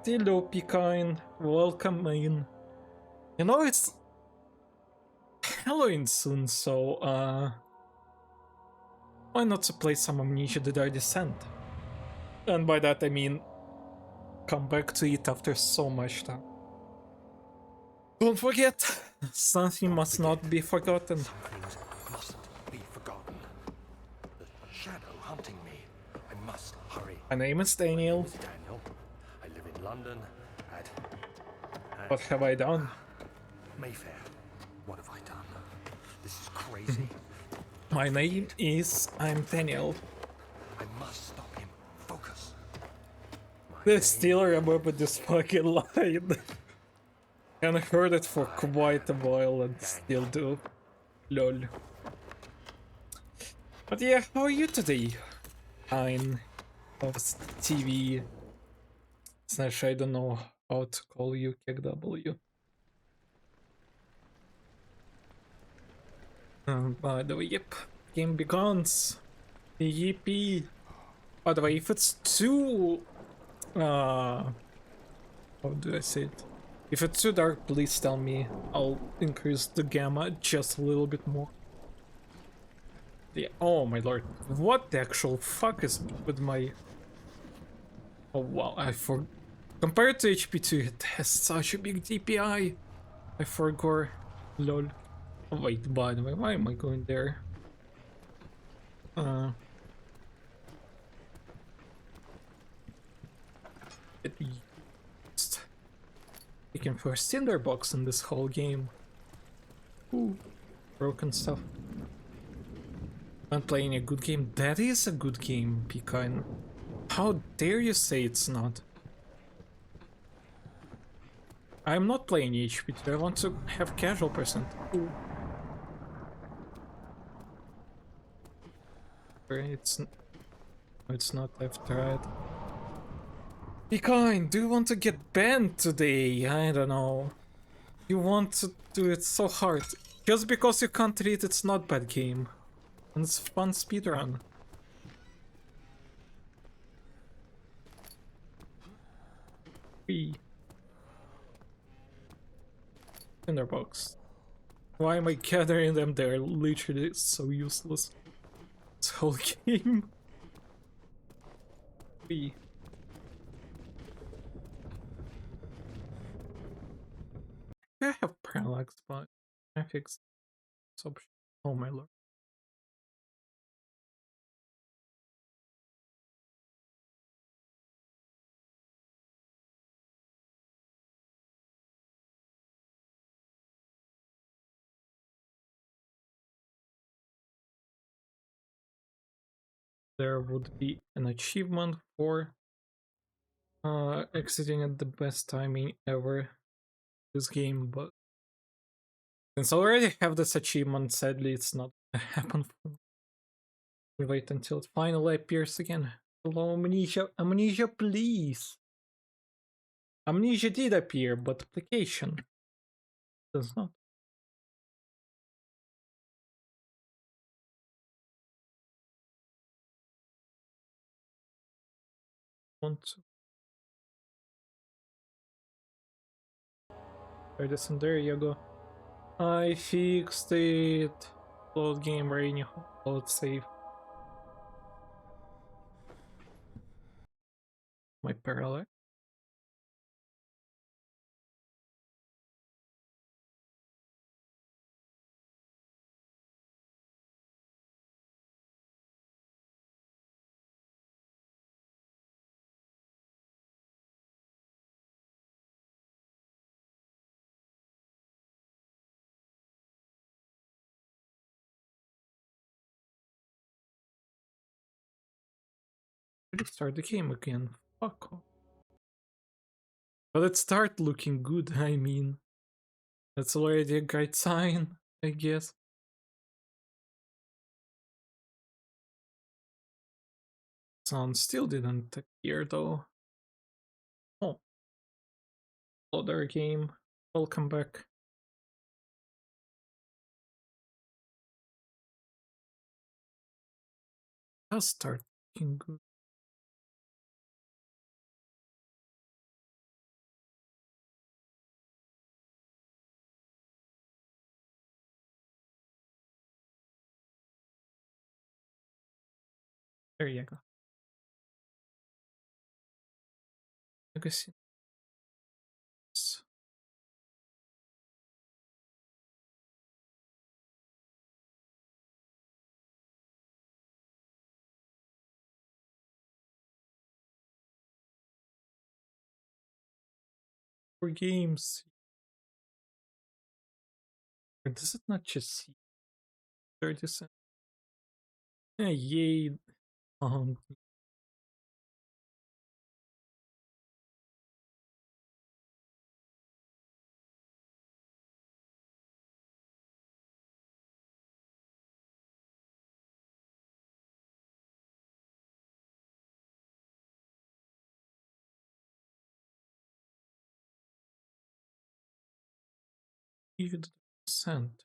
Hello, Picine. Welcome in. You know, it's Halloween soon, so, why not to play some Amnesia the Dark Descent? And by that I mean, come back to it after so much time. Don't forget, something must not be forgotten. Some things mustn't be forgotten. The shadow hunting me. I must hurry. My name is Daniel. My name is Daniel. I live in London at What have I done? Mayfair. What have I done? This is crazy. My name is I'm Daniel. I must stop him. Focus. I still remember this fucking line. And I heard it for quite a while and still do. Lol. But yeah, how are you today? Fine. Of TV. Slash, I don't know how to call you, KW. By the way, yep. Game begins. Yippee. By the way, if it's too... how do I say it? If it's too dark, please tell me. I'll increase the gamma just a little bit more. Yeah, oh my lord. What the actual fuck is with my... Oh wow, I forgot. Compared to HP2, it has such a big DPI. I forgot. Lol. Oh, wait, by the way, why am I going there? It used. Taking first tinderbox in this whole game. Ooh, broken stuff. I'm playing a good game. That is a good game, Pecan. How dare you say it's not? I'm not playing HP2. I want to have casual percent. Ooh. It's not. I've tried. Be kind. Do you want to get banned today? I don't know. You want to do it so hard. Just because you can't read, it's not bad game. And it's fun speedrun. Tinderbox. Why am I gathering them? They're literally so useless. This whole game. I have parallax, but I fixed this option. Oh my lord. There would be an achievement for exiting at the best timing ever this game, but since I already have this achievement, sadly it's not gonna happen for me. We wait until it finally appears again. Hello, Amnesia. Amnesia, please. Amnesia did appear, but application does not. Want to. There you go. I fixed it. Load game rating, load save. My parallax. Start the game again. Fuck off. But it start looking good, I mean. That's already a great sign, I guess. Sound still didn't appear though. Oh. Other game. Welcome back. Does start looking good. There you go. Legacy. For games. Or does it not just see 30 cents? Yay. Um, even cent.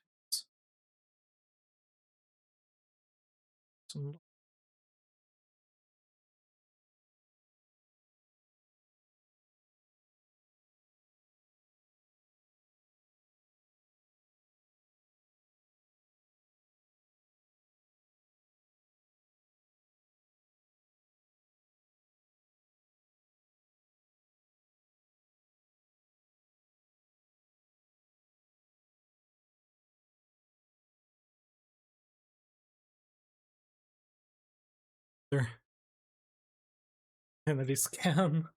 Some there. Henry scan.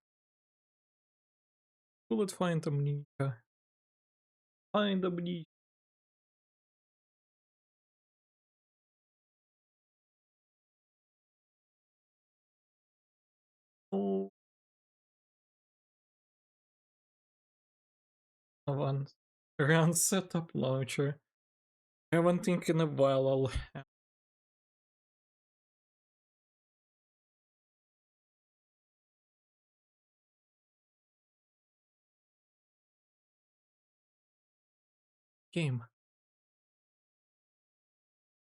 Bullet find Amnesia. Find Amnesia. Oh, one. Run setup launcher. I haven't think in a while I'll have game.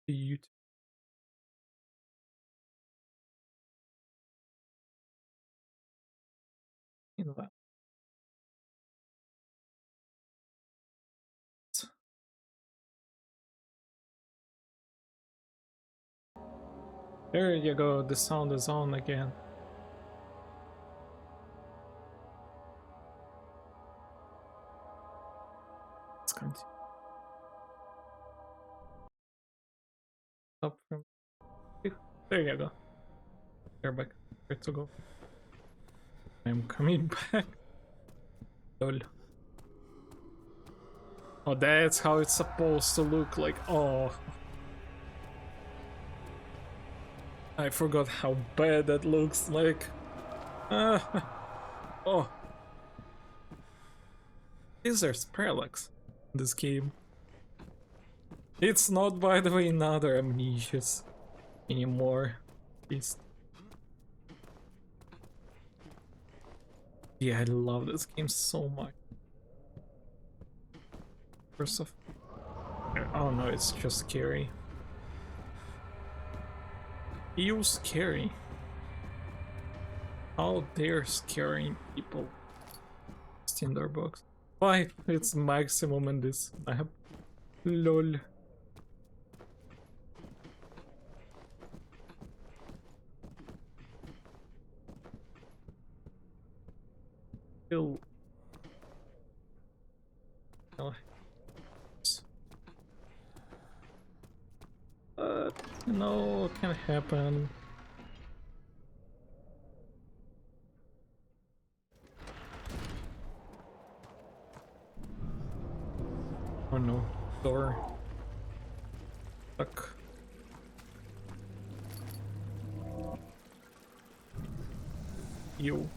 YouTube. In that. There you go, the sound is on again. Let's continue. Up from there you go. They're back. Where to go? I'm coming back. Lol. Oh, that's how it's supposed to look like. Oh. I forgot how bad that looks like. Oh. Is there parallax in this game? It's not, by the way, another Amnesias anymore. It's... Yeah, I love this game so much. First of... Oh no, it's just scary. You scary. How they're scaring people. Tinder box. Why? It's maximum in this map. LOL. Kill. Oh. No, it can happen. Oh no, door. Fuck. You.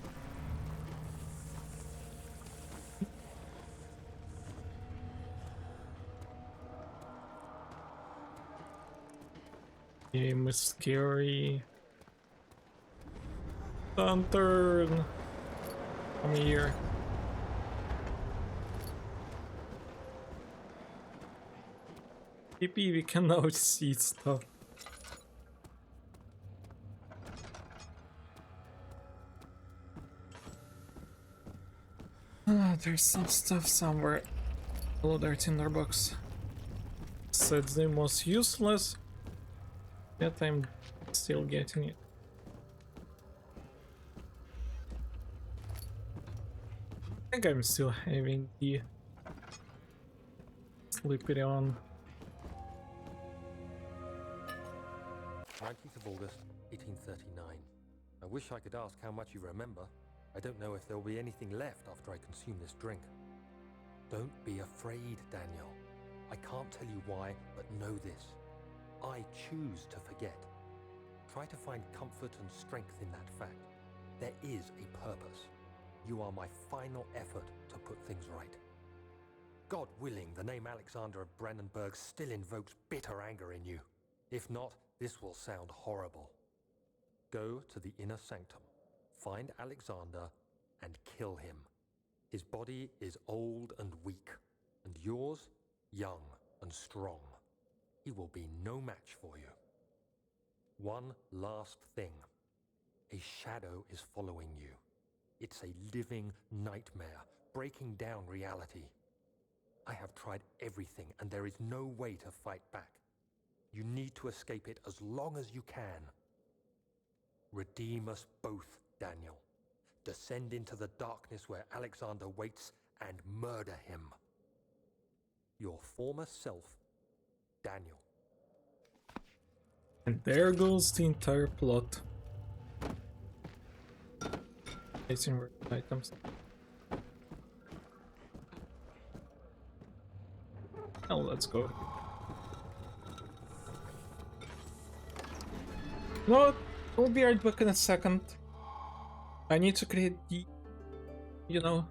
Game is scary. Lantern. Come here. PP, we can now see stuff. There's some stuff somewhere. Hello there, Tinderbox. Said the most useless, yet I'm still getting it. think I'm still having the slippery on. 19th of August, 1839. I wish I could ask how much you remember. I don't know if there will be anything left after I consume this drink. Don't be afraid, Daniel. I can't tell you why, but know this. I choose to forget. Try to find comfort and strength in that fact. There is a purpose. You are my final effort to put things right. God willing, the name Alexander of Brandenburg still invokes bitter anger in you. If not, this will sound horrible. Go to the inner sanctum, find Alexander, and kill him. His body is old and weak, and yours, young and strong. He will be no match for you. One last thing. A shadow is following you. It's a living nightmare, breaking down reality. I have tried everything, and there is no way to fight back. You need to escape it as long as you can. Redeem us both, Daniel. Descend into the darkness where Alexander waits and murder him. Your former self, Daniel. And there goes the entire plot. Placing items. Now let's go. No, I'll be right back in a second. I need to create the, you know,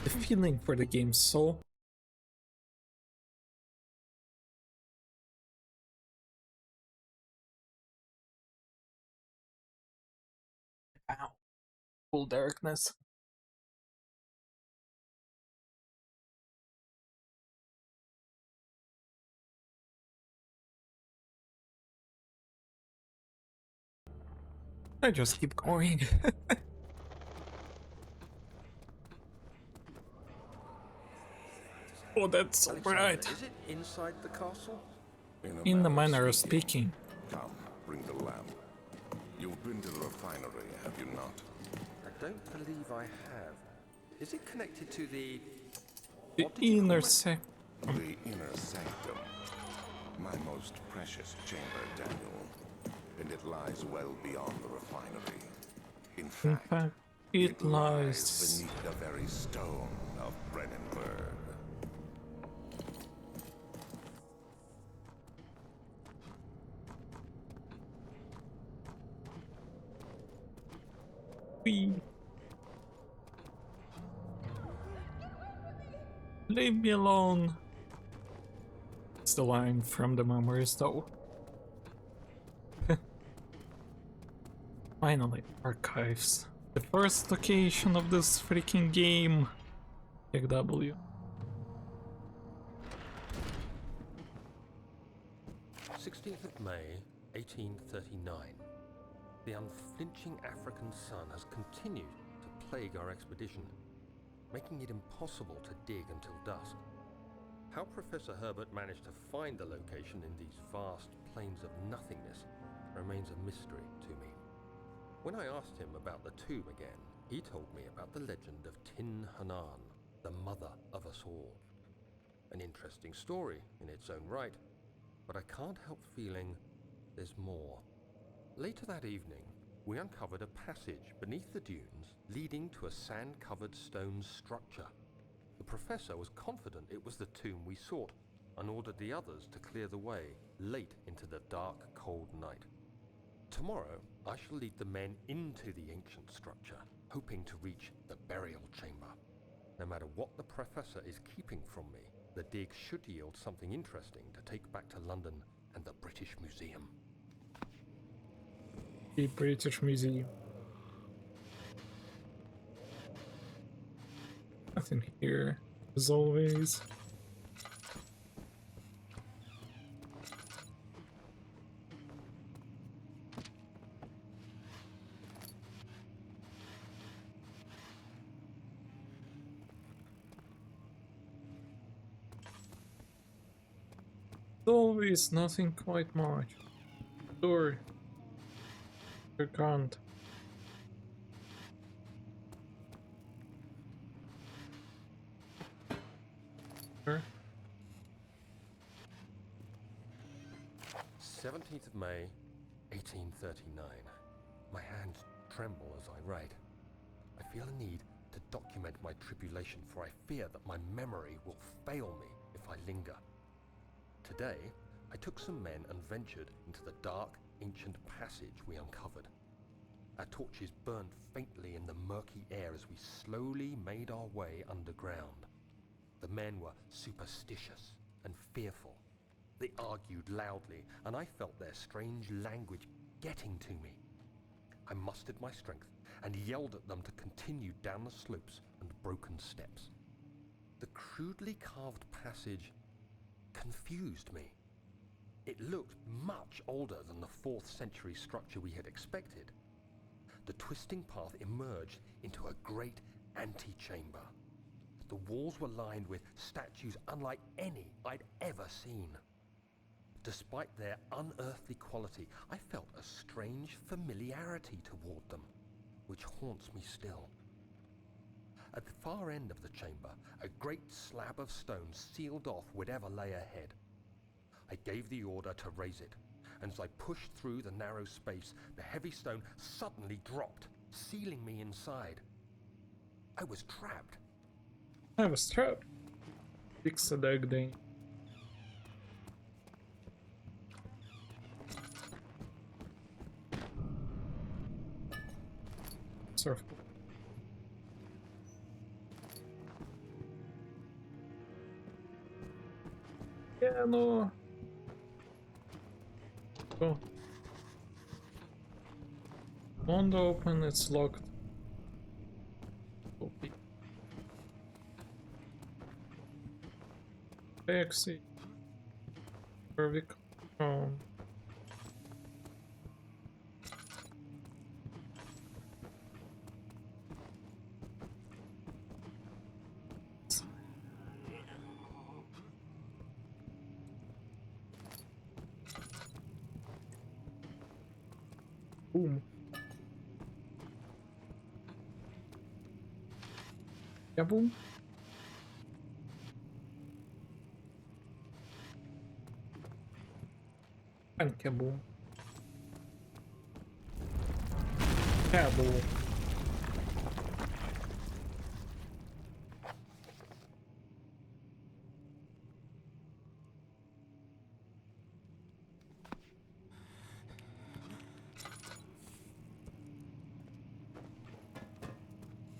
the feeling for the game, so... Ow. Full darkness. I just keep going. Oh, that's so bright. Is it inside the castle? In the manner of speaking. Come, bring the lamp. You've been to the refinery, have you not? I don't believe I have. Is it connected to the... The What did you call inner it? The inner sanctum. My most precious chamber, Daniel. And it lies well beyond the refinery. In In fact, fact, it lies... beneath the very stone of Brennenburg. Leave me alone. It's the line from the memories though. Finally, archives. The first location of this freaking game. Big W. 16th of May, 1839. The unflinching African sun has continued to plague our expedition, making it impossible to dig until dusk. How Professor Herbert managed to find the location in these vast plains of nothingness remains a mystery to me. When I asked him about the tomb again, he told me about the legend of Tin Hanan, the mother of us all. An interesting story in its own right, but I can't help feeling there's more. Later that evening, we uncovered a passage beneath the dunes leading to a sand-covered stone structure. The professor was confident it was the tomb we sought and ordered the others to clear the way late into the dark, cold night. Tomorrow, I shall lead the men into the ancient structure, hoping to reach the burial chamber. No matter what the professor is keeping from me, the dig should yield something interesting to take back to London and the British Museum. The British Museum. Nothing here, as always. Always nothing quite much. Door. You can't. Sure. 17th of May, 1839. My hands tremble as I write. I feel a need to document my tribulation, for I fear that my memory will fail me if I linger. Today, I took some men and ventured into the dark, ancient passage we uncovered. Our torches burned faintly in the murky air as we slowly made our way underground. The men were superstitious and fearful. They argued loudly, and I felt their strange language getting to me. I mustered my strength and yelled at them to continue down the slopes and broken steps. The crudely carved passage confused me. It looked much older than the 4th century structure we had expected. The twisting path emerged into a great antechamber. The walls were lined with statues unlike any I'd ever seen. Despite their unearthly quality, I felt a strange familiarity toward them, which haunts me still. At the far end of the chamber, a great slab of stone sealed off whatever lay ahead. I gave the order to raise it, and as I pushed through the narrow space, the heavy stone suddenly dropped, sealing me inside. I was trapped. I was trapped. Fixa dögding. Surf. Yeah, no. Go. Won't open, it's locked. Copy. Exit. Where we come from? Boom. Yeah, boom. And kaboom. Kaboom.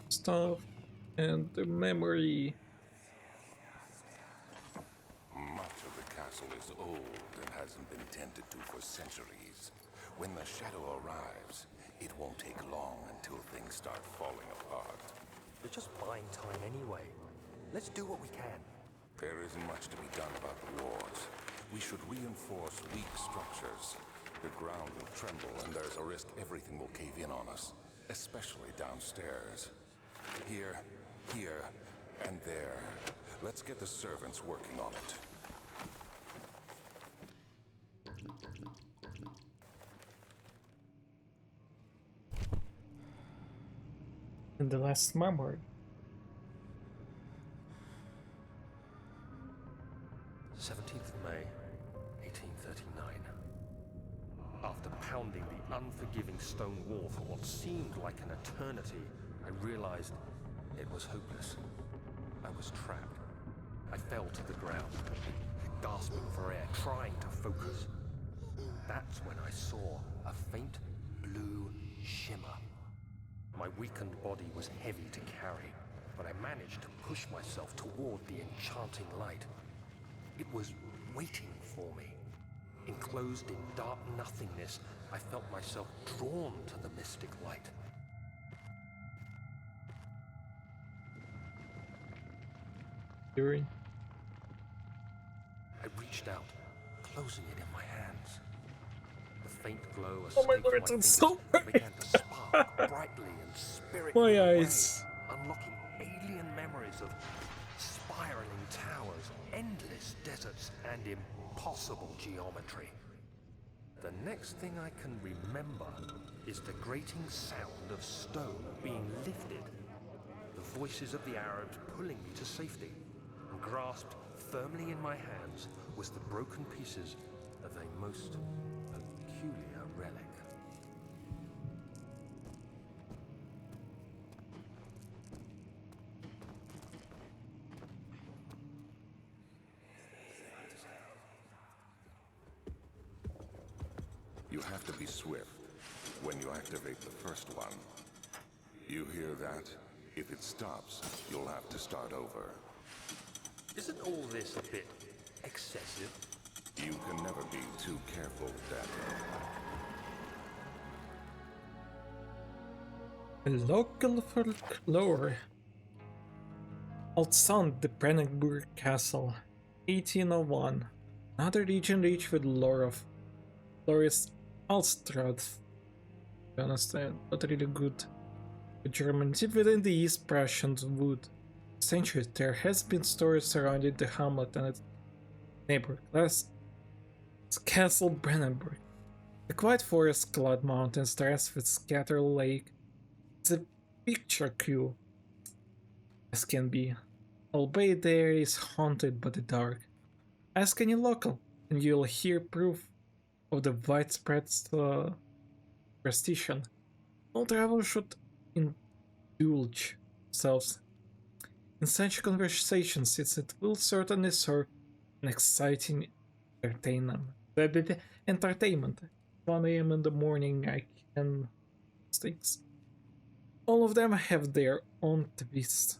Stuff and the memory. Much of the castle is old and hasn't been tended to for centuries. When the shadow arrives, it won't take long until things start falling apart. We're just buying time anyway. Let's do what we can. There isn't much to be done about the walls. We should reinforce weak structures. The ground will tremble and there's a risk everything will cave in on us, especially downstairs. Here, and there. Let's get the servants working on it. And the last memory. May 1839. After pounding the unforgiving stone wall for what seemed like an eternity, I realized it was hopeless. I was trapped. I fell to the ground, gasping for air, trying to focus. That's when I saw a faint blue shimmer. My weakened body was heavy to carry, but I managed to push myself toward the enchanting light. It was waiting for me. Enclosed in dark nothingness, I felt myself drawn to the mystic light. Fury. I reached out, closing it in my hands. The faint glow Oh my escaped god, my it's fingers so and began to spark brightly and spirit My me away, eyes. unlocking alien memories of spiraling towers, endless deserts, and impossible geometry. The next thing I can remember is the grating sound of stone being lifted, the voices of the Arabs pulling me to safety, and grasped firmly in my hands was the broken pieces of a most peculiar relic. You have to be swift when you activate the first one. You hear that? If it stops, you'll have to start over. Isn't all this a bit excessive? You can never be too careful, Daniel. Local folklore. Outside the Brandenburg Castle, 1801. Another region rich with lore of Loris Alstrad. To be honest, not really good. The Germans live within the East Prussian wood. For centuries, there has been stories surrounding the hamlet and its neighbor, Castle Brandenburg. The quiet forest-clad mountains dressed with scattered lake is a picture queue as can be, albeit there is haunted by the dark. Ask any local, and you'll hear proof of the widespread superstition. No traveler should indulge themselves in such conversations, since it will certainly serve an exciting entertainment. 1 a.m. in the morning, I can mistakes. All of them have their own twists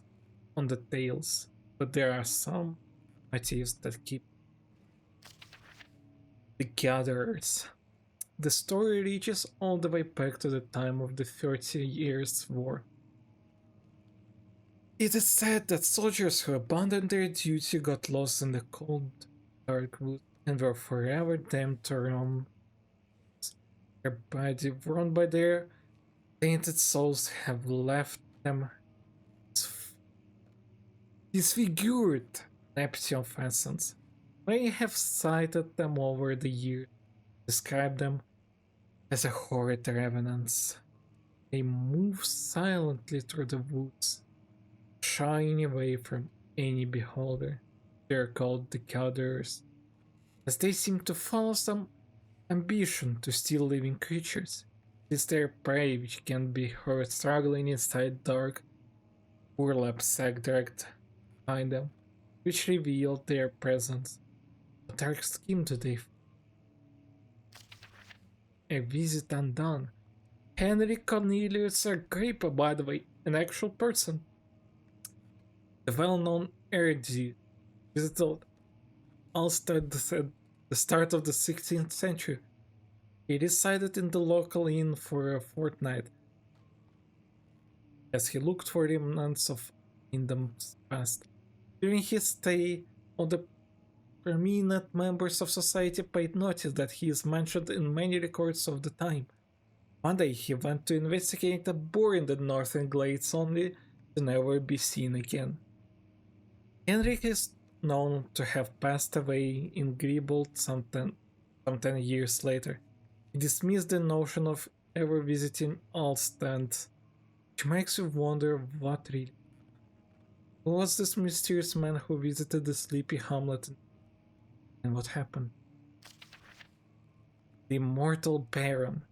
on the tales, but there are some motifs that keep the gatherers. The story reaches all the way back to the time of the 30 Years' War. It is said that soldiers who abandoned their duty got lost in the cold, dark woods and were forever damned to roam. Their body worn by their tainted souls have left them disfigured, empty of essence. Many have cited them over the years, described them as a horrid revenants. They move silently through the woods, shying away from any beholder. They are called the gatherers, as they seem to follow some ambition to steal living creatures. It is their prey which can be heard struggling inside dark burlap sack dragged behind them, which revealed their presence. A dark scheme to they. A visit undone. Henry Cornelius Agrippa, by the way, an actual person. The well-known erudite visited Ulster at the start of the 16th century. He resided in the local inn for a fortnight, as he looked for remnants of kingdoms past. During his stay, all the prominent members of society paid notice that he is mentioned in many records of the time. One day he went to investigate a boar in the northern glades, only to never be seen again. Henrik is known to have passed away in Griebold some 10 years later. He dismissed the notion of ever visiting Alstand, which makes you wonder what really. Who was this mysterious man who visited the sleepy hamlet, and what happened? The immortal Baron.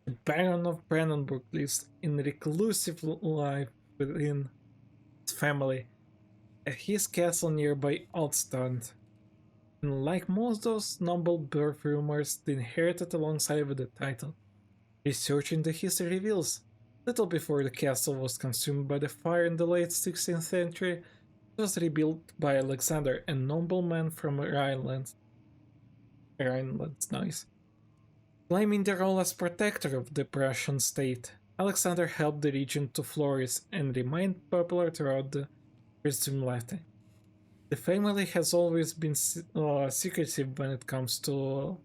The Baron of Brandenburg lives in reclusive life within his family at his castle nearby Alstand. And like most those noble birth rumors, they inherited alongside with the title. Researching the history reveals, little before the castle was consumed by the fire in the late 16th century, it was rebuilt by Alexander, a nobleman from Rhineland. Nice. Claiming the role as protector of the Prussian state, Alexander helped the region to flourish and remained popular throughout the resumed lifetime. The family has always been secretive when it comes to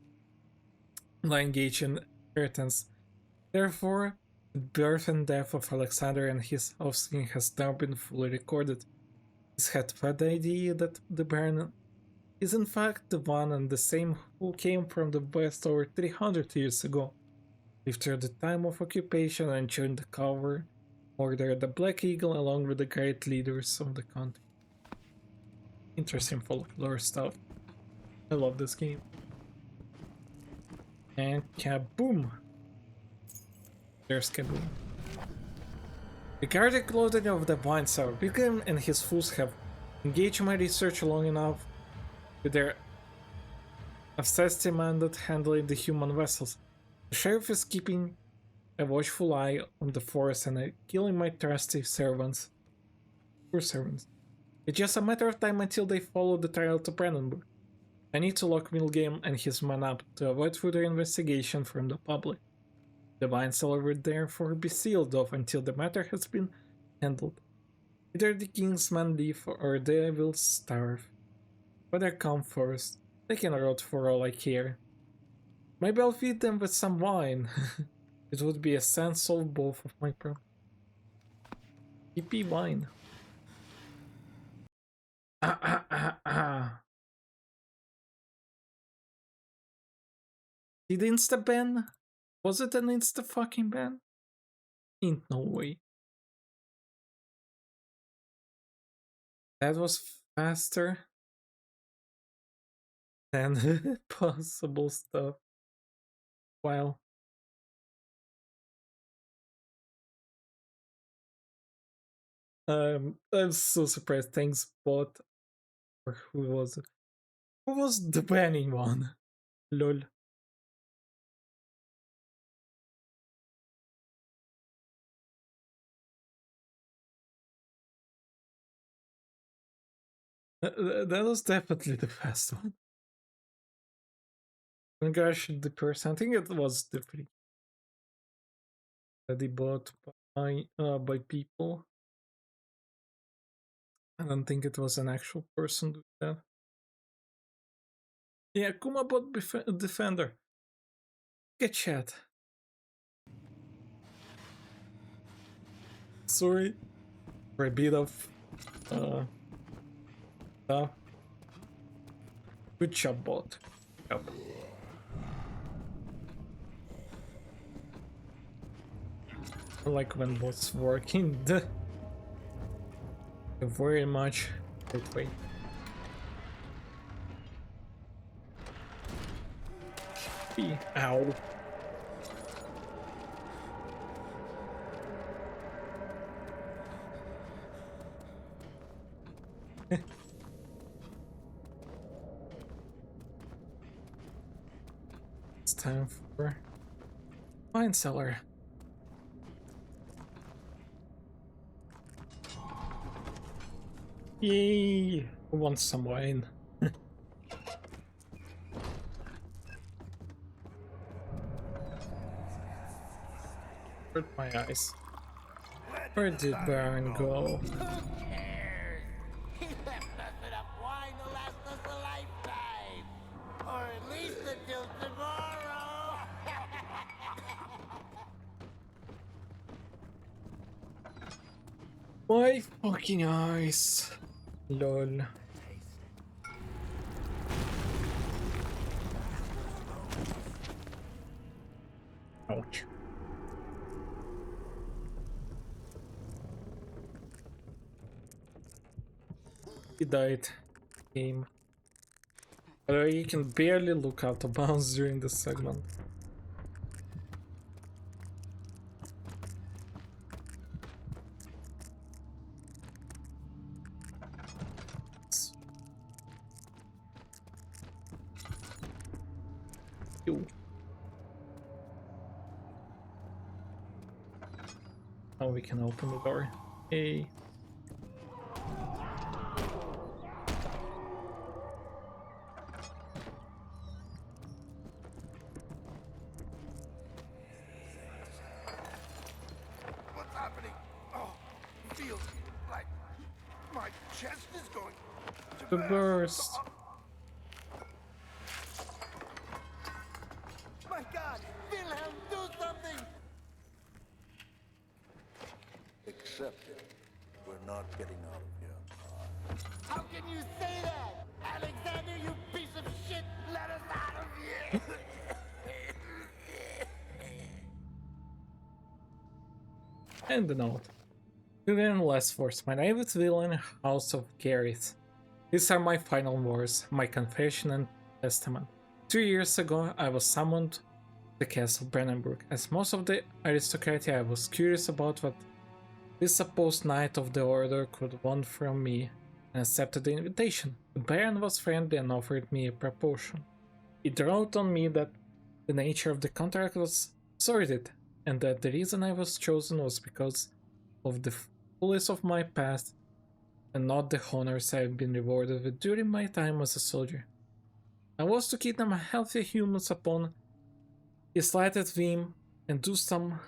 lineage and inheritance. Therefore, the birth and death of Alexander and his offspring has now been fully recorded. This had fed the idea that the Baron is in fact the one and the same who came from the west over 300 years ago, lived through the time of occupation and joined the cover order the Black Eagle along with the great leaders of the country. interesting folklore stuff. I love this game. And kaboom! There's kaboom. The chaotic loading of the wine cellar. Pilgrim and his fools have engaged my research long enough with their obsessed demand at handling the human vessels. The sheriff is keeping a watchful eye on the forest and killing my trusty servants. Poor servants. It's just a matter of time until they follow the trail to Brandenburg. I need to lock Milgame and his men up to avoid further investigation from the public. The wine cellar will therefore be sealed off until the matter has been handled. Either the king's men leave or they will starve. Whether come first, they can rot for all I care. Maybe I'll feed them with some wine. It would be a sense solve both of my problems. EP wine. Did insta ban? Was it an insta fucking ban? Ain't no way. That was faster than possible stuff. Wow. I'm so surprised. Thanks, bot. Or who was it? Who was the banning one? Lol. That was definitely the fast one. Gosh, the person. I think it was the free. That they bought by people. I don't think it was an actual person doing that. Yeah, Kuma bought Defender. Get chat. Sorry for a bit of stuff. Good job, bot. Yep. I like when bots work in the very much that way. Ow. It's time for wine cellar. Yay! Who wants some wine? Hurt my eyes. Where did Baron go? Who cares? He left us enough wine to last us a lifetime. Or at least until tomorrow. My fucking eyes. Lol. Ouch. He died. Game. Although you can barely look out of bounds during this segment. Ew. Now we can open the door. Hey. What's happening? Oh, feels like my chest is going The burst. My God, Wilhelm, do something! Accept it. We're not getting out of here. How can you say that? Alexander, you piece of shit! Let us out of here! And the note. Julian Lessforce, my name is Villain, House of Gareth. These are my final words, my confession and testament. 2 years ago, I was summoned to the castle Brennenburg. As most of the aristocracy, I was curious about what this supposed knight of the order could want from me, and accepted the invitation. The Baron was friendly and offered me a proportion. He wrote on me that the nature of the contract was sordid, and that the reason I was chosen was because of the fullness of my past and not the honors I have been rewarded with during my time as a soldier. I was to keep them healthy humans upon his slighted whim and do so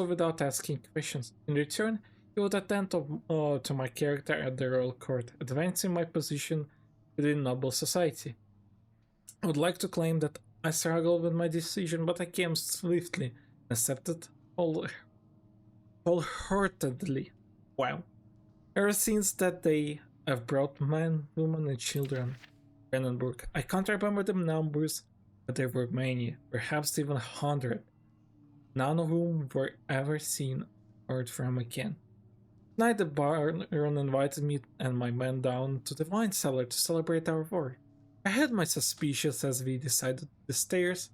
without asking questions. In return, he would attend to my character at the royal court, advancing my position within noble society. I would like to claim that I struggled with my decision, but I came swiftly and accepted wholeheartedly. Wow. Ever since that day, I've brought men, women, and children to Brandenburg. I can't remember the numbers, but there were many, perhaps even 100, none of whom were ever seen or heard from again. Tonight, the Baron invited me and my men down to the wine cellar to celebrate our war. I had my suspicions as we descended the stairs,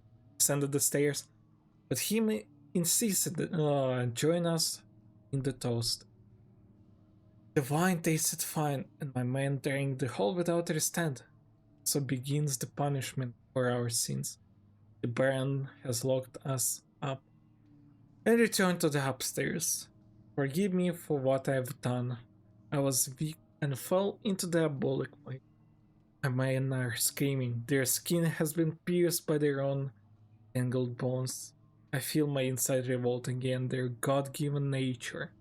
but he insisted to join us in the toast. The wine tasted fine, and my men drank the whole without resent. So begins the punishment for our sins. The Baron has locked us up and returned to the upstairs. Forgive me for what I have done. I was weak and fell into diabolic way. My men are screaming. Their skin has been pierced by their own tangled bones. I feel my inside revolt against their God-given nature.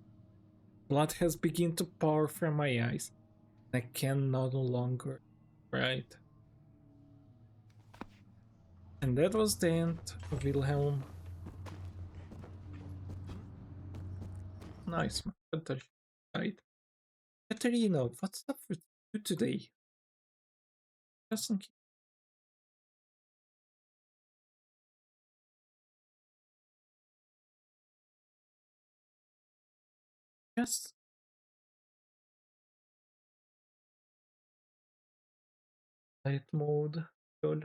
Blood has begun to pour from my eyes, and I can no longer write. And that was the end of Wilhelm. Nice, man. Right? Katerina, what's up with you today? Just light mode. Lol.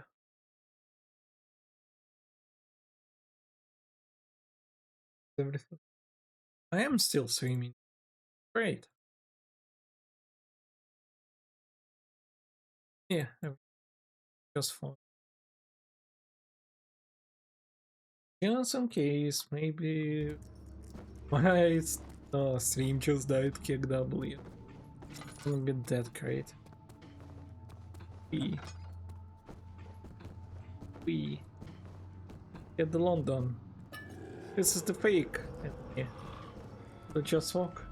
Everything. I am still streaming. Great. Yeah, just fine. In some case, maybe my stream just died kicked W. Wouldn't be that great. We get the London. This is the fake. Yeah. We'll just walk.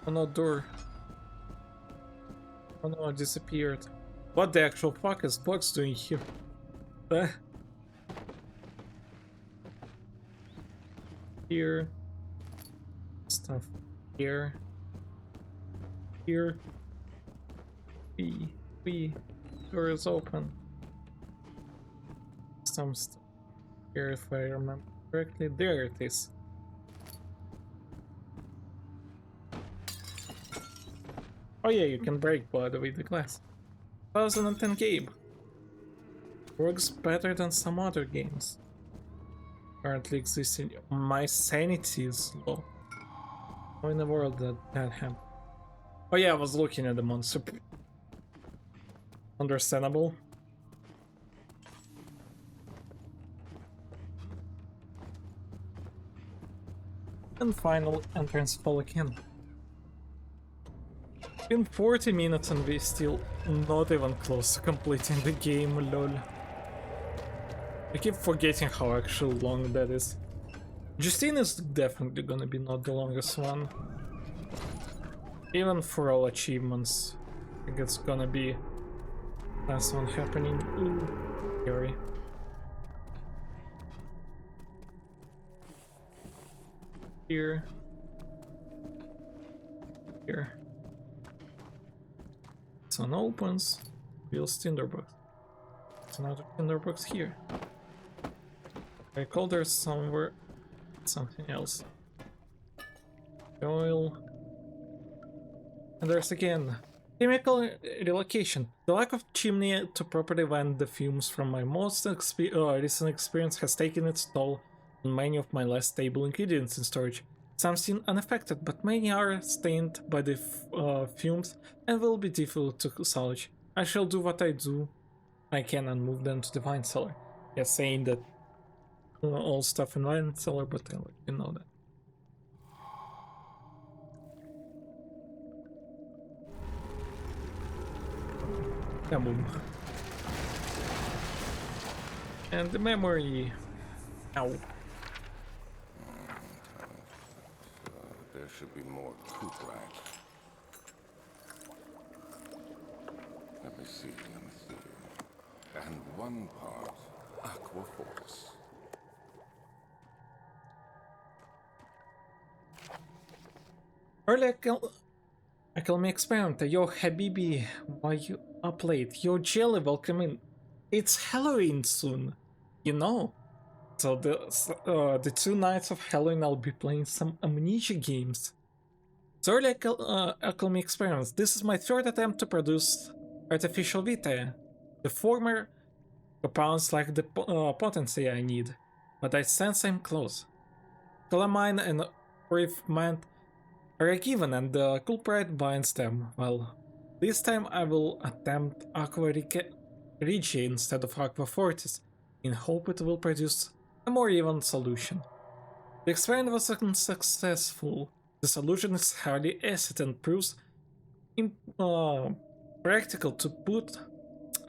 Oh no, door. Oh no, I disappeared. What the actual fuck is Bugs doing here? Here. Stuff. Here. Here. Door is open. Some stuff here, if I remember correctly. There it is. Oh yeah, you can break, by the way, the glass. 2010 game. Works better than some other games currently existing. My sanity is low. How in the world did that happen? Oh yeah, I was looking at the monster. Understandable. And final entrance fall again. Been 40 minutes and we still not even close to completing the game, lol. I keep forgetting how actually long that is. Justine is definitely gonna be not the longest one. Even for all achievements, I think it's gonna be last one happening. Ooh, scary. Here. Here. Sun opens. Feels tinderbox. There's another tinderbox here. I recall there's somewhere something else. Oil. And there's again chemical relocation. The lack of chimney to properly vent the fumes from my most recent experience has taken its toll on many of my less stable ingredients in storage. Some seem unaffected, but many are stained by the fumes and will be difficult to salvage. I shall do what I can and move them to the wine cellar. Yeah, saying that all stuff in wine cellar, but I'll let you know that. Yeah, boom. And the memory. Ow. There should be more coop rack. Let me see. And one part aqua force. Early alchemy experiment. Yo, Habibi, why you up late? Yo, Jelly, welcome in. It's Halloween soon, you know. So the 2 nights of Halloween I'll be playing some Amnesia games. So early alchemy experiments. This is my 3rd attempt to produce artificial vitae. The former compounds lack the potency I need, but I sense I'm close. Calamine and Orifmant are a given and the culprit binds them. Well, this time I will attempt Aqua Regia instead of Aqua Fortis, in hope it will produce a more even solution. The experiment was unsuccessful. The solution is highly acid and proves practical to put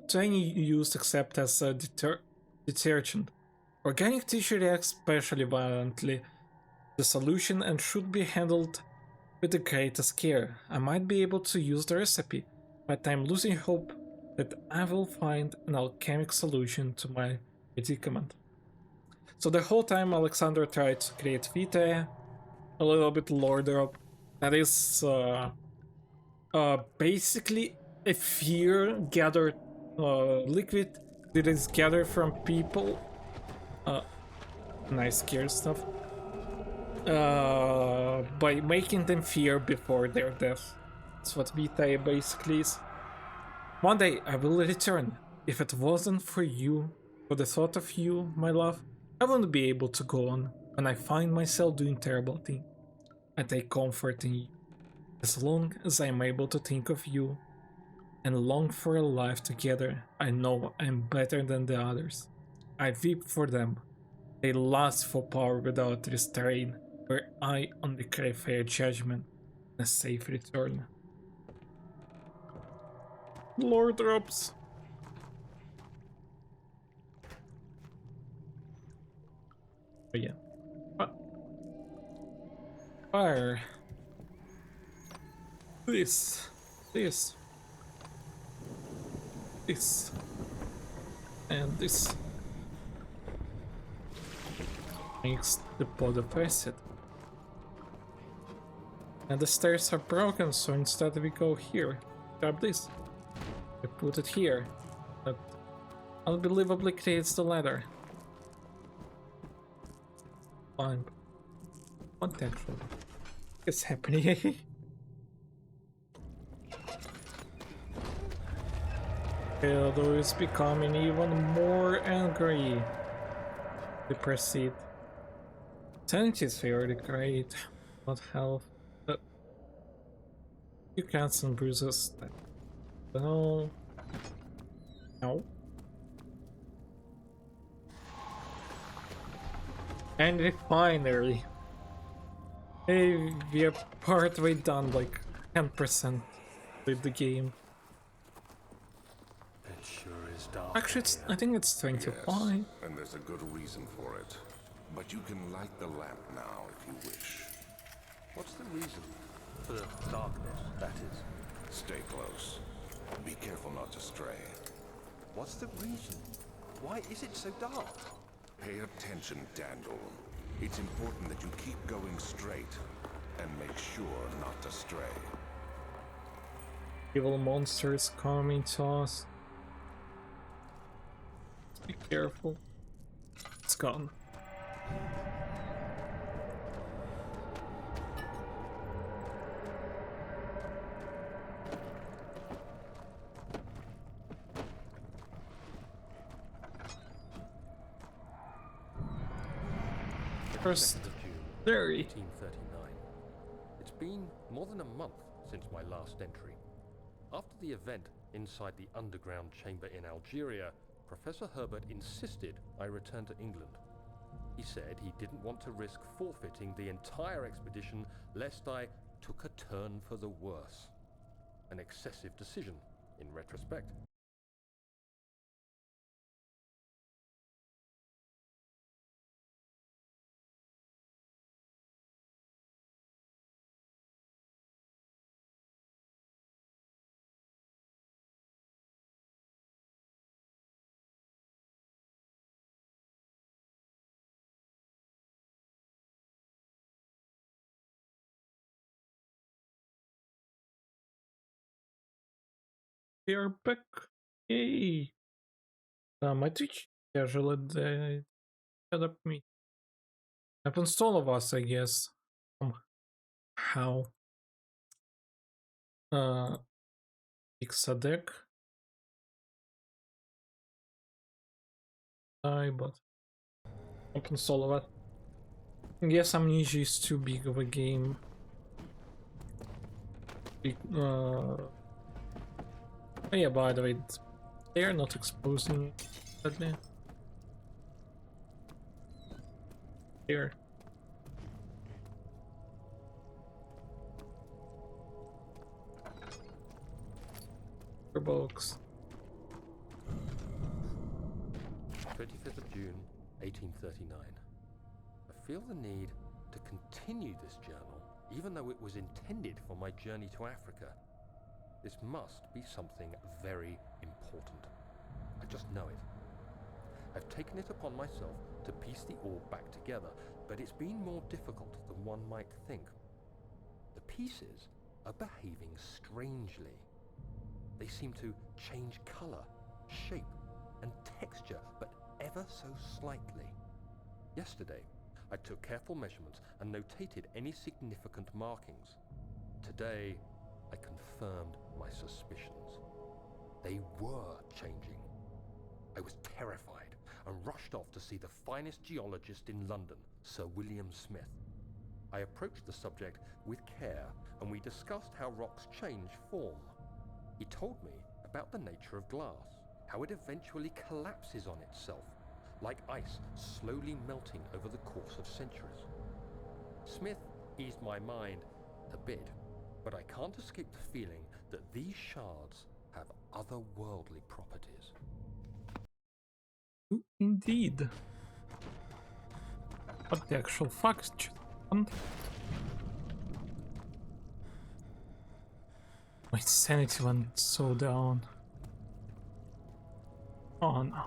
to any use except as a detergent. Organic tissue reacts especially violently to the solution and should be handled with the greatest care. I might be able to use the recipe, but I'm losing hope that I will find an alchemic solution to my predicament. So the whole time Alexander tried to create vitae, a little bit lore drop. That is basically a fear gathered liquid that is gathered from people. Nice scare stuff. By making them fear before their death. That's what vitae basically is. One day I will return. If it wasn't for you, for the thought of you, my love, I wouldn't be able to go on. When I find myself doing terrible things, I take comfort in you. As long as I'm able to think of you and long for a life together, I know I'm better than the others. I weep for them. They lust for power without restraint, where I only crave fair judgment and a safe return. Lord drops. Oh yeah. Fire. This. And this. Makes the pod of acid. And the stairs are broken, so instead we go here. Grab this. I put it here. That unbelievably creates the ladder. Fine. What actually is happening? Theodore is becoming even more angry. We proceed. Sanity is fairly great, not health. But you can't some bruises. No. No. And refinery. Hey, we are partway done, like 10% with the game. It sure is dark. Actually, I think it's 25. Yes, and there's a good reason for it. But you can light the lamp now if you wish. What's the reason for the darkness, that is? Stay close. Be careful not to stray. What's the reason? Why is it so dark? Pay attention, Daniel. It's important that you keep going straight and make sure not to stray. Evil monsters coming to us. Be careful. It's gone. First 2nd of June, theory. 1839. It's been more than a month since my last entry. After the event inside the underground chamber in Algeria, Professor Herbert insisted I return to England. He said he didn't want to risk forfeiting the entire expedition lest I took a turn for the worse. An excessive decision, in retrospect. We are back. Yay! My Twitch casually they set up me. Happens to all of us, I guess. How? Fix a deck. But happens to all of us. I guess Amnesia is too big of a game. Yeah, by the way, they are not exposing it, sadly. Here. Box. 25th of June, 1839. I feel the need to continue this journal, even though it was intended for my journey to Africa. This must be something very important. I just know it. I've taken it upon myself to piece the orb back together, but it's been more difficult than one might think. The pieces are behaving strangely. They seem to change color, shape, and texture, but ever so slightly. Yesterday, I took careful measurements and notated any significant markings. Today, I confirmed my suspicions. They were changing. I was terrified and rushed off to see the finest geologist in London, Sir William Smith. I approached the subject with care, and we discussed how rocks change form. He told me about the nature of glass, how it eventually collapses on itself, like ice slowly melting over the course of centuries. Smith eased my mind a bit, but I can't escape the feeling that these shards have otherworldly properties. Indeed. What the actual fuck just happened? My sanity went so down. Oh no.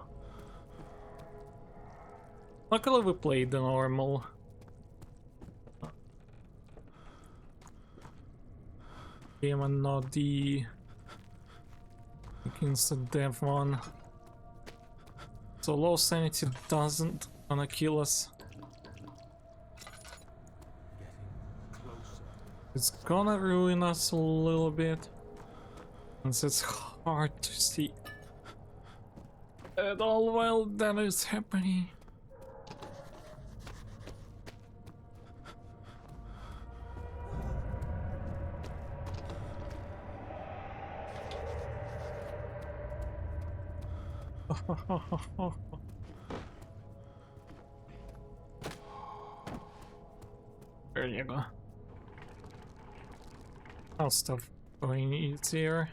Luckily we played the normal. Game and not the instant death one. So low sanity doesn't gonna kill us. It's gonna ruin us a little bit. Since it's hard to see at all while that is happening. There you go. I'll stop going easier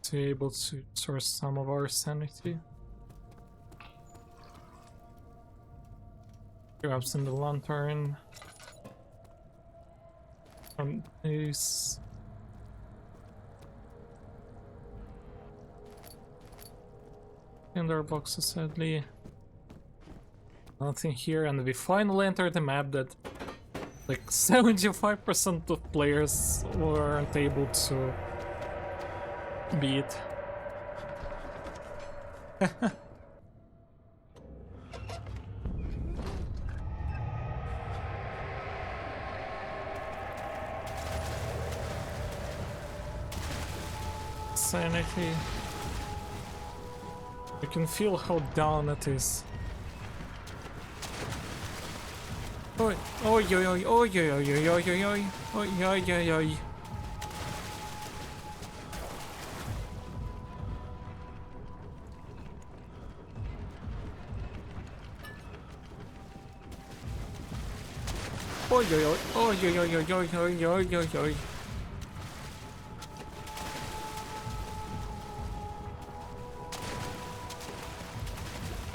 to be able to source some of our sanity. Grabs in the lantern. This. And our boxes, sadly. Nothing here, and we finally entered the map that like 75% of players weren't able to beat. Sanity. You can feel how down it is. Oi, oi, oi, oi, oi, oi, oi, oi, oi, oi, oi, oi, oi, oi, oi. Oi, oi, oi, oi, oi, oi, oi, oi, oi, oi, oi, oi.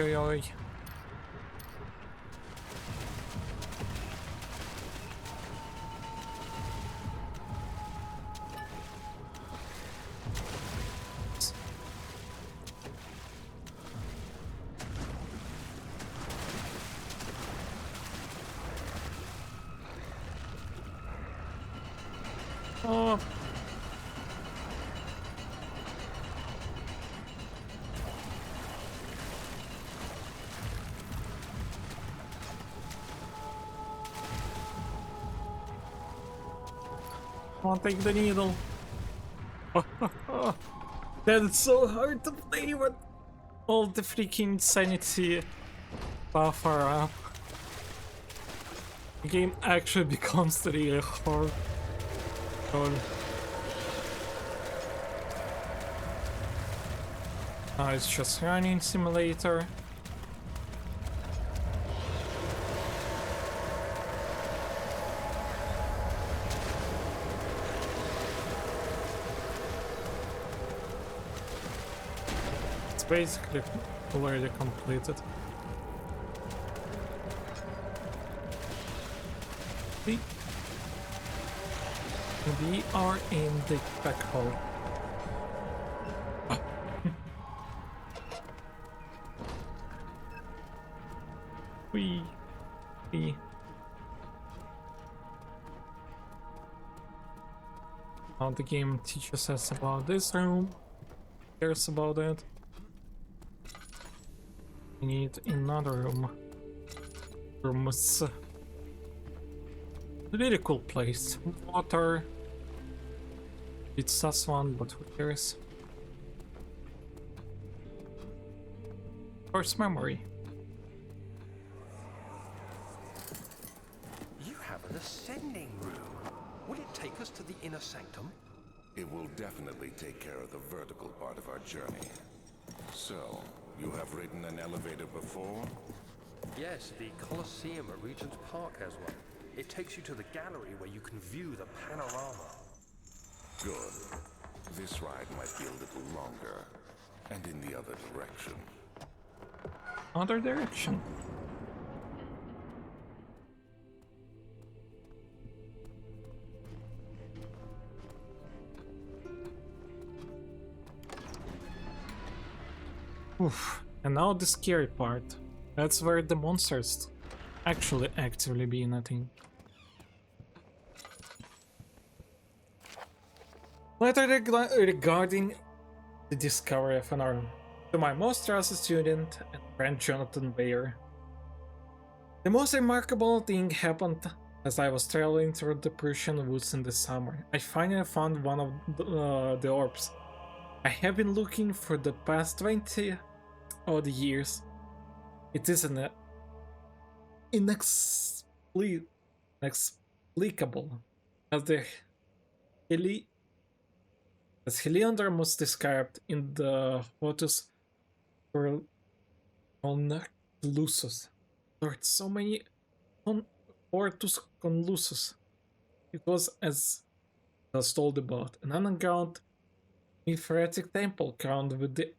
Oi, oi. Oh. I'll take the needle. That's so hard to play with all the freaking sanity buffer up. The game actually becomes really hard. Oh, now it's just running simulator. It's basically already completed. We are in the back hall. Ah. We. Now the game teaches us about this room. Cares about it. We need another room. Rooms. Really cool place. Water. It's just one, but who cares? First memory. You have an ascending room. Will it take us to the inner sanctum? It will definitely take care of the vertical part of our journey. So, you have ridden an elevator before? Yes, the Colosseum at Regent's Park has one. It takes you to the gallery where you can view the panorama. Good. This ride might be a little longer, and in the other direction. Other direction. Oof. And now the scary part. That's where the monsters actually actively be in, I think. Letter regarding the discovery of an arm. To my most trusted student and friend Jonathan Bayer. The most remarkable thing happened as I was traveling through the Prussian woods in the summer. I finally found one of the orbs. I have been looking for the past 20 odd years. It is an inexplicable as Heliandra was described in the Hortus Conlusus. Lord, so many Hortus Conlusus. It was, as I was told about, an underground Mithratic temple crowned with the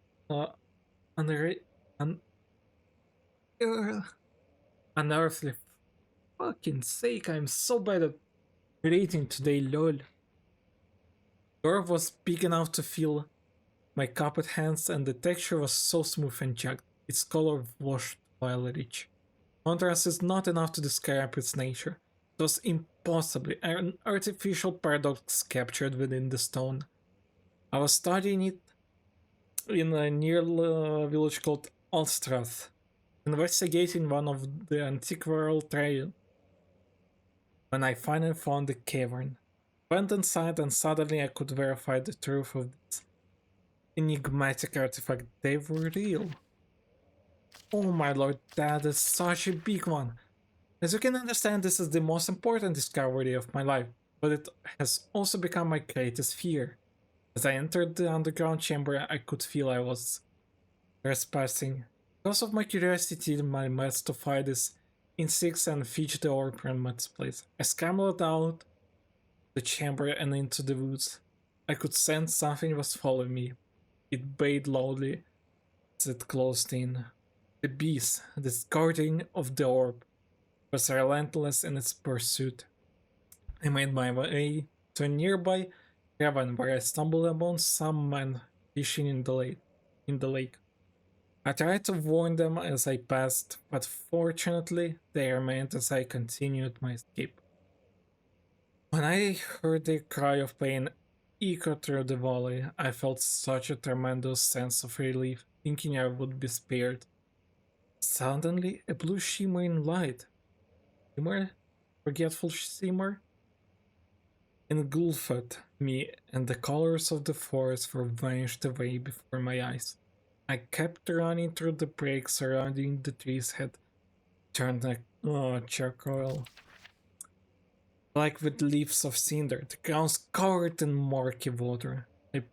unearthly. Fucking sake, I'm so bad at reading today, lol. The orb was big enough to feel my cupped hands, and the texture was so smooth and jagged, its color washed while rich. Contrast is not enough to describe its nature. It was impossibly an artificial paradox captured within the stone. I was studying it in a near village called Alstrath, investigating one of the antiquarial trail, when I finally found the cavern. Went inside and suddenly I could verify the truth of this enigmatic artifact. They were real. Oh my lord, that is such a big one. As you can understand, this is the most important discovery of my life, but it has also become my greatest fear. As I entered the underground chamber, I could feel I was trespassing. Because of my curiosity, my quest to find these insects and fetch the orb from its place, I scrambled out the chamber and into the woods. I could sense something was following me. It bayed loudly as it closed in. The beast, this guardian of the orb, was relentless in its pursuit. I made my way to a nearby cavern where I stumbled upon some men fishing in the lake. I tried to warn them as I passed, but fortunately they remained as I continued my escape. When I heard their cry of pain echo through the valley, I felt such a tremendous sense of relief, thinking I would be spared. Suddenly, a blue shimmering light, shimmer, forgetful shimmer, engulfed me, and the colors of the forest were vanished away before my eyes. I kept running through the breaks surrounding the trees had turned like charcoal, like with leaves of cinder. The ground's covered in murky water. I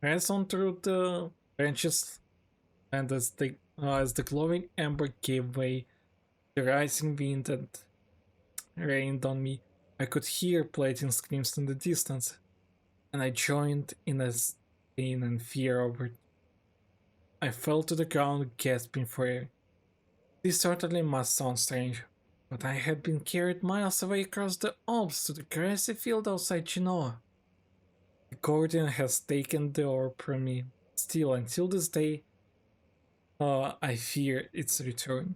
pressed on through the branches, and as the glowing ember gave way, the rising wind and rained on me. I could hear plating screams in the distance, and I joined in as pain and fear over. I fell to the ground, gasping for air. This certainly must sound strange, but I had been carried miles away across the Alps to the grassy field outside Genoa. The Guardian has taken the orb from me. Still, until this day, I fear its return.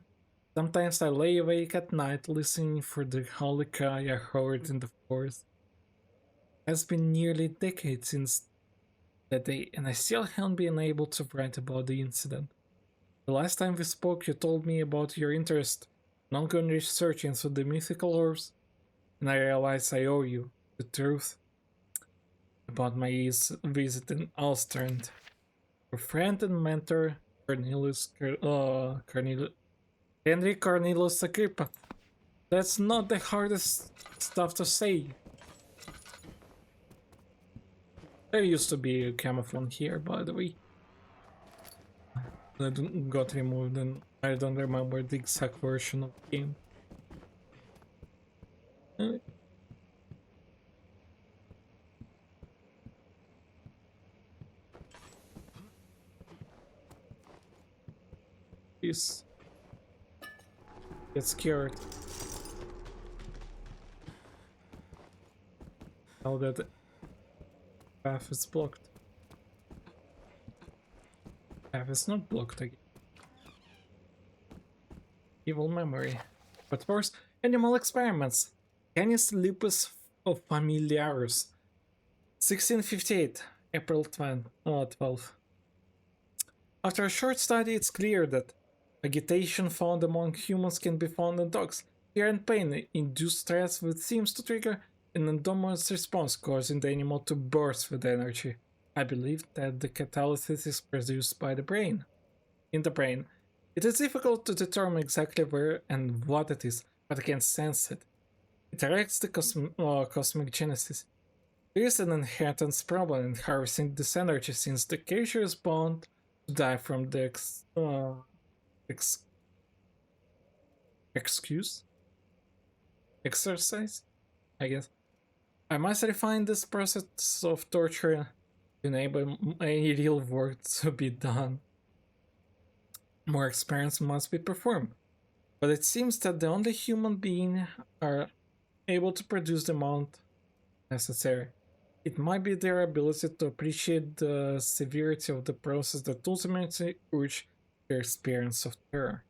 Sometimes I lay awake at night listening for the holy cry I heard in the forest. It has been nearly a decade since that day, and I still haven't been able to write about the incident. The last time we spoke, you told me about your interest in ongoing research into the mythical orbs, and I realized I owe you the truth about my visit in Ulster and your friend and mentor, Henry Cornelius Agrippa. That's not the hardest stuff to say. There used to be a camouflage here, by the way. That got removed, and I don't remember the exact version of the game. Please get scared. Now that the path is blocked. Path is not blocked again. Evil memory. But first, animal experiments. Canis lupus of familiaris. 1658, April 12. After a short study, it's clear that agitation found among humans can be found in dogs. Fear and pain induce stress, which seems to trigger an endogenous response, causing the animal to burst with energy. I believe that the catalysis is produced by the brain. In the brain, it is difficult to determine exactly where and what it is, but I can sense it. It directs the cosmic genesis. There is an inheritance problem in harvesting this energy, since the creature is bound to die from the exercise, I guess. I must refine this process of torture to enable any real work to be done. More experiments must be performed, but it seems that the only human beings are able to produce the amount necessary. It might be their ability to appreciate the severity of the process that ultimately urge their experience of terror.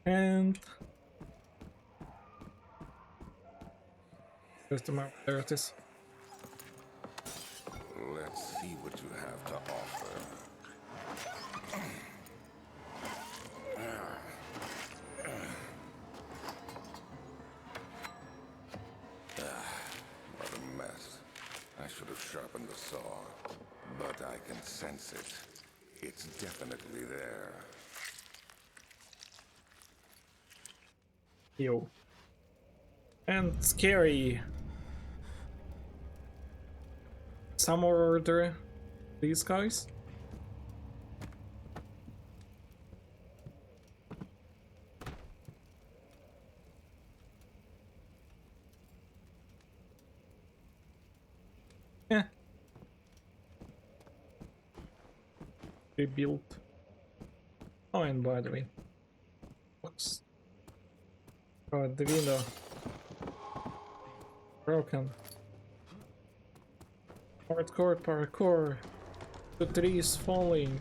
And there's the map. There it is. Let's see what you have to offer. What a mess. I should have sharpened the saw, but I can sense it. It's definitely there. Yo. And scary. Some more order. These guys. Yeah. Rebuild. Oh, and by the way. Box. Oh, the window. Broken. Hardcore parkour. The tree is falling.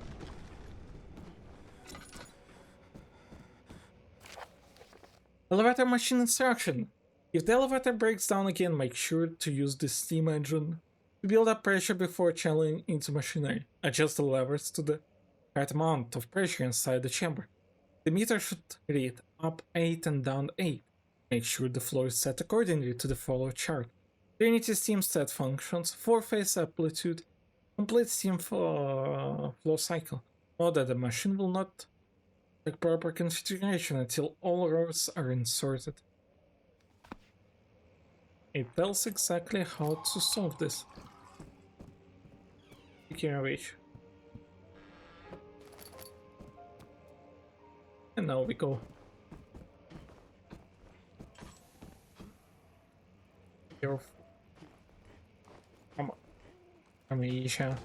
Elevator machine instruction. If the elevator breaks down again, make sure to use the steam engine to build up pressure before channeling into machinery. Adjust the levers to the right amount of pressure inside the chamber. The meter should read up 8 and down 8. Make sure the flow is set accordingly to the follow chart. Trinity steam set functions, 4-phase amplitude, complete steam flow cycle. Note that the machine will not take proper configuration until all rows are inserted. It tells exactly how to solve this. Speaking of which. And now we go. Here. Come on. Amnesia.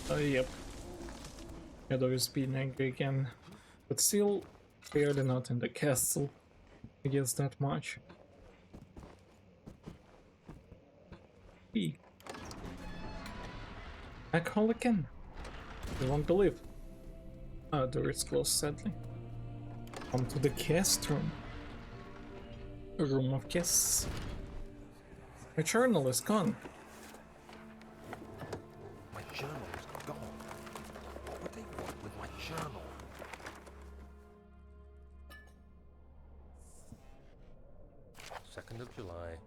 Yep. Shadow is being angry again. But still, clearly not in the castle. I guess that much. Back home again. You won't believe. Ah, the door is closed, sadly. Come to the guest room. A room of guests. My journal is gone. My journal is gone. What would they want with my journal? July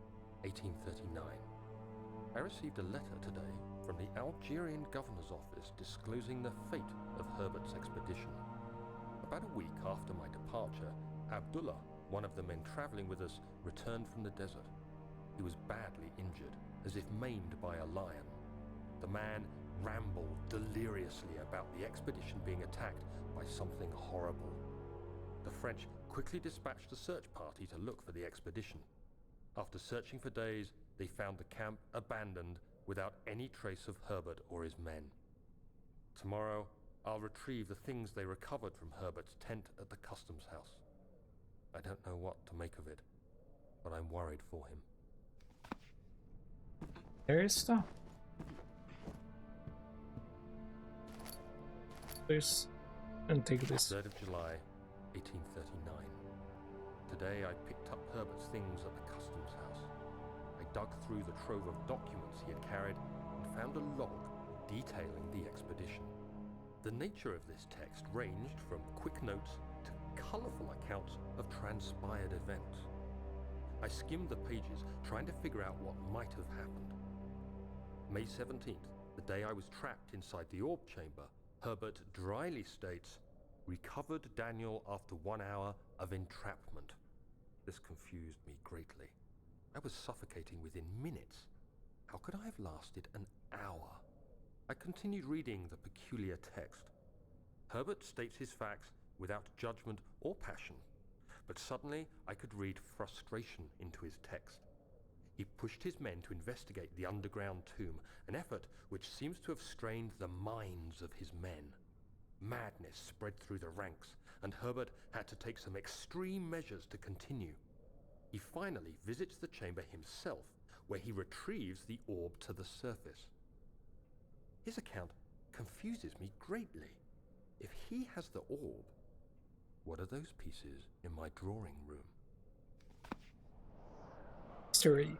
1839. I received a letter today from the Algerian governor's office disclosing the fate of Herbert's expedition. About a week after my departure, Abdullah, one of the men traveling with us, returned from the desert. He was badly injured, as if maimed by a lion. The man rambled deliriously about the expedition being attacked by something horrible. The French quickly dispatched a search party to look for the expedition. After searching for days, they found the camp abandoned without any trace of Herbert or his men. Tomorrow, I'll retrieve the things they recovered from Herbert's tent at the customs house. I don't know what to make of it, but I'm worried for him. There is stuff. This and take this. 3rd of July, 1839. Today I picked up Herbert's things at the customs house. I dug through the trove of documents he had carried and found a log detailing the expedition. The nature of this text ranged from quick notes to colourful accounts of transpired events. I skimmed the pages, trying to figure out what might have happened. May 17th, the day I was trapped inside the orb chamber, Herbert dryly states, "Recovered Daniel after 1 hour of entrapment." This confused me greatly. I was suffocating within minutes. How could I have lasted an hour? I continued reading the peculiar text. Herbert states his facts without judgment or passion, but suddenly I could read frustration into his text. He pushed his men to investigate the underground tomb, an effort which seems to have strained the minds of his men. Madness spread through the ranks, and Herbert had to take some extreme measures to continue. He finally visits the chamber himself, where he retrieves the orb to the surface. His account confuses me greatly. If he has the orb, what are those pieces in my drawing room? Story.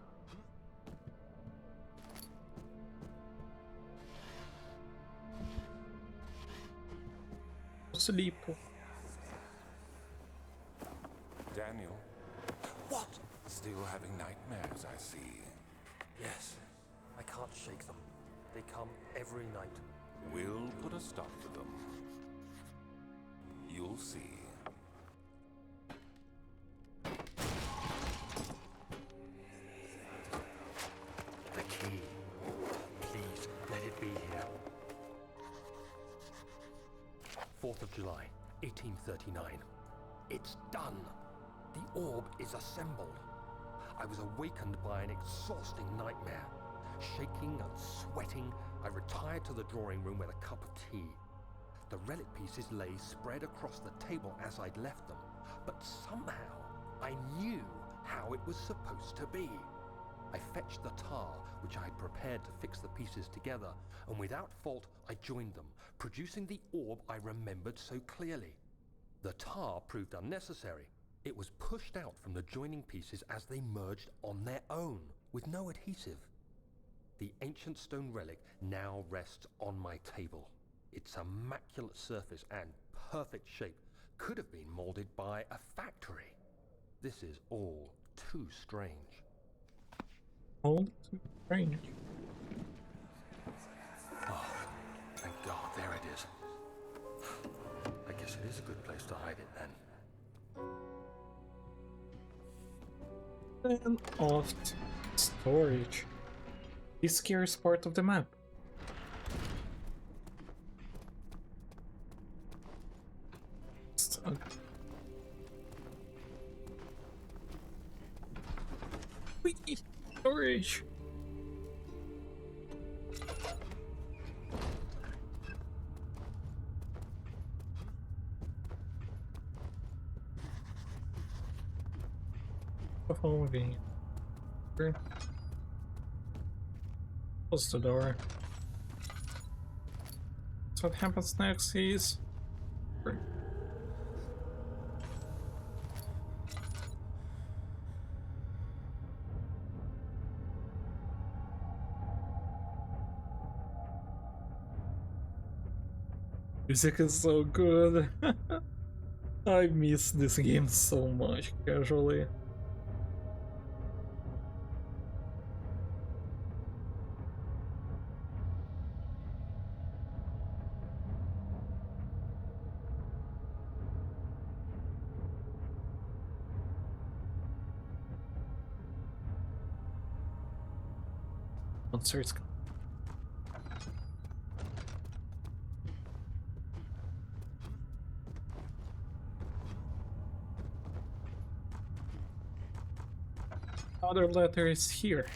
Sleep. Daniel, What? still having nightmares, I see. Yes, I can't shake them. They come every night. We'll put a stop to them. You'll see. July, 1839. It's done. The orb is assembled. I was awakened by an exhausting nightmare. Shaking and sweating, I retired to the drawing room with a cup of tea. The relic pieces lay spread across the table as I'd left them, but somehow I knew how it was supposed to be. I fetched the tar, which I had prepared to fix the pieces together, and without fault I joined them, producing the orb I remembered so clearly. The tar proved unnecessary. It was pushed out from the joining pieces as they merged on their own, with no adhesive. The ancient stone relic now rests on my table. Its immaculate surface and perfect shape could have been molded by a factory. This is all too strange. All too strange. Oh, thank God, there it is. I guess it is a good place to hide it then. And off to storage. The scariest part of the map. Whee! Storage. Convenient. Close the door. So what happens next is music is so good. I miss this game so much casually. Monsters. Other letter is here.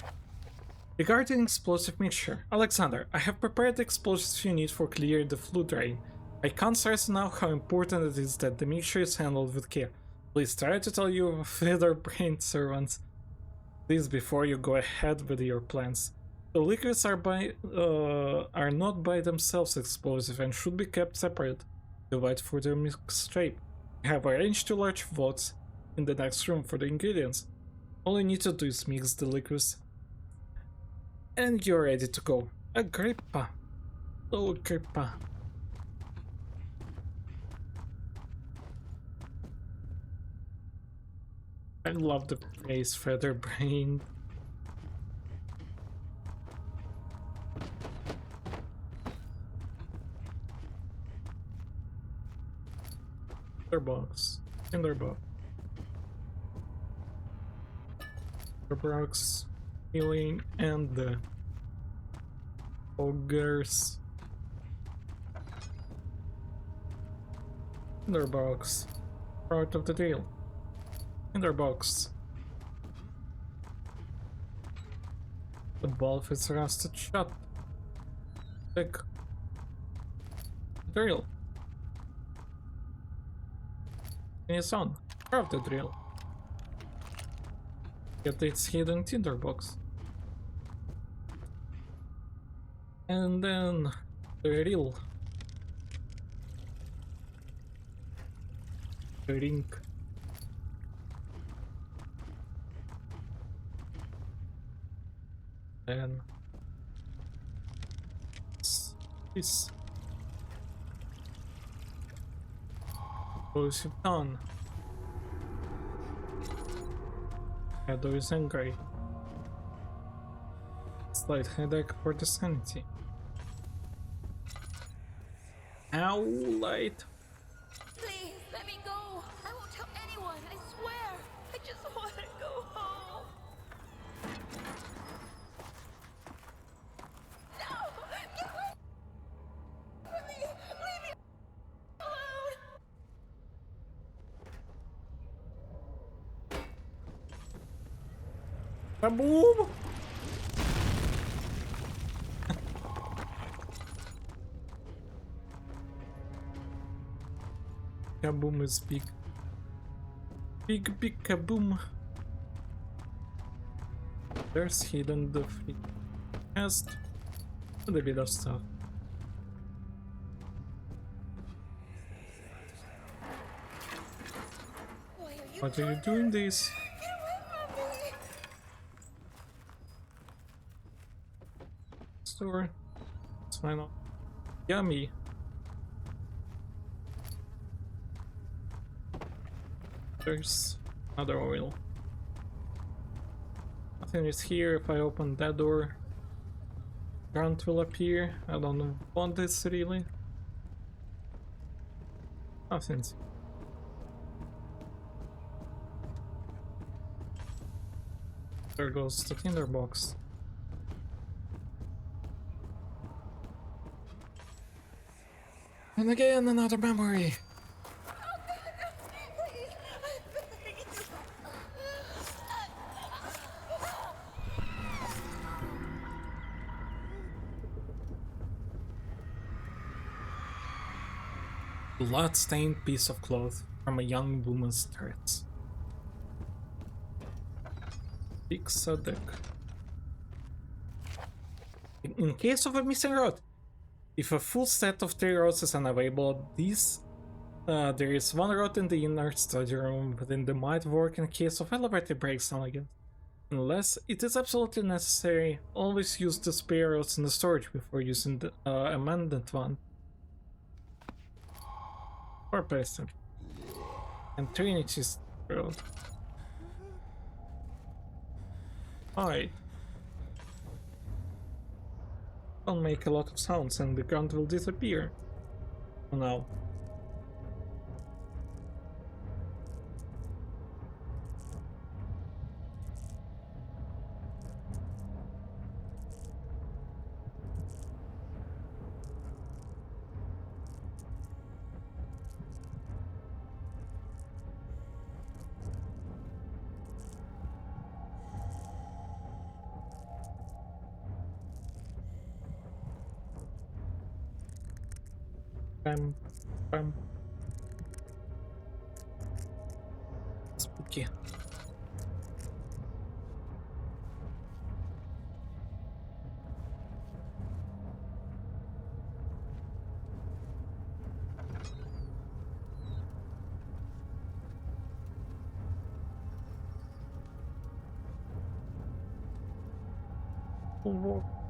Regarding explosive mixture, Alexander, I have prepared the explosives you need for clear the flood drain. I can't stress now how important it is that the mixture is handled with care. Please try to tell your feather-brained servants this before you go ahead with your plans. The liquids are not by themselves explosive and should be kept separate to avoid further mixtape. I have arranged 2 large votes in the next room for the ingredients. All you need to do is mix the liquids and you're ready to go. Agrippa. Oh, Agrippa. I love the phrase feather-brained. Tinderbox. Tinderbox. Tinderbox. Healing and the ogres. Tinderbox. Part of the deal. Tinderbox. The valve is rusted shut. Take the drill. And it's on. Craft the drill. Get its hidden tinderbox. And then the drill. The ring. Then this. Explosive done. Shadow is angry. Slight headache for the sanity. Ow, light. Please, let me go. I won't tell anyone, I swear. I just want to go home. No! Get away from me! Leave me alone! Kaboom! Kaboom is big. Big kaboom. There's hidden the free chest and a bit of stuff. Why are you What are you doing this? Get away from me! Store. It's fine. Yummy. There's another oil. Nothing is here. If I open that door, ground will appear. I don't want this really. Nothing's. There goes the tinderbox. And again, another memory. Please, I beg you. Blood-stained piece of cloth from a young woman's threats. Fix a deck. In case of a missing rod, if a full set of 3 rods is unavailable, there is 1 rod in the inner study room, but it might work in case of elevator breaks down again. Unless it is absolutely necessary, always use the spare rods in the storage before using the amended one. Or pastor. And Trinity's rod. Alright. Don't make a lot of sounds and the ground will disappear. For now. Bam, bam. Spooky.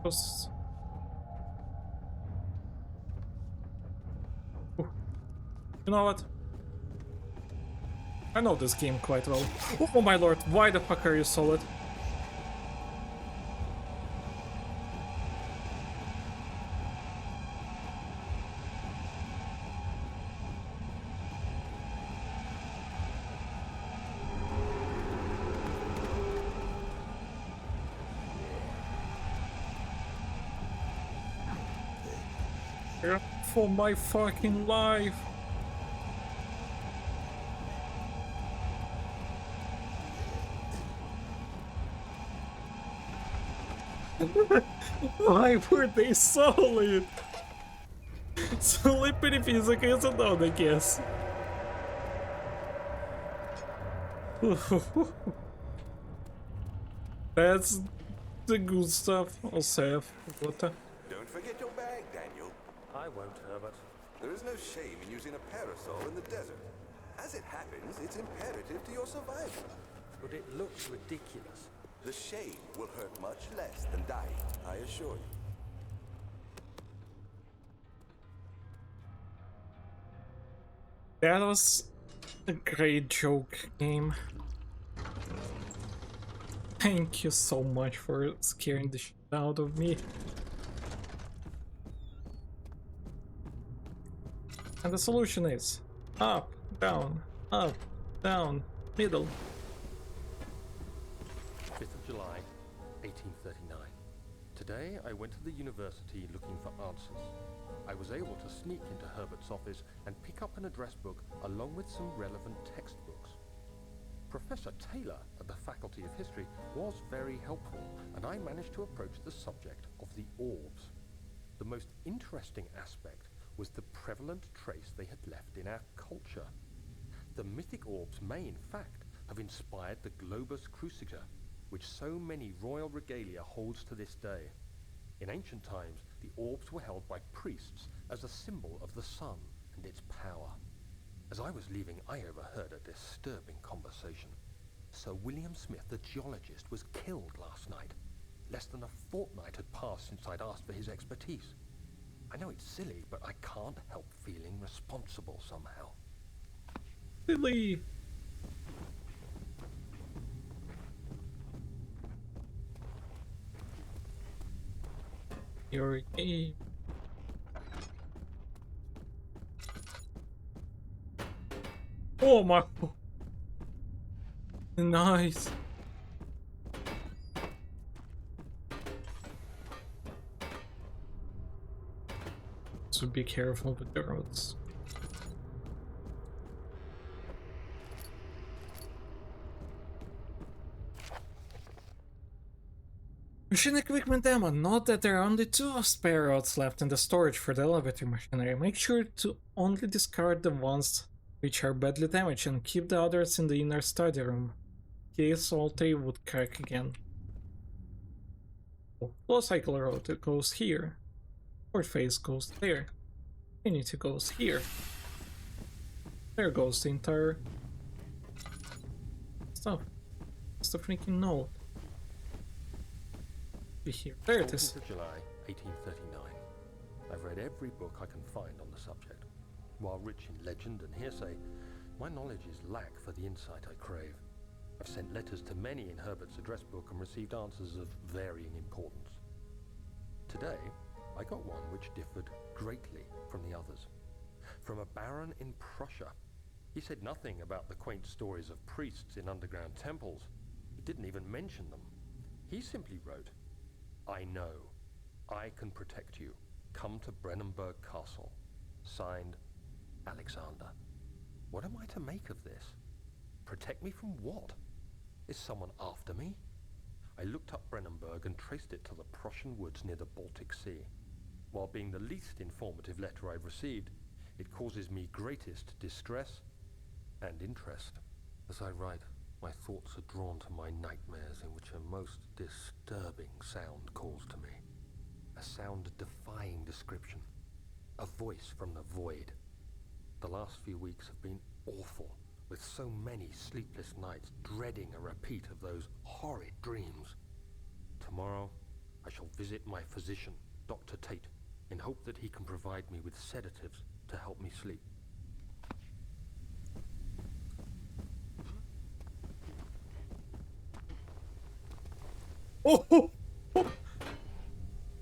Just... You know what? I know this game quite well. Oh my lord, why the fuck are you solid? For my fucking life. Why were they solid? Slippery physics isn't on, I guess. That's the good stuff. I'll save. What the? Don't forget your bag, Daniel. I won't, Herbert. There is no shame in using a parasol in the desert. As it happens, it's imperative to your survival. But it looks ridiculous. The shade will hurt much less than dying, I assure you. That was a great joke, game. Thank you so much for scaring the shit out of me. And the solution is up, down, middle. 5th of July, 1839. Today, I went to the university looking for answers. I was able to sneak into Herbert's office and pick up an address book along with some relevant textbooks. Professor Taylor at the Faculty of History was very helpful, and I managed to approach the subject of the orbs. The most interesting aspect was the prevalent trace they had left in our culture. The mythic orbs may, in fact, have inspired the globus cruciger, which so many royal regalia holds to this day. In ancient times, the orbs were held by priests as a symbol of the sun and its power. As I was leaving, I overheard a disturbing conversation. Sir William Smith, the geologist, was killed last night. Less than a fortnight had passed since I'd asked for his expertise. I know it's silly, but I can't help feeling responsible somehow. Silly. Your game. Oh my. Nice. So be careful with the roads. Machine equipment ammo. Note that there are only 2 spare rods left in the storage for the elevator machinery. Make sure to only discard the ones which are badly damaged and keep the others in the inner study room, in case all 3 would crack again. Flow cycle road, it goes here. Port phase goes there. Unity goes here. There goes the entire stuff. It's the freaking node. Be here. There it is. 14th of July, 1839. I've read every book I can find on the subject. While rich in legend and hearsay, my knowledge is lack for the insight I crave. I've sent letters to many in Herbert's address book and received answers of varying importance. Today, I got one which differed greatly from the others. From a baron in Prussia. He said nothing about the quaint stories of priests in underground temples. He didn't even mention them. He simply wrote, "I know. I can protect you. Come to Brennenburg Castle. Signed, Alexander." What am I to make of this? Protect me from what? Is someone after me? I looked up Brennenburg and traced it to the Prussian woods near the Baltic Sea. While being the least informative letter I've received, it causes me greatest distress and interest. As I write, my thoughts are drawn to my nightmares in which a most disturbing sound calls to me. A sound defying description. A voice from the void. The last few weeks have been awful, with so many sleepless nights dreading a repeat of those horrid dreams. Tomorrow, I shall visit my physician, Dr. Tate, in hope that he can provide me with sedatives to help me sleep. Oh!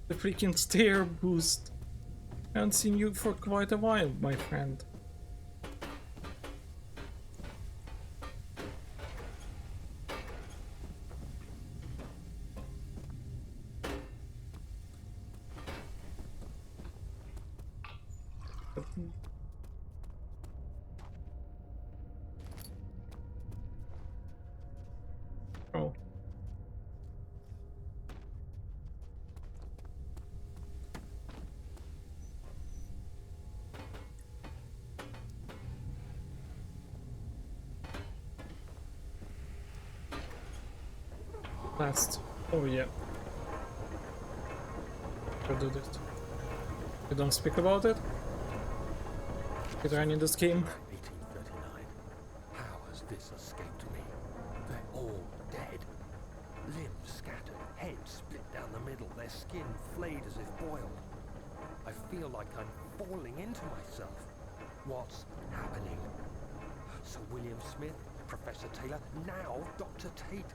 The freaking stair boost. I haven't seen you for quite a while, my friend. Oh. Last. Oh yeah. We'll do this. You don't speak about it? Is there any in this game? 1839. How has this escaped me? They're all dead. Limbs scattered, heads split down the middle, their skin flayed as if boiled. I feel like I'm falling into myself. What's happening? Sir William Smith, Professor Taylor, now Dr. Tate.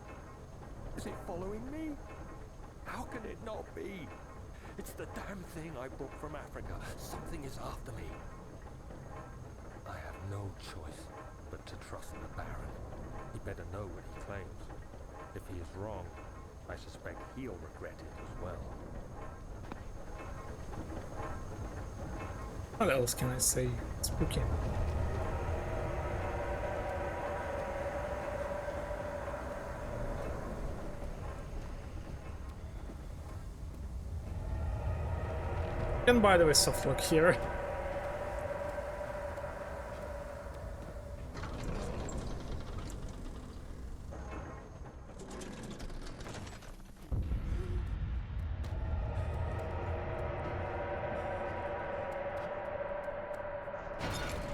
Is it following me? How can it not be? It's the damn thing I brought from Africa. Something is after me. I have no choice but to trust the Baron. He better know what he claims. If he is wrong, I suspect he'll regret it as well. What else can I say? Spooky. And by the way, soft lock here.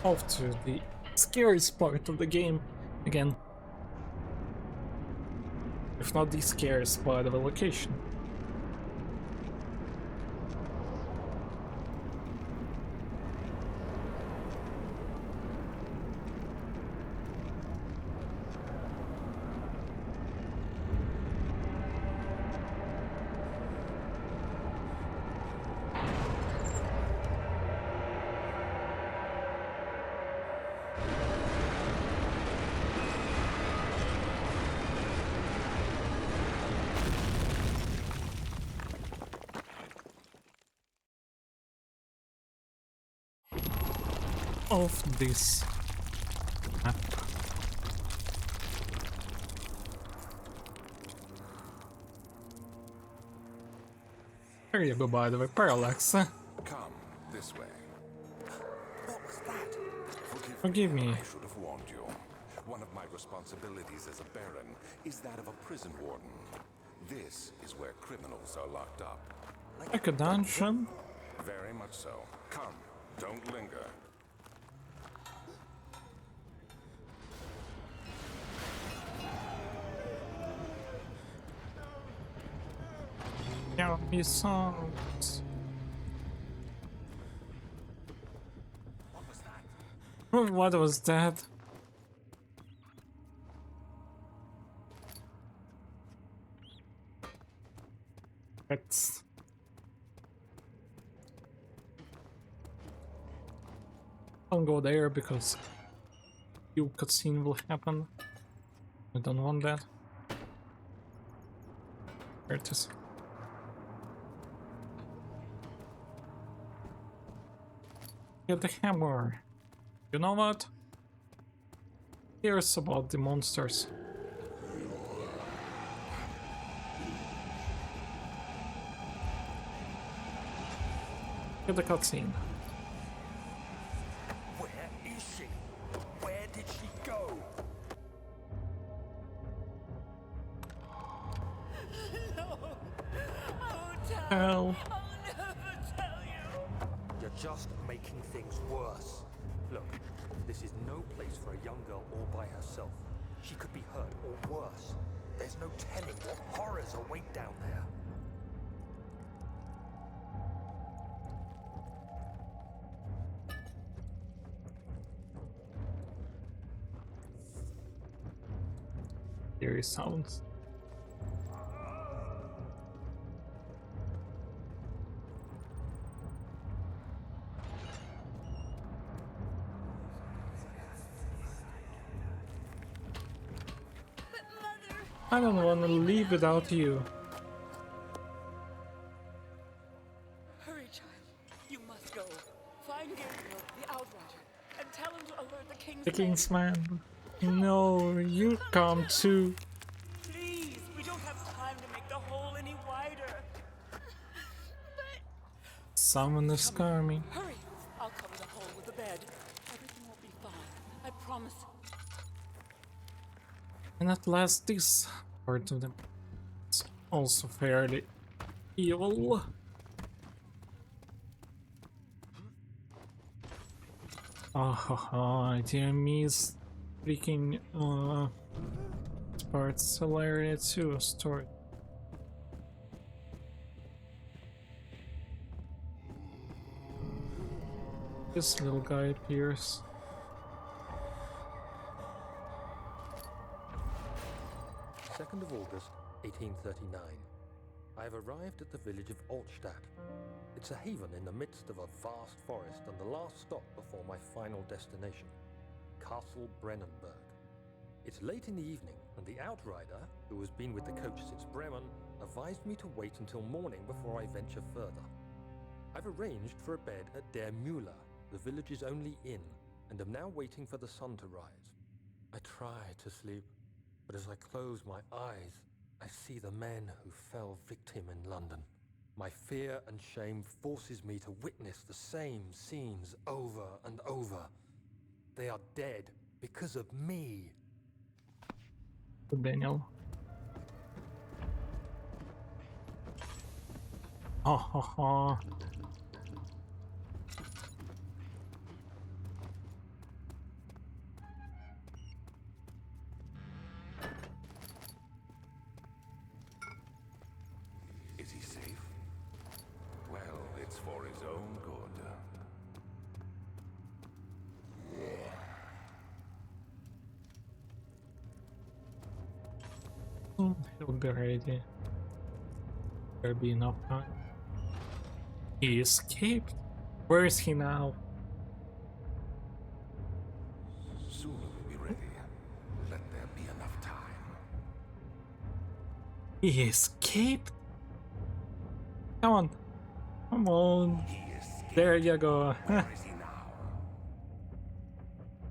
Off to the scariest part of the game again. If not the scariest part of the location. Of this map. There you go, by the way, parallax. Come this way. What was that? Forgive me. I should have warned you. One of my responsibilities as a baron is that of a prison warden. This is where criminals are locked up. Like a dungeon. Very much so. Come, don't linger. Yeah, he sounds. What was that? Let's. Don't go there because new cutscene will happen. I don't want that. There it is. Get the hammer. You know what? Here's about the monsters. Get the cutscene. Where is she? Where did she go? Hell. I'll never tell you. You're just making things worse. Look, this is no place for a young girl all by herself. She could be hurt or worse. There's no telling what horrors await down there. Eerie sounds. But Mother, I don't want to leave without you. Hurry, child. You must go. Find Gabriel, the Outrider, and tell him to alert the King's The men. King's man. No, you come too. Please, we don't have time to make the hole any wider. Summon the Scarmy. Hurry. I'll cover the hole with the bed. Everything will be fine. I promise. And at last, this part of them is also fairly evil. Ah, dear me, is freaking this part's hilarious too. Story. This little guy appears. Second of August, 1839. I have arrived at the village of Altstadt. It's a haven in the midst of a vast forest and the last stop before my final destination, Castle Brennenburg. It's late in the evening, and the Outrider, who has been with the coach since Bremen, advised me to wait until morning before I venture further. I've arranged for a bed at Der Müller, the village's only inn, and am now waiting for the sun to rise. I try to sleep, but as I close my eyes, I see the men who fell victim in London. My fear and shame forces me to witness the same scenes over and over. They are dead because of me. Daniel. Ha ha ha. Is he safe? Well, it's for his own good. He'll be ready. There'll be enough time. He escaped. Where is he now? Soon we'll be ready. Let there be enough time. He escaped? Come on. Come on. He escaped. There you go. Where is he now?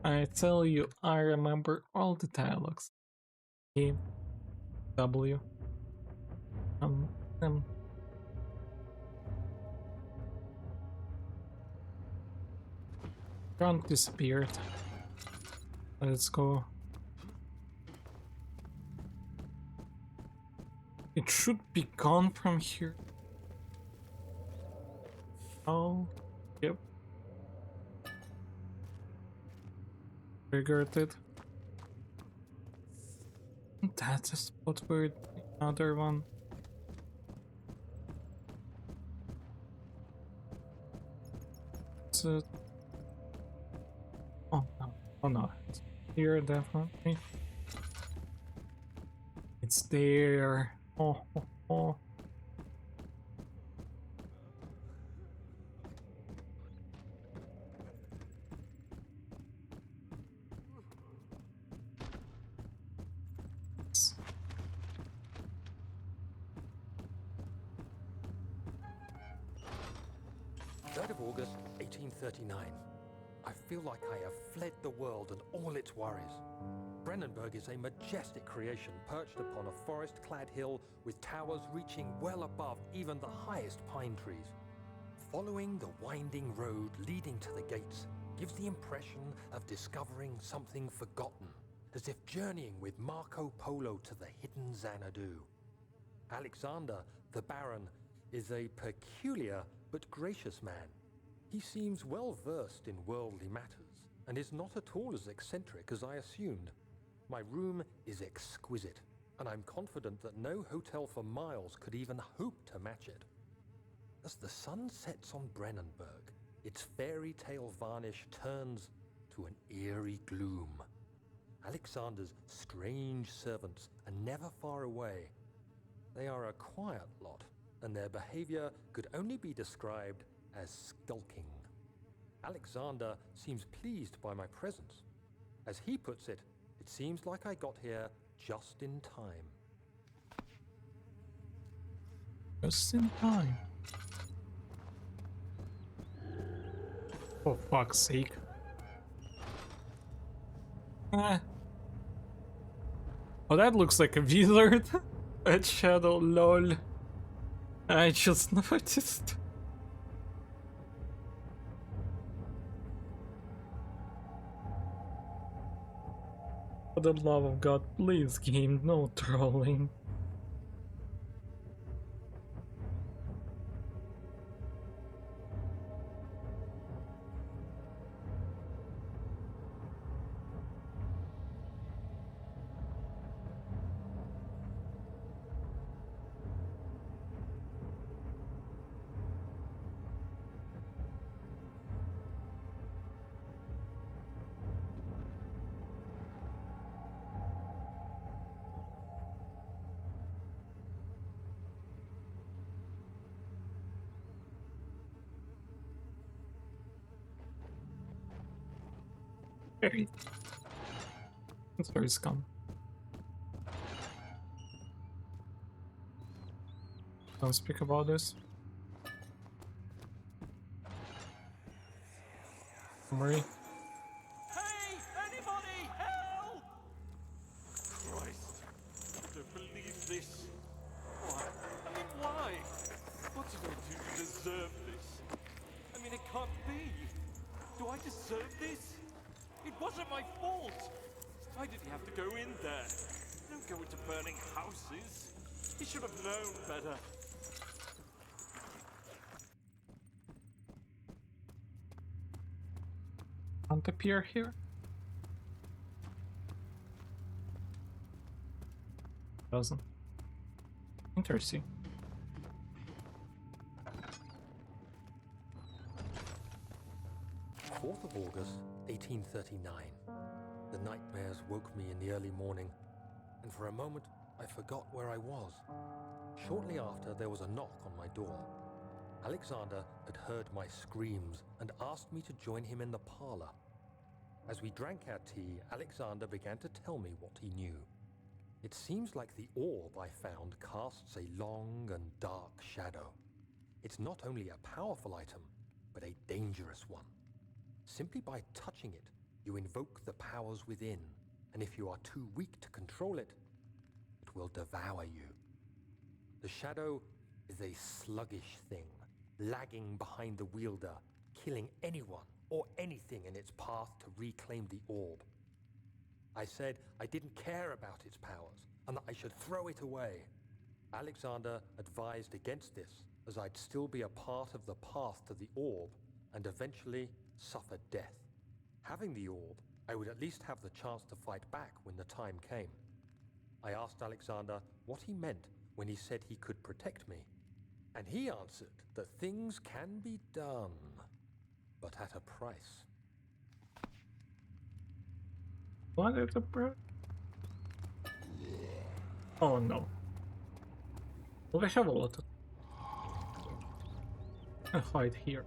I tell you, I remember all the dialogues. E, W, M. Grant disappeared. Let's go. It should be gone from here. Oh, yep. Triggered it. That's a spot where another one. Is it? Oh no! Oh no! It's here definitely. It's there. Oh, oh, oh. August 1839. I feel like I have fled the world and all its worries. Brennenburg is a majestic creation perched upon a forest-clad hill with towers reaching well above even the highest pine trees. Following the winding road leading to the gates gives the impression of discovering something forgotten, as if journeying with Marco Polo to the hidden Xanadu. Alexander, the Baron, is a peculiar but gracious man. He seems well versed in worldly matters and is not at all as eccentric as I assumed. My room is exquisite, and I'm confident that no hotel for miles could even hope to match it. As the sun sets on Brennenburg, its fairy tale varnish turns to an eerie gloom. Alexander's strange servants are never far away. They are a quiet lot, and their behavior could only be described as skulking. Alexander seems pleased by my presence. As he puts it, it seems like I got here just in time. Just in time. For fuck's sake. Ah. Oh, that looks like a wizard. That shadow, lol. I just noticed. For the love of God, please game, no trolling. Very. It's very scum. Don't speak about this. Marie. Hey! Anybody! Help! Christ. I don't believe this. Why? I mean, why? What's you have to go in there? Don't go into burning houses. He should have known better. Can't appear here. Doesn't. Interesting. 4th of August, 1839. The nightmares woke me in the early morning, and for a moment I forgot where I was. Shortly after, there was a knock on my door. Alexander had heard my screams and asked me to join him in the parlor. As we drank our tea, Alexander began to tell me what he knew. It seems like the orb I found casts a long and dark shadow. It's not only a powerful item, but a dangerous one. Simply by touching it, you invoke the powers within, and if you are too weak to control it, it will devour you. The shadow is a sluggish thing, lagging behind the wielder, killing anyone or anything in its path to reclaim the orb. I said I didn't care about its powers, and that I should throw it away. Alexander advised against this, as I'd still be a part of the path to the orb, and eventually suffer death. Having the orb, I would at least have the chance to fight back when the time came. I asked Alexander what he meant when he said he could protect me, and he answered that things can be done, but at a price. What is the bro? Oh no. Well, I have a lot of. I hide here.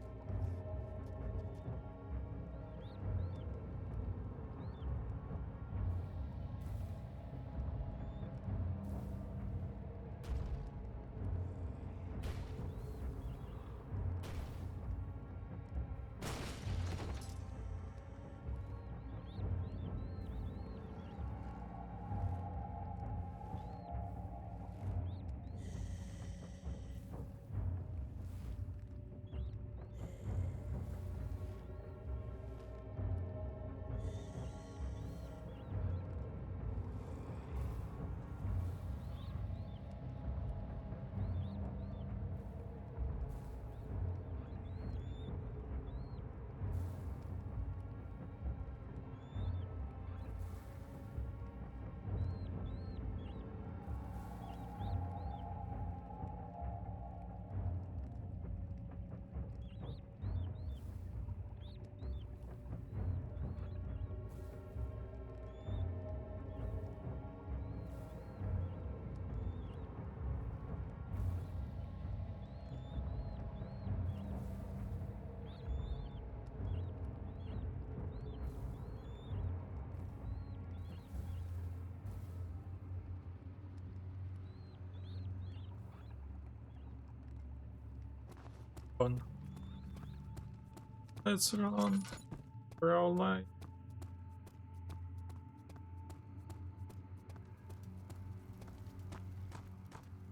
Run. Let's run. We're all like.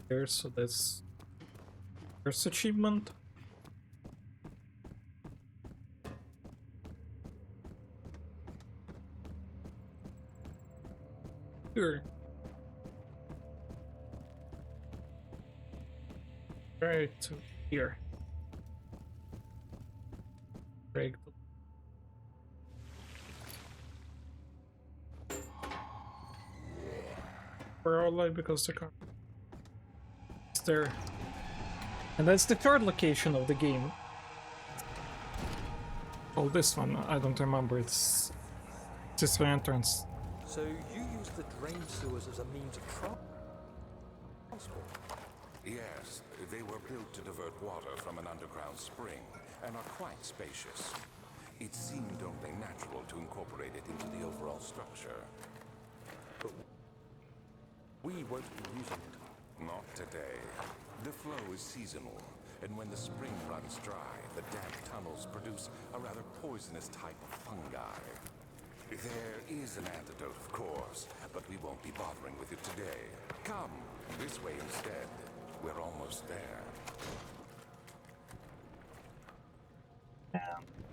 There, so that's first achievement. Here. Right to here. Break the. We're all like because the car. There. And that's the third location of the game. Oh, this one, I don't remember. It's this entrance. So you use the drain sewers as a means of transport? Yes, they were built to divert water from an underground spring and are quite spacious. It seemed only natural to incorporate it into the overall structure. But we won't be using it. Not today. The flow is seasonal, and when the spring runs dry, the damp tunnels produce a rather poisonous type of fungi. There is an antidote, of course, but we won't be bothering with it today. Come, this way instead. We're almost there. And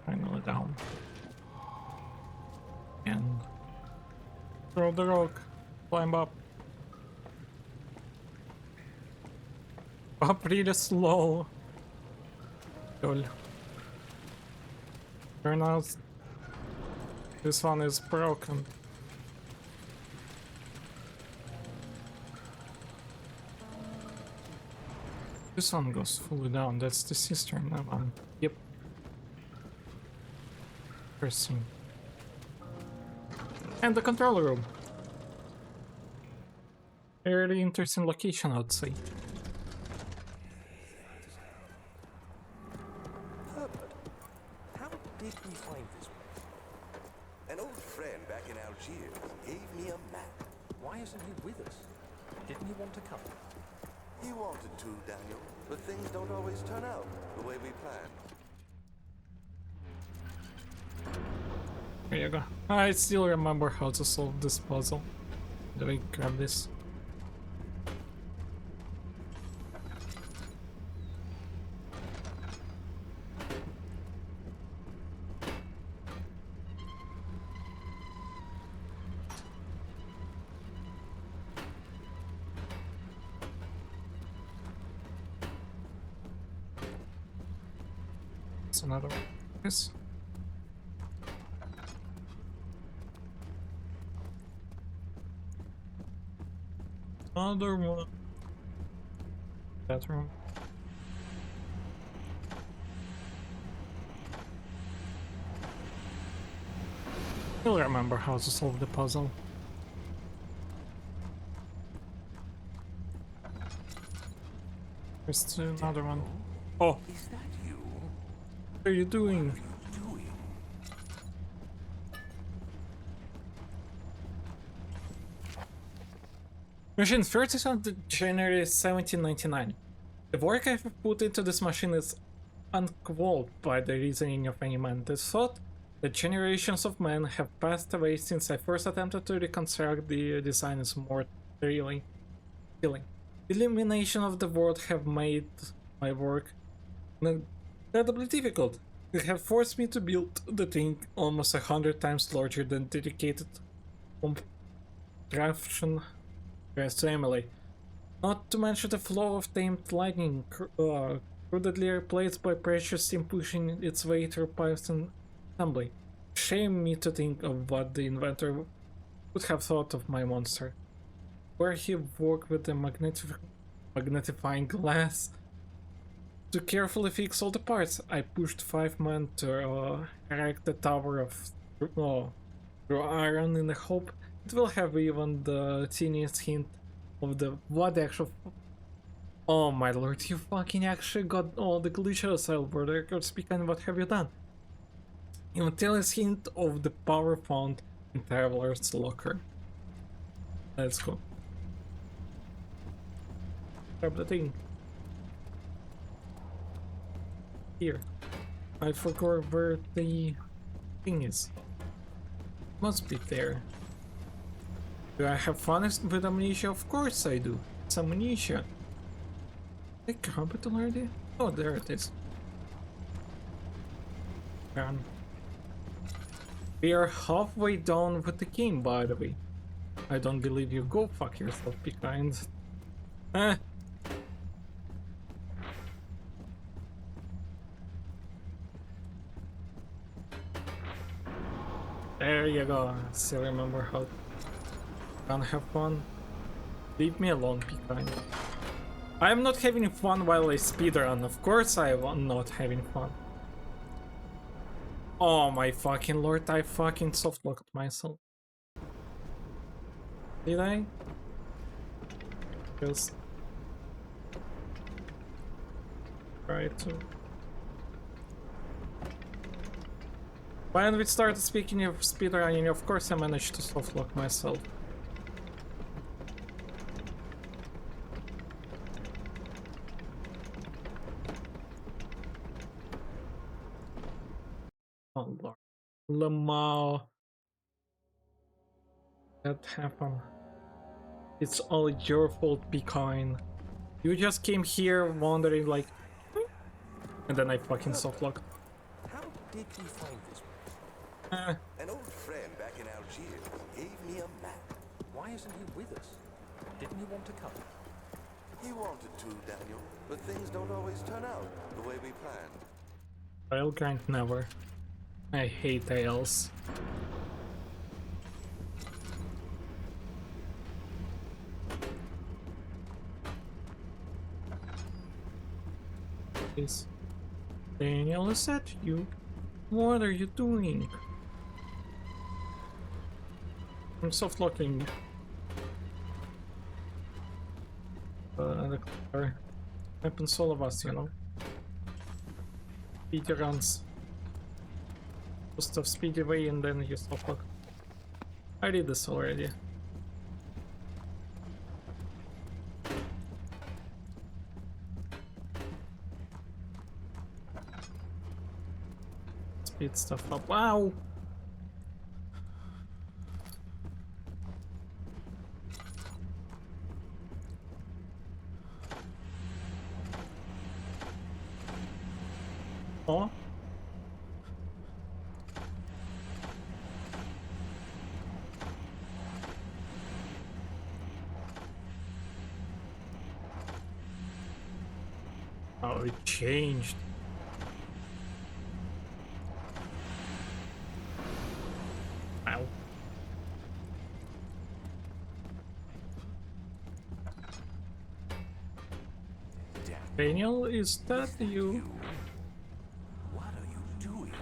finally down. And Throw the rock. Climb up. Up really slow. Lol. Turn out this one is broken. This one goes fully down. That's the cistern. That one. Yep. Interesting. And the control room. Very interesting location, I'd say. Herbert, how did we find this place? An old friend back in Algiers gave me a map. Why isn't he with us? Didn't he want to come? He wanted to, Daniel, but things don't always turn out the way we planned. There you go. I still remember how to solve this puzzle. Let me grab this. It's another one. Yes. Another one. Bathroom. You'll remember how to solve the puzzle. There's another one. Oh, Is that you? what are you doing? What are you doing? Machine 30th January 1799. The work I've put into this machine is unqualled by the reasoning of any man. The thought that generations of men have passed away since I first attempted to reconstruct the design is more thrilling. The illumination of the world have made my work incredibly difficult. They have forced me to build the thing almost 100 times larger than dedicated contraption to Emily. Not to mention the flow of tamed lightning, crudely replaced by precious steam pushing its way through pipes and assembly. Shame me to think of what the inventor would have thought of my monster. Where he worked with the magnifying glass to carefully fix all the parts. I pushed 5 men to erect the tower of through iron in the hope it will have even the teeniest hint of the what actual. Oh my lord, you fucking actually got all the glitches, Albert. Record speaking, what have you done? Even tiniest hint of the power found in Traveler's Locker. Let's go. Grab the thing. Here. I forgot where the thing is. Must be there. Do I have fun with Amnesia? Of course I do. It's Amnesia. Did I grab it already? Oh, there it is. Done. We are halfway done with the game, by the way. I don't believe you. Go fuck yourself, be kind. Eh. There you go. I still remember how. Can't have fun. Leave me alone, be kind. I am not having fun while I speedrun. Of course I am not having fun. Oh my fucking lord, I fucking softlocked myself. Did I? Just try to. When we started speaking of speedrunning, of course I managed to softlock myself. Oh lord. Lamau. That happened. It's all your fault, be kind. You just came here wondering like... And then I fucking softlocked. How did we find this place? An old friend back in Algiers gave me a map. Why isn't he with us? Didn't he want to come? He wanted to, Daniel, but things don't always turn out the way we planned. Tail grind never. I hate tails. Please. Daniel, is that you? What are you doing? I'm soft locking. The car. Happens all of us, you know. Speedy runs. Just of speedy way and then you soft lock. I did this already. Speed stuff up. Wow! Oh. Oh, it changed. Wow. Daniel, is that you? What are you doing?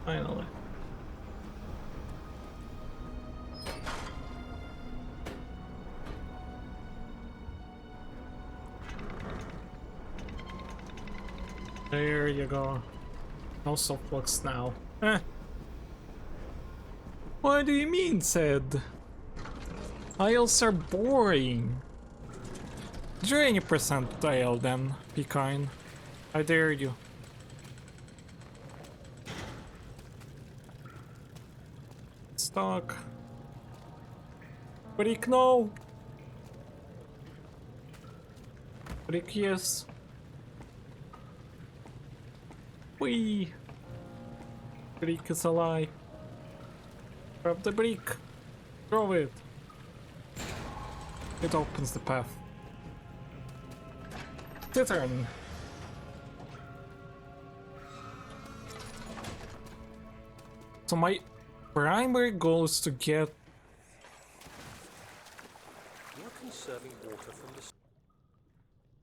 Finally. There you go. No softbox now. Eh. What do you mean, said? Tiles are boring. Do any percent tile then, be kind. I dare you. Stuck. Brick, no! Brick, yes. Whee! Brick is alive. Grab the brick. Throw it. It opens the path. The turn. So my primary goal is to get... You're conserving water from the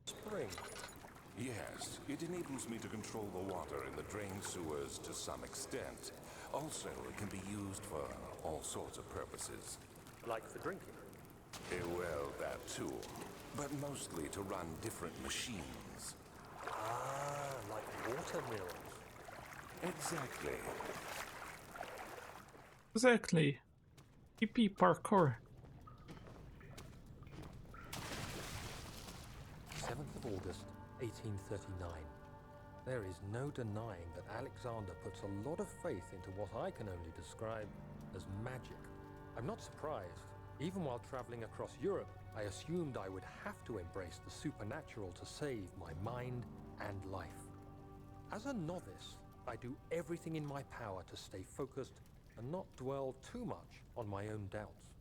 spring. Yes, it enables me to control the water in the drain sewers to some extent. Also, it can be used for all sorts of purposes. Like for drinking. Well, that too. But mostly to run different machines. Ah, like water mills. Exactly. Exactly. PP parkour. 7th of August, 1839. There is no denying that Alexander puts a lot of faith into what I can only describe as magic. I'm not surprised. Even while traveling across Europe, I assumed I would have to embrace the supernatural to save my mind and life. As a novice, I do everything in my power to stay focused and not dwell too much on my own doubts.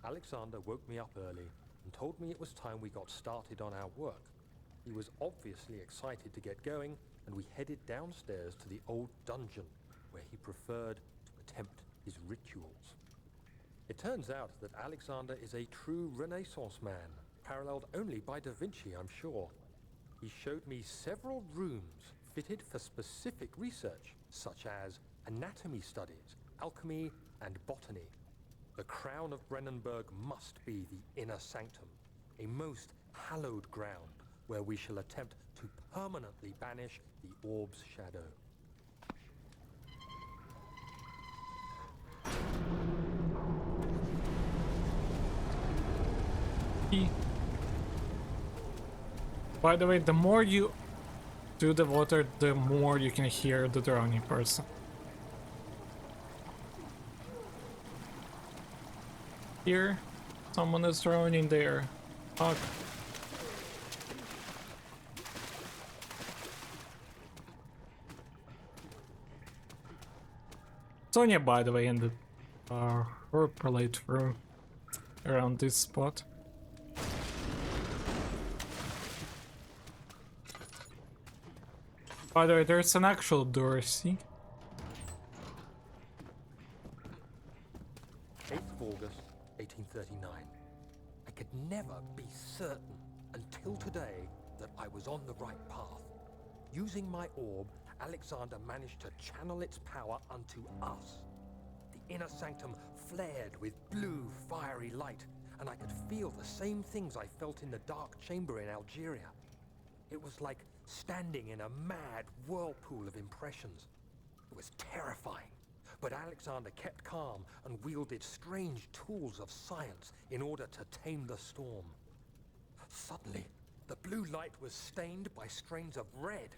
Alexander woke me up early and told me it was time we got started on our work. He was obviously excited to get going, and we headed downstairs to the old dungeon, where he preferred to attempt his rituals. It turns out that Alexander is a true Renaissance man, paralleled only by Da Vinci, I'm sure. He showed me several rooms fitted for specific research, such as anatomy studies, alchemy, and botany. The crown of Brennenburg must be the inner sanctum, a most hallowed ground where we shall attempt to permanently banish the orb's shadow. By the way, the more you do the water, the more you can hear the drowning person. Here, someone is drowning there. Fuck. Sonia, by the way, ended her playthrough around this spot. By the way, there's an actual door, see? 8th of August, 1839. I could never be certain until today that I was on the right path. Using my orb, Alexander managed to channel its power unto us. The inner sanctum flared with blue, fiery light, and I could feel the same things I felt in the dark chamber in Algeria. It was like standing in a mad whirlpool of impressions. It was terrifying, but Alexander kept calm and wielded strange tools of science in order to tame the storm. Suddenly, the blue light was stained by strains of red,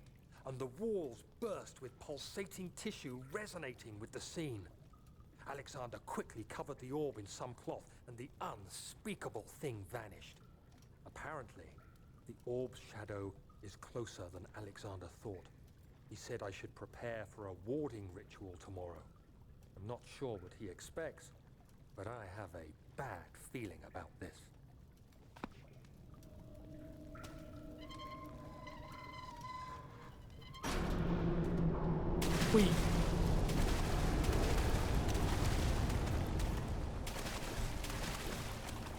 and the walls burst with pulsating tissue resonating with the scene. Alexander quickly covered the orb in some cloth, and the unspeakable thing vanished. Apparently, the orb's shadow is closer than Alexander thought. He said I should prepare for a warding ritual tomorrow. I'm not sure what he expects, but I have a bad feeling about this. Whee!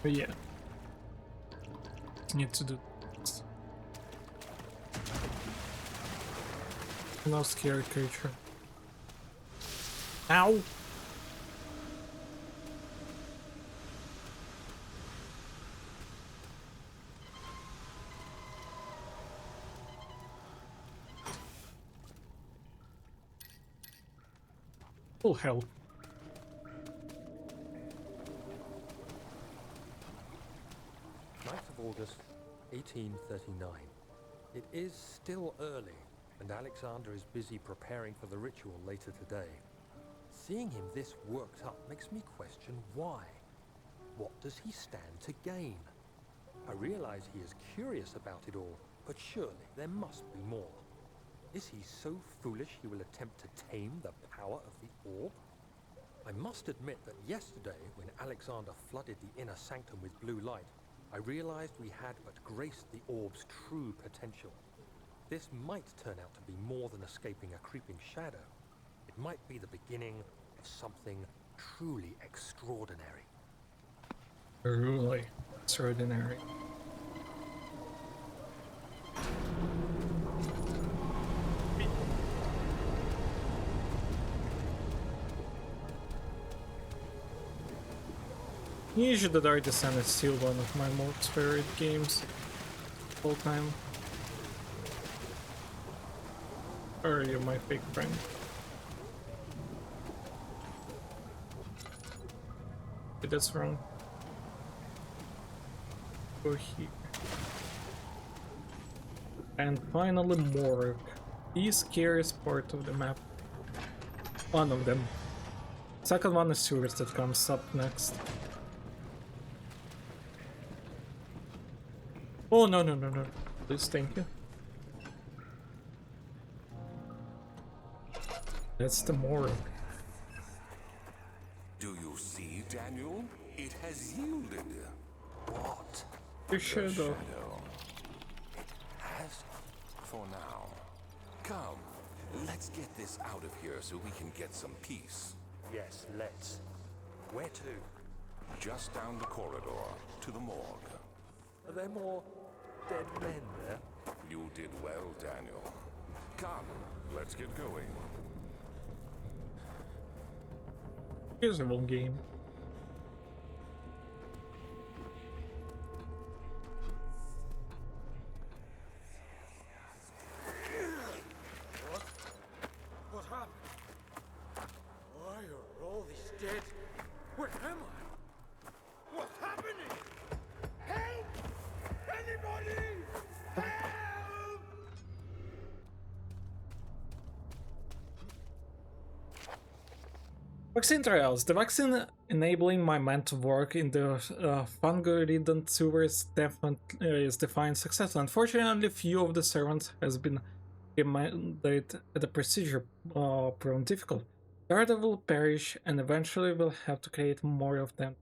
But yeah. Need to do this. No scary creature. Ow! Full hell. August 1839. It is still early, and Alexander is busy preparing for the ritual later today. Seeing him this worked up makes me question why. What does he stand to gain? I realize he is curious about it all, but surely there must be more. Is he so foolish he will attempt to tame the power of the orb? I must admit that yesterday, when Alexander flooded the inner sanctum with blue light, I realized we had but graced the orb's true potential. This might turn out to be more than escaping a creeping shadow. It might be the beginning of something truly extraordinary. Truly extraordinary. Usually the Dark Descent is still one of my most favorite games of all time. Or are you my fake friend? Okay, that's wrong. Go here. And finally Morgue. The scariest part of the map. One of them. Second one is Sewers that comes up next. Oh, no, no, no, no. Please, thank you. That's the Morgue. Do you see, Daniel? It has yielded. What? Your shadow. Shadow. It has? For now. Come, let's get this out of here so we can get some peace. Yes, let's. Where to? Just down the corridor, to the morgue. Are there more dead men there? You did well, Daniel. Come, let's get going. Here's a one game. What happened? Why are all these dead? Where am I? What's happening? Help! Anybody! Help! Vaccine trials. The vaccine enabling my mind to work in the fungal-ridden sewers is defined success. Unfortunately, few of the servants has been made at the procedure prone difficult. The other will perish, and eventually we'll have to create more of them.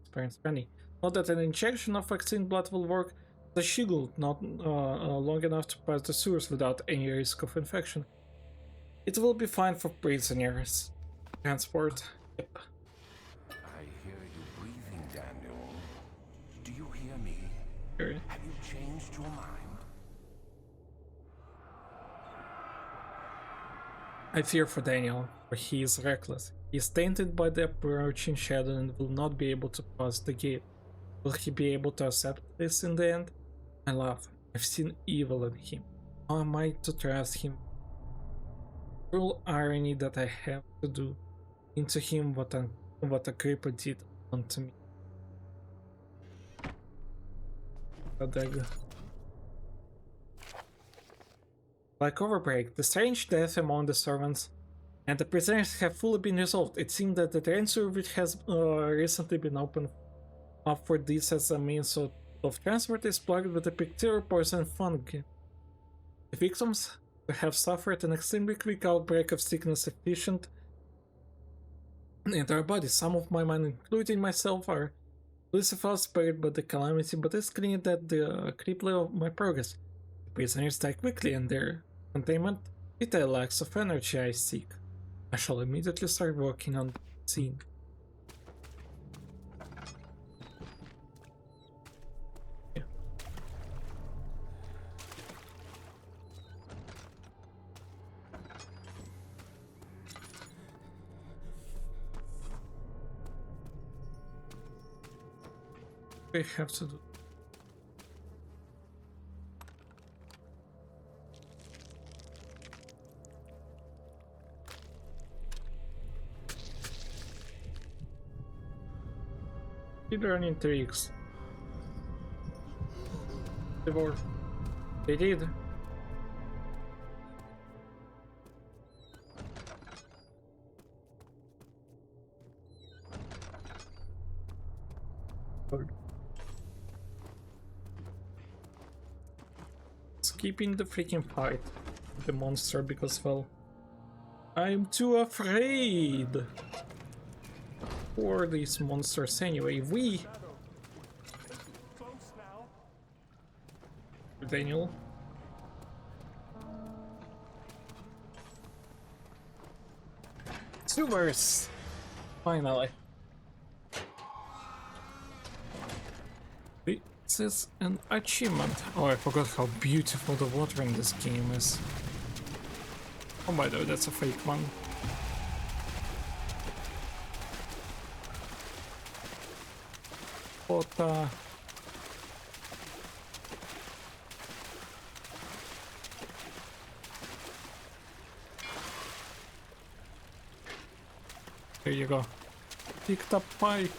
Experience many. Not that an injection of vaccine blood will work, the shield not long enough to pass the sewers without any risk of infection. It will be fine for prisoners. Transport. Yep. I hear you breathing, Daniel. Do you hear me? Here. Have you changed your mind? I fear for Daniel, for he is reckless. He is tainted by the approaching shadow and will not be able to pass the gate. Will he be able to accept this in the end? I laugh. I've seen evil in him. How am I to trust him? Cruel irony that I have to do into him what a creeper did unto me. A dagger. Like Overbreak, the strange death among the servants and the prisoners have fully been resolved. It seems that the train which has recently been opened up for this as a means of transport is plagued with a bacterial poison fungi. The victims have suffered an extremely quick outbreak of sickness efficient in their bodies. Some of my men, including myself, are Lucifer spared by the calamity, but it's clear that the crippling of my progress. The prisoners die quickly and their containment detail lacks of energy I seek. I shall immediately start working on the scene. Yeah. We have to do. Speedrun intrigues. They did. Skipping the freaking fight with the monster because, well, I'm too afraid for these monsters anyway. Daniel. Sewers! Finally. This is an achievement. Oh, I forgot how beautiful the water in this game is. Oh, by the way, that's a fake one. But, here you go. Picked up pipe.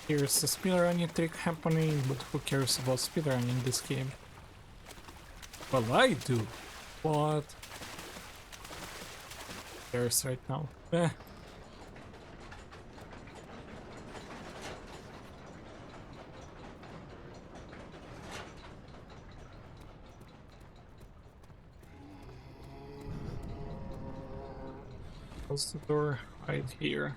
Here's a speedrunning trick happening, but who cares about speedrunning in this game? Well, I do. What? Cares right now. Close the door right here.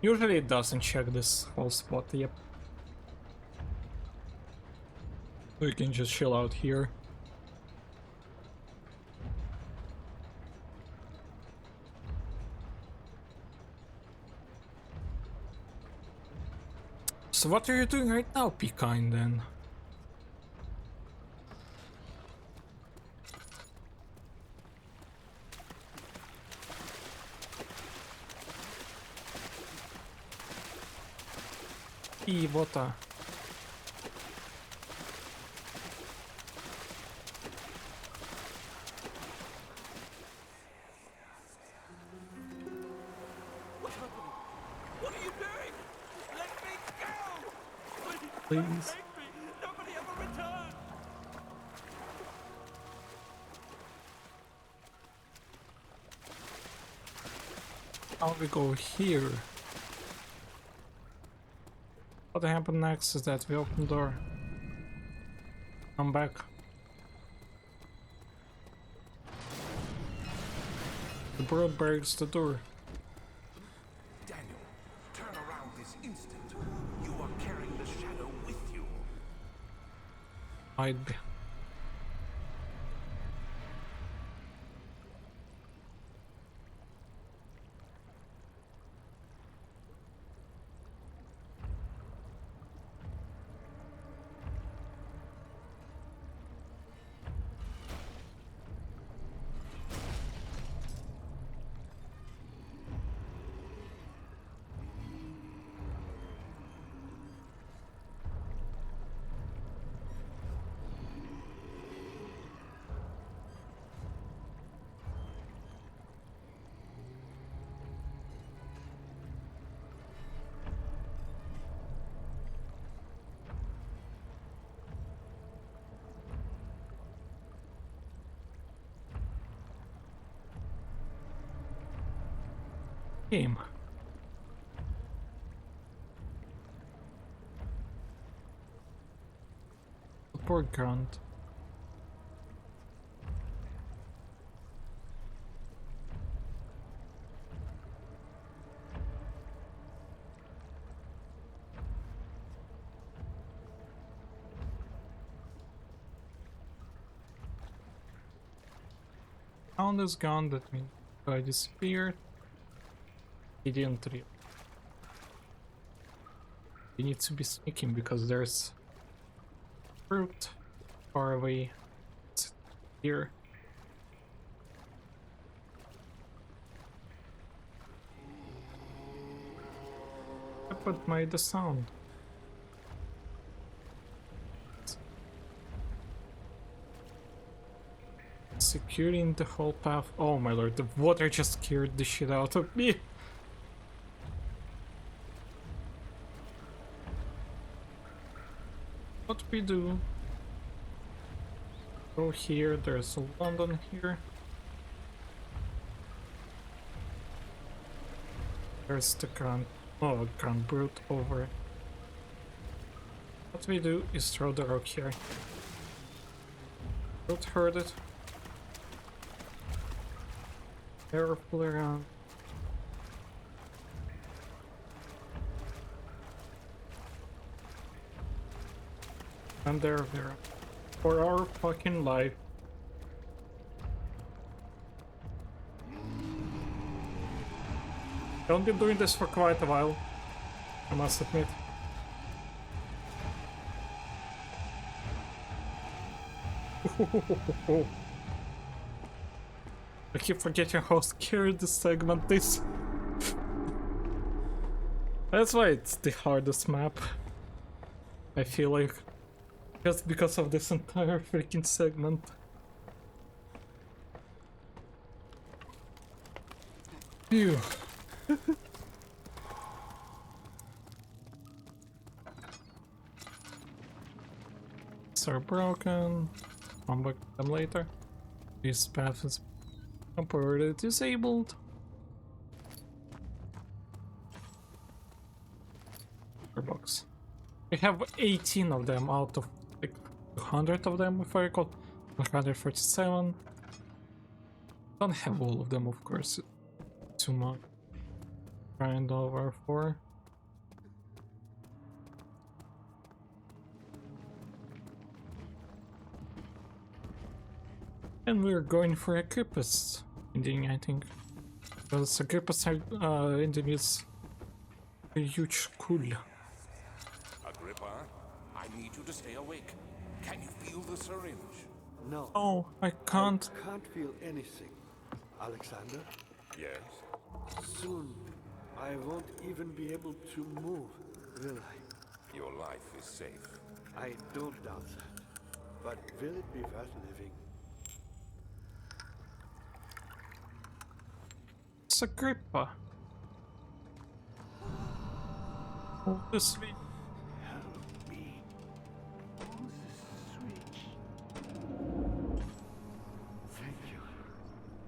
Usually it doesn't check this whole spot, yep. We can just chill out here. So what are you doing right now, Pecan, then? Water. What are you doing? Let me go! Please. Don't take me! Nobody ever returned! How we go here? What happened next is that we open the door. Come back. The bird breaks the door. Daniel, turn around this instant. You are carrying the shadow with you. I'd be. Game. Support ground. Sound is gone, that means I disappeared. He didn't really. You need to be sneaking because there's fruit far away. It's here. What made the sound? Securing the whole path. Oh my lord, the water just scared the shit out of me. What we do? Go here, there's London here. There's the Grand Brute over. What we do is throw the rock here. Don't hurt it. Careful around. And there. For our fucking life. I've been doing this for quite a while, I must admit. I keep forgetting how scared this segment is. That's why it's the hardest map, I feel like. Just because of this entire freaking segment. Phew. These are broken. Come back to them later. This path is temporarily disabled. Box. We have 18 of them out of like 200 of them, if I recall. 137. Don't have all of them, of course. Too much. Grind over 4. And we're going for Agrippa's ending, I think. Because Agrippa's ending is a huge school. Agrippa, I need you to stay awake. Can you feel the syringe? No. Oh, I can't. I can't feel anything. Alexander, Yes. soon I won't even be able to move, will I? your life is safe. I don't doubt that. But will it be worth living? It's a Agrippa. Obviously. Help me. Use the switch. Thank you.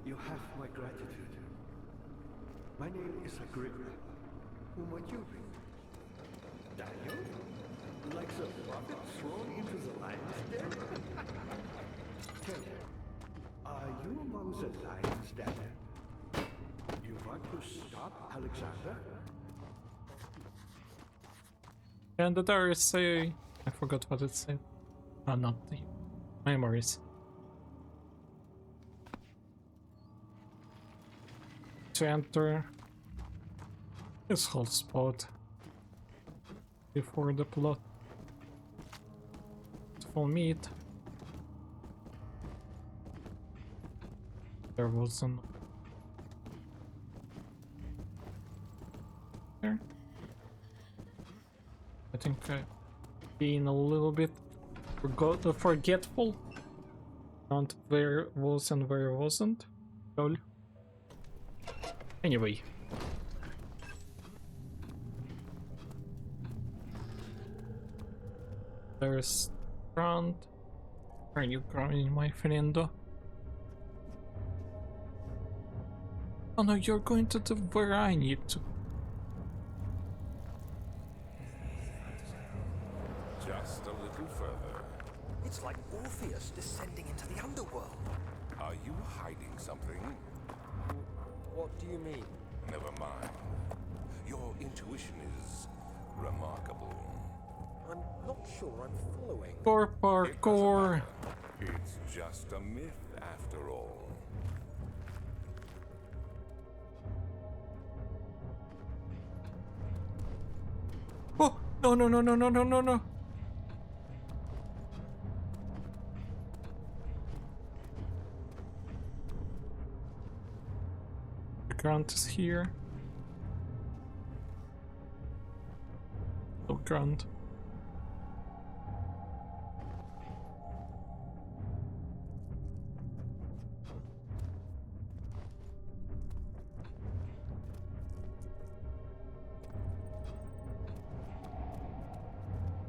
You have my gratitude. My name is Agrippa. Who might you be? Daniel? Like the puppet thrown into the lion's den? Tell me, are you among the lions, Daniel? You want to stop Alexander? And the there is a... I forgot what it said. Oh, not the memories. To enter this whole spot before the plot full meet. There wasn't there. I think I've been a little bit forgetful. Not where was and where wasn't. Lol. Anyway. There's front. Are you crying, my friendo? Oh no, you're going to the where I need to. Just a little further. It's like Orpheus descending into the underworld. Are you hiding something? What do you mean? Never mind. Your intuition is remarkable. I'm not sure I'm following. For parkour. It's just a myth after all. Oh no no no no no no no no. The ground is here. Oh ground.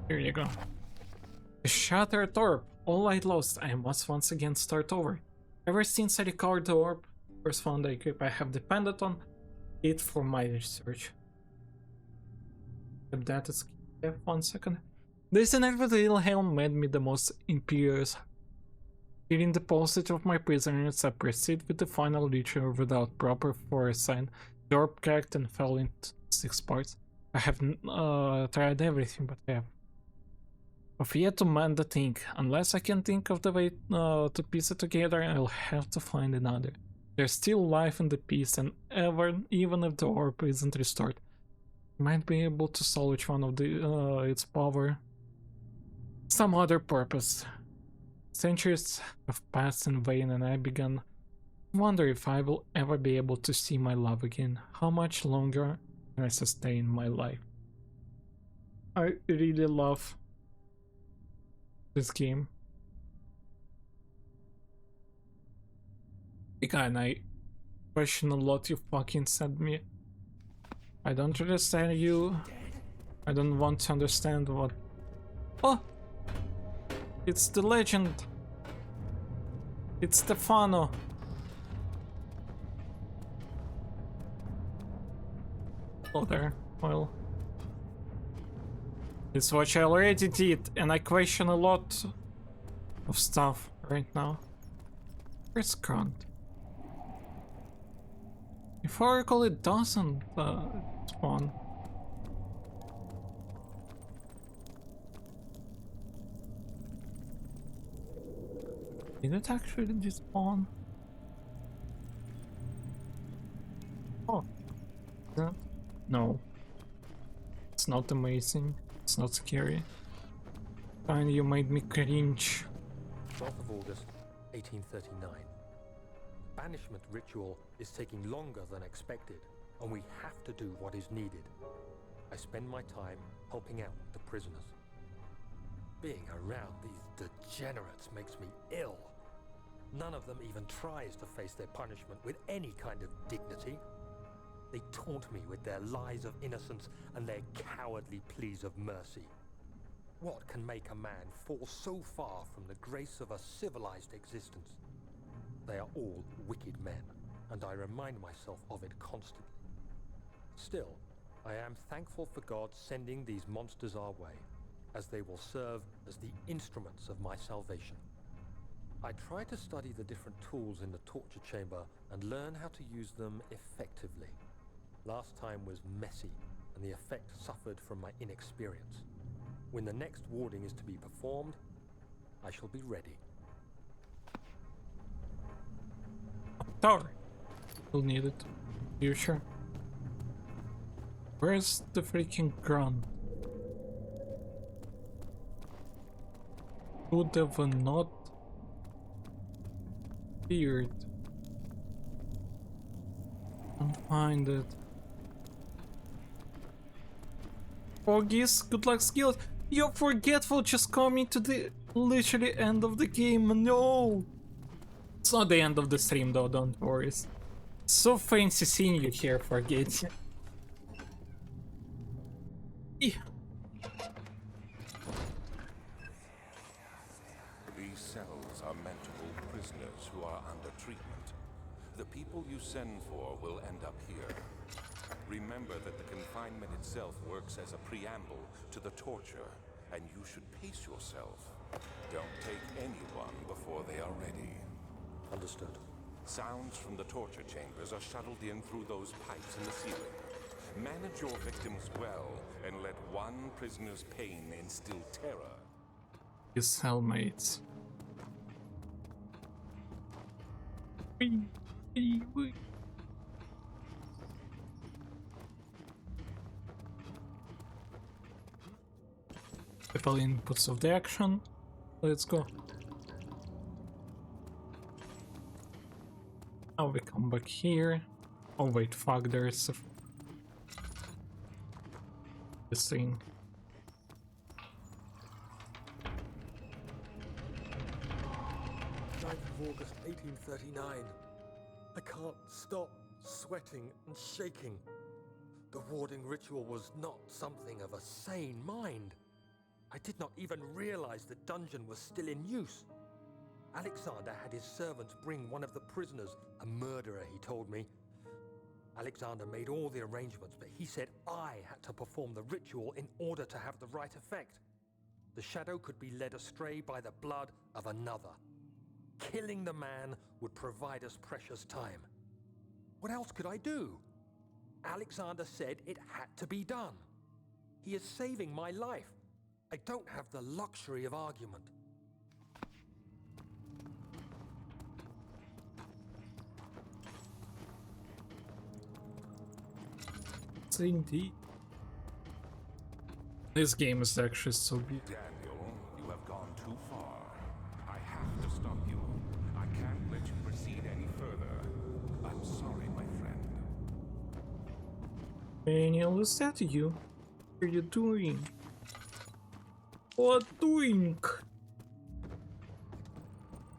Here you go. A shattered orb. All I lost, I must once again start over. Ever since I recovered the orb, first found the equip I have depended on it for my research. That is 1 second. This inevitable helm made me the most imperious. Feeling the pulsage of my prisoners, I proceed with the final ritual without proper foresight. The orb cracked and fell into 6 parts. I have tried everything, but I have yet to mend the thing. Unless I can think of the way to piece it together, I'll have to find another. There's still life in the piece, and even if the orb isn't restored, I might be able to salvage one of its power. Some other purpose. Centuries have passed in vain, and I began to wonder if I will ever be able to see my love again. How much longer can I sustain my life? I really love this game. Again, I question a lot you fucking sent me. I don't understand you. I don't want to understand what... Oh! It's the legend! It's Stefano! Oh, there. Well... It's what I already did, and I question a lot of stuff right now. Where's Grunt? If I recall, it doesn't spawn. Did it actually despawn? Oh. No. It's not amazing. It's not scary. Fine, you made me cringe. 12th of August, 1839. The banishment ritual is taking longer than expected, and we have to do what is needed. I spend my time helping out the prisoners. Being around these degenerates makes me ill. None of them even tries to face their punishment with any kind of dignity. They taunt me with their lies of innocence and their cowardly pleas of mercy. What can make a man fall so far from the grace of a civilized existence? They are all wicked men, and I remind myself of it constantly. Still, I am thankful for God sending these monsters our way, as they will serve as the instruments of my salvation. I try to study the different tools in the torture chamber and learn how to use them effectively. Last time was messy, and the effect suffered from my inexperience. When the next warding is to be performed, I shall be ready. Tower. We'll need it. Future. Where's the freaking gun? Would have not feared. Can't find it. Foggies, good luck skills. You're forgetful, just coming to the literally end of the game. No! It's not the end of the stream though, don't worry. So fancy seeing you here, Forget. These cells are meant to hold prisoners who are under treatment. The people you send for will end up here. Remember that the confinement itself works as a preamble to the torture, and you should pace yourself. Don't take anyone before they are ready. Understood. Sounds from the torture chambers are shuttled in through those pipes in the ceiling. Manage your victims well, and let one prisoner's pain instill terror. His cellmates. Couple inputs of the action. Let's go. Now we come back here. Oh wait, fuck, there's this thing. 9th of August, 1839. I can't stop sweating and shaking. The warding ritual was not something of a sane mind. I did not even realize the dungeon was still in use. Alexander had his servants bring one of the prisoners, a murderer, he told me. Alexander made all the arrangements, but he said I had to perform the ritual in order to have the right effect. The shadow could be led astray by the blood of another. Killing the man would provide us precious time. What else could I do? Alexander said it had to be done. He is saving my life. I don't have the luxury of argument. Indeed. This game is actually so beautiful. Daniel, you have gone too far. I have to stop you. I can't let you proceed any further. I'm sorry, my friend. Daniel, is that you? What are you doing? What doing?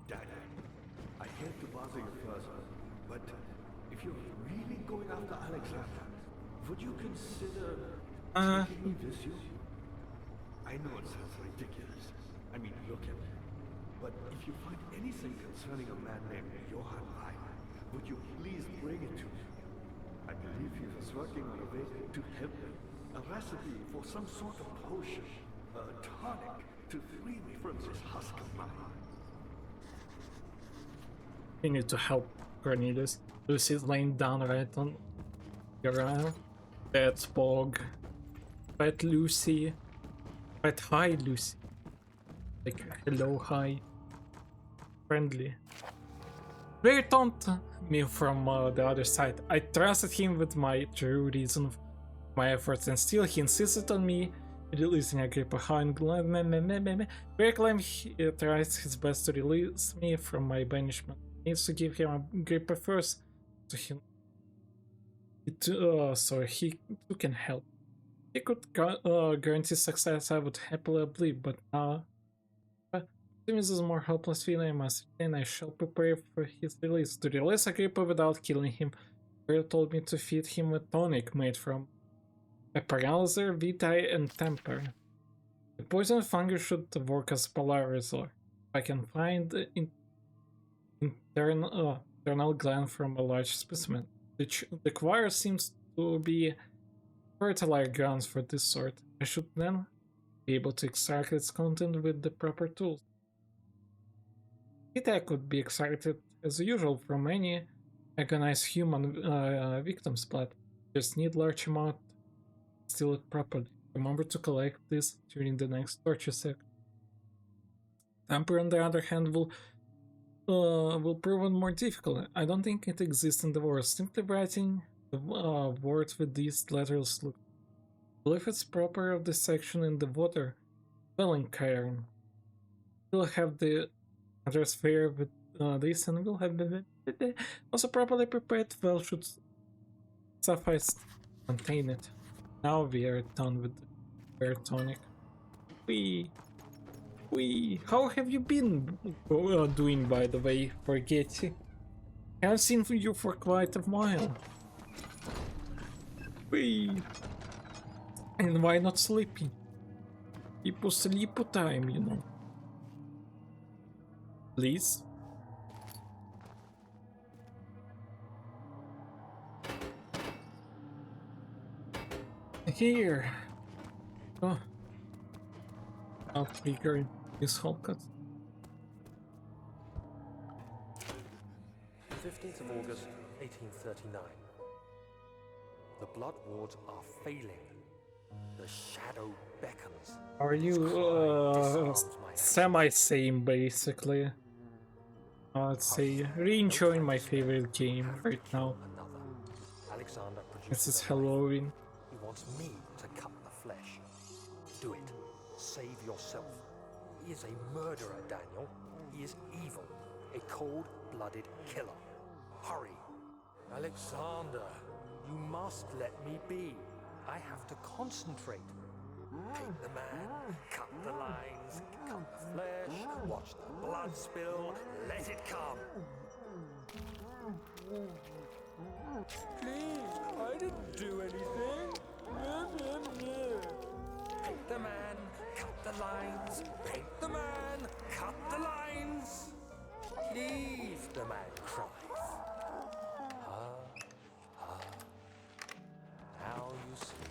Dad, I hate to bother you first, but if you're really going after Alexander, would you consider taking me with you? I know it sounds ridiculous. I mean, look at me. But if you find anything concerning a man named Johann Reich, would you please bring it to me? I believe he was working on a way to help me. A recipe for some sort of potion. A tonic to free me from this husk of mine. You need to help Cornelius. Lucy's laying down right on your arm. That's Bog. Pet Lucy. Pet hi Lucy. Like hello, hi. Friendly. Very taunt me from the other side. I trusted him with my true reason, my efforts, and still he insisted on me releasing a grip behind. Very claim he tries his best to release me from my banishment. Needs to give him a grip first, so he too can help. he could guarantee success, I would happily believe, but now this is a more hopeless feeling. I must and I shall prepare for his release. To release Agrippa without killing him, Pearl told me to feed him a tonic made from a paralyzer, vitae, and temper. The poison fungus should work as polarizer. If I can find the internal gland from a large specimen. The choir seems to be fertile grounds for this sort. I should then be able to extract its content with the proper tools. Vitae could be extracted as usual from any agonized human victim's blood. Just need large amount to steal it properly. Remember to collect this during the next torture sec. Temper, on the other hand, will prove more difficult. I don't think it exists in the world. Simply writing the words with these letters look. If it's proper of this section in the water, dwelling cairn. We'll have the address fair with this, and we'll have the also properly prepared well should suffice to contain it. Now we are done with the bear tonic. How have you been doing, by the way, Forgetty? I haven't seen you for quite a while. And why not sleeping? People sleep time, you know. Please? Here. Oh. I'll trigger this whole cut. 15th of August, 1839. The blood wards are failing. The shadow beckons. Are you semi-same basically? Let's say re-enjoying my favorite game right now. Alexander This is Halloween. He wants me to cut the flesh. Do it. Save yourself. He is a murderer, Daniel. He is evil. A cold-blooded killer. Hurry. Alexander, you must let me be. I have to concentrate. Take the man, cut the lines, cut the flesh, watch the blood spill, let it come. Please, I didn't do anything. Paint the man, cut the lines, paint the man, cut the lines. Please, the man cries. Now you see.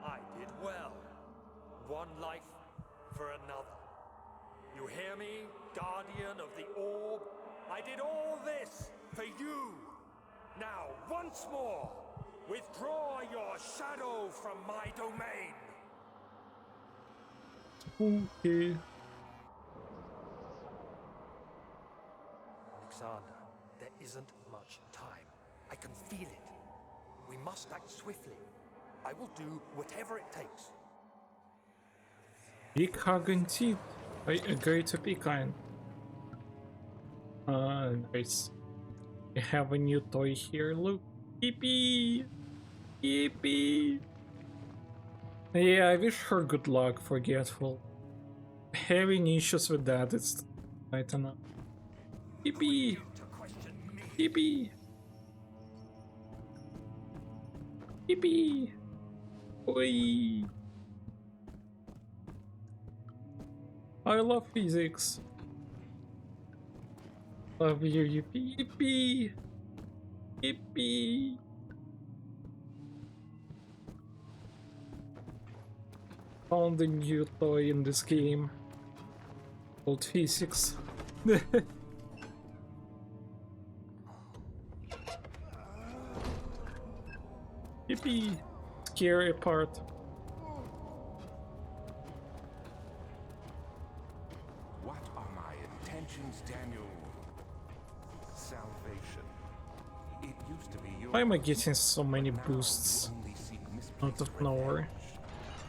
I did well. One life for another. You hear me, guardian of the orb? I did all this for you. Now, once more, withdraw your shadow from my domain. Okay. Alexander, there isn't much time. I can feel it. We must act swiftly. I will do whatever it takes. Big hug and teeth. I agree to be kind. Nice. I have a new toy here, look. Yippee! Yippee! Yeah, I wish her good luck, Forgetful. Having issues with that, it's quite enough. Yippee! Yippee! Yippee! Oi! I love physics. Love you, yippee! Yippee! Yippee! Found a new toy in this game called physics. Yippee! Scary part. What are my intentions, Daniel? Salvation. It used to be your. Why am I getting so many boosts out of nowhere?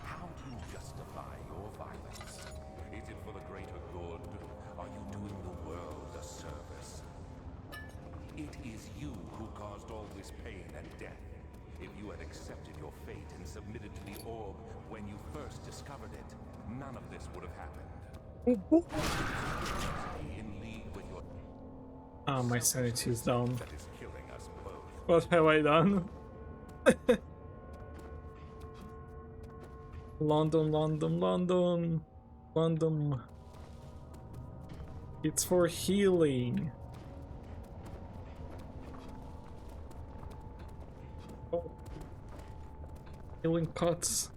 How do you justify your violence? Is it for the greater good? Are you doing the world a service? It is you who caused all this pain and death. If you had accepted your fate and submitted to the orb when you first discovered it, none of this would have happened. In league with your Ah, my sanity is down. that is killing us both. What have I done? London, London, London, London. It's for healing. Oh. Healing cuts.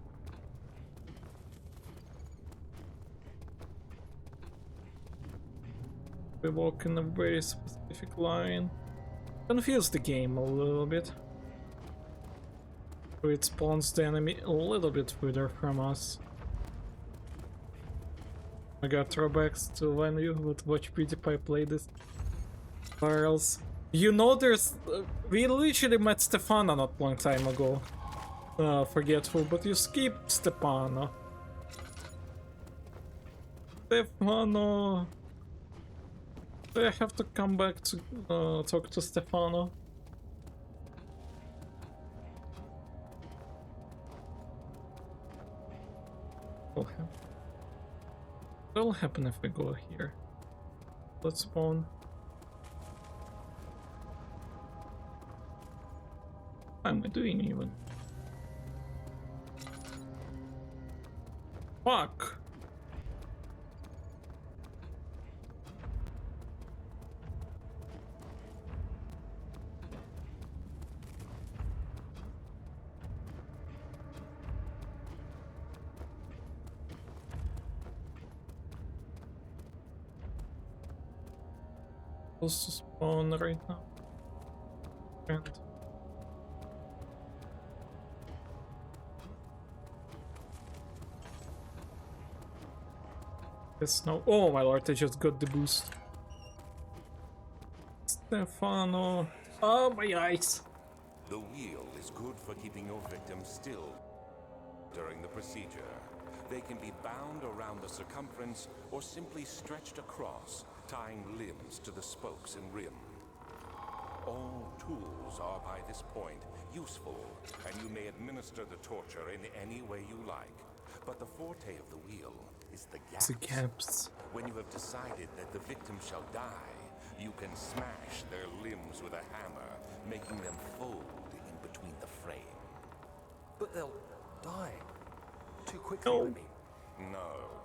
We walk in a very specific line. Confuse the game a little bit. So it spawns the enemy a little bit further from us. I got throwbacks to when you would watch PewDiePie play this. Barrels. You know, there's. We literally met Stefano not long time ago. Forgetful, but you skipped Stefano. Stefano. I have to come back to talk to Stefano. What'll happen if we go here? Let's spawn. What am I doing even? Fuck! Supposed to spawn right now. And yes, no. Oh my lord, I just got the boost. Stefano. Oh my eyes. The wheel is good for keeping your victims still during the procedure. They can be bound around the circumference or simply stretched across, tying limbs to the spokes and rim. All tools are by this point useful, and you may administer the torture in any way you like. But the forte of the wheel is the gaps. The gaps. When you have decided that the victim shall die, you can smash their limbs with a hammer, making them fold in between the frame. But they'll die too quickly, No. I mean. No,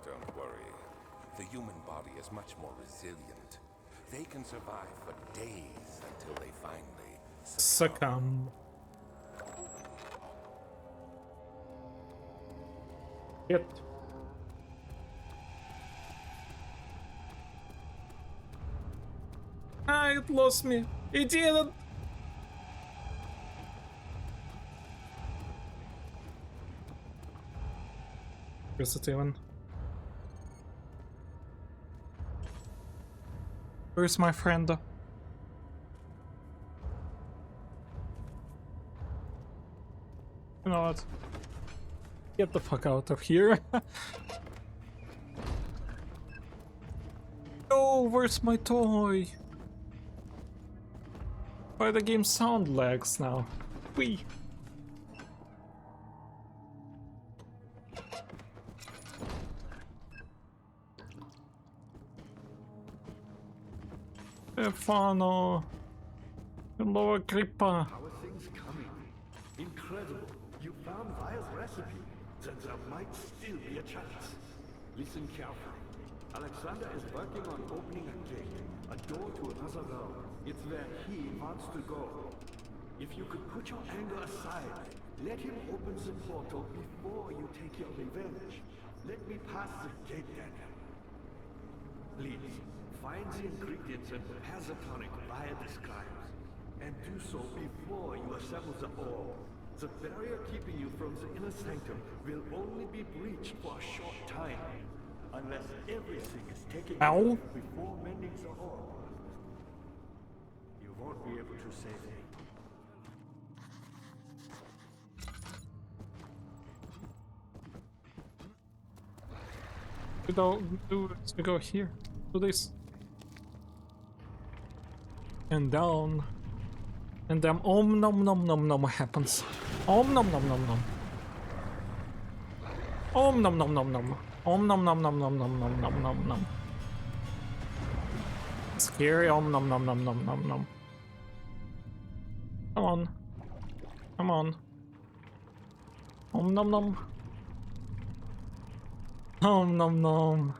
don't worry. The human body is much more resilient. They can survive for days until they finally Succumb. Yep. Ah, it lost me. It didn't. Where's it even? Where's my friend? You know what? Get the fuck out of here. Oh, where's my toy? Why the game sound lags now? Wee. Stefano. Hello, Agrippa. How are things coming? Incredible. You found Vire's recipe. Then there might still be a chance. Listen carefully. Alexander is working on opening a gate, a door to another realm. It's where he wants to go. If you could put your anger aside, let him open the portal before you take your revenge. Let me pass the gate, Daniel. Please, find the ingredients and prepare the tonic Vire describes. And do so before you assemble the orb. The barrier keeping you from the inner sanctum will only be breached for a short time. Unless everything is taken Ow. before mending the orb. You won't be able to save him. We go here. Do this. And down. And then nom nom nom nom nom happens. Om nom nom nom nom. Om nom nom nom nom. Om nom nom nom nom nom nom nom nom nom. Scary om nom nom nom nom nom nom. Come on. Come on. Om nom nom. Om nom nom.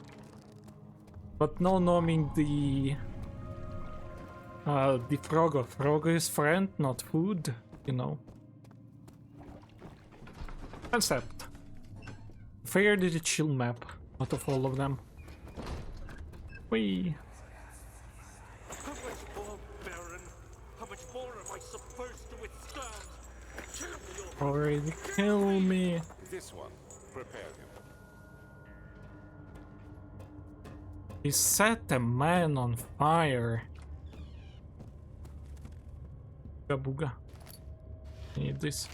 But no noming the Frogo. Frogo is friend, not food, you know. Concept. Fair did the chill map out of all of them. Whee. How much more, Baron? How much more am I supposed to withstand? Kill me Already kill me. This one. Prepare him. He set a man on fire. Booga booga. Need this.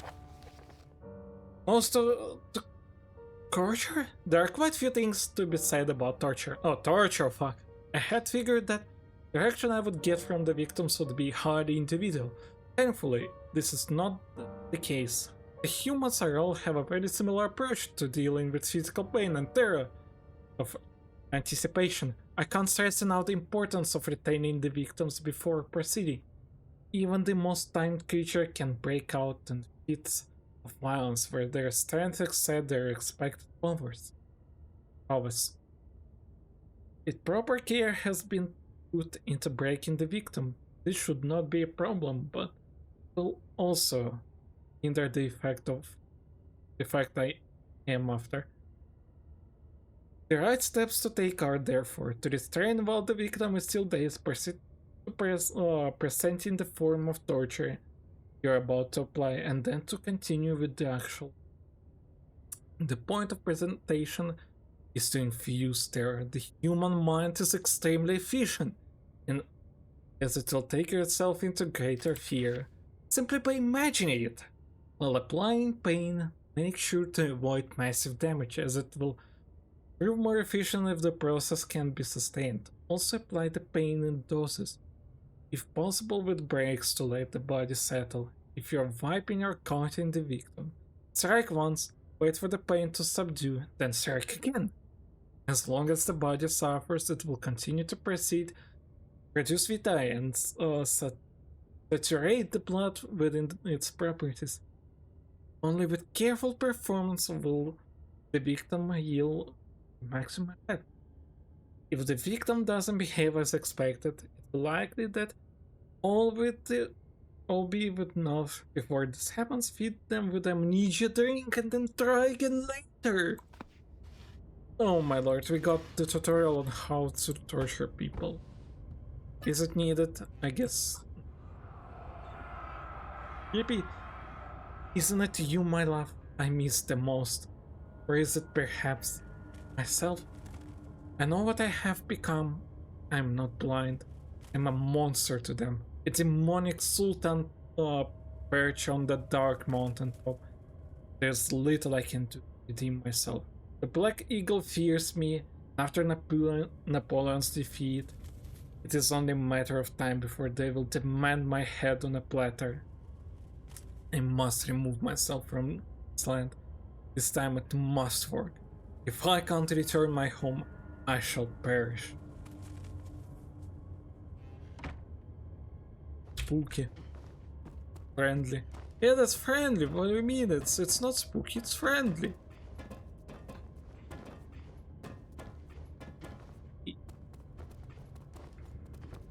Most of the torture? There are quite few things to be said about torture. Oh, torture, fuck. I had figured that the reaction I would get from the victims would be highly individual. Thankfully, this is not the case. The humans are all have a very similar approach to dealing with physical pain and terror of anticipation. I can't stress enough the importance of retaining the victims before proceeding. Even the most timed creature can break out in fits of violence where their strength exceeds their expected powers. If proper care has been put into breaking the victim, this should not be a problem, but will also hinder the effect I am after. The right steps to take are therefore to restrain while the victim is still dazed, presenting the form of torture you're about to apply, and then to continue with the actual. The point of presentation is to infuse terror. The human mind is extremely efficient, and as it will take yourself into greater fear simply by imagining it. While applying pain, make sure to avoid massive damage, as it will prove more efficient if the process can be sustained. Also apply the pain in doses, if possible with breaks to let the body settle. If you're wiping or cutting the victim, strike once, wait for the pain to subdue, then strike again. As long as the body suffers, it will continue to proceed, reduce vitae, and saturate the blood within its properties. Only with careful performance will the victim yield maximum effect. If the victim doesn't behave as expected, it's likely that all be with enough. Before this happens, feed them with amnesia drink and then try again later. Oh my lord, we got the tutorial on how to torture people. Is it needed? I guess. Yippee! Isn't it you, my love, I miss the most? Or is it perhaps myself? I know what I have become. I'm not blind. I'm a monster to them. A demonic sultan perched on the dark mountain top. There's little I can do to redeem myself. The Black Eagle fears me. After Napoleon's defeat, it is only a matter of time before they will demand my head on a platter. I must remove myself from this land. This time it must work. If I can't return my home, I shall perish. Spooky. Friendly. Yeah, that's friendly. What do you mean? It's not spooky, it's friendly.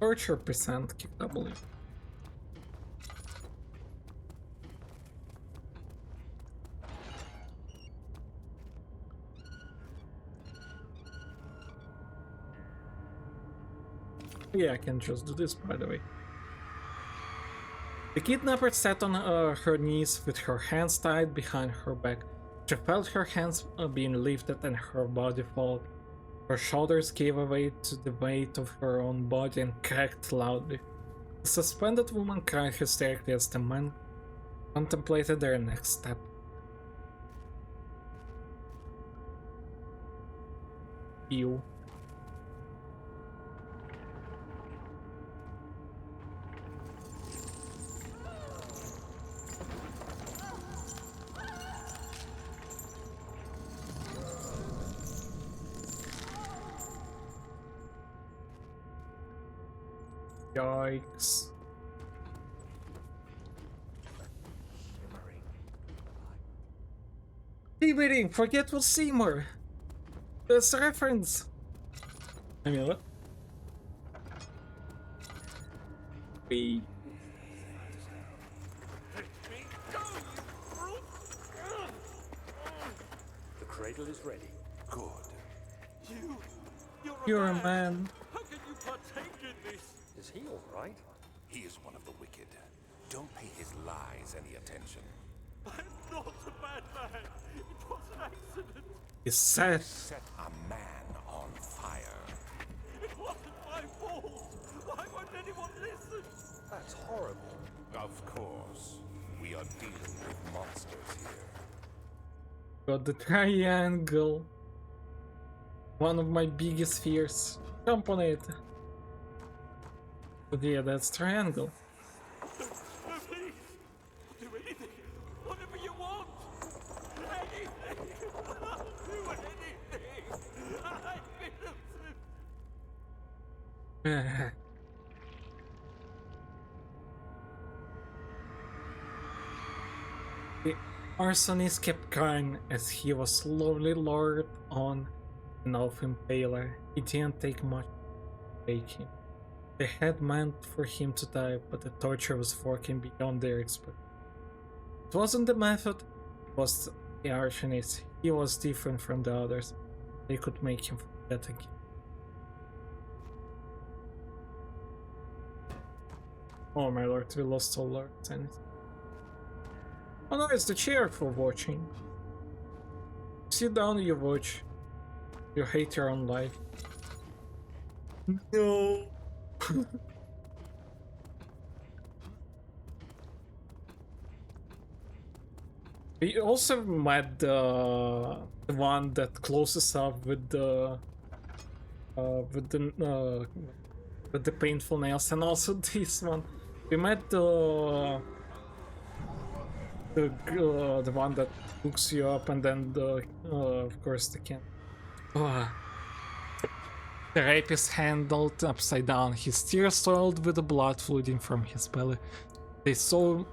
Torture percent kick W. Yeah, I can just do this, by the way. The kidnapper sat on her knees with her hands tied behind her back. She felt her hands being lifted and her body fall. Her shoulders gave way to the weight of her own body and cracked loudly. The suspended woman cried hysterically as the man contemplated their next step. Ew. Yikes. Shimmering, forgetful Seymour. That's a reference. I mean, what? We. The cradle is ready. Good. You're a man. How can you partake in this? Is he all right? He is one of the wicked. Don't pay his lies any attention. I'm not a bad man. It was an accident. He's sad. Set a man on fire. It wasn't my fault. Why won't anyone listen? That's horrible. Of course. We are dealing with monsters here. Got the triangle. One of my biggest fears. Jump on it. But yeah, that's triangle. No, please. Do anything. Whatever you want. Anything. I'll do anything. I'm innocent. The arsonist kept going as he was slowly lowered on an off impaler. It didn't take much to take him. They had meant for him to die, but the torture was working beyond their expectations. It wasn't the method, it was the arsonist. He was different from the others. They could make him forget again. Oh my lord, we lost all our sanity. Oh no, it's the chair for watching. Sit down, you watch. You hate your own life. No. We also met the one that closes up with the painful nails, and also this one. We met the one that hooks you up, and then of course the can. The rapist handled upside down, his tears soiled with the blood flooding from his belly. The soul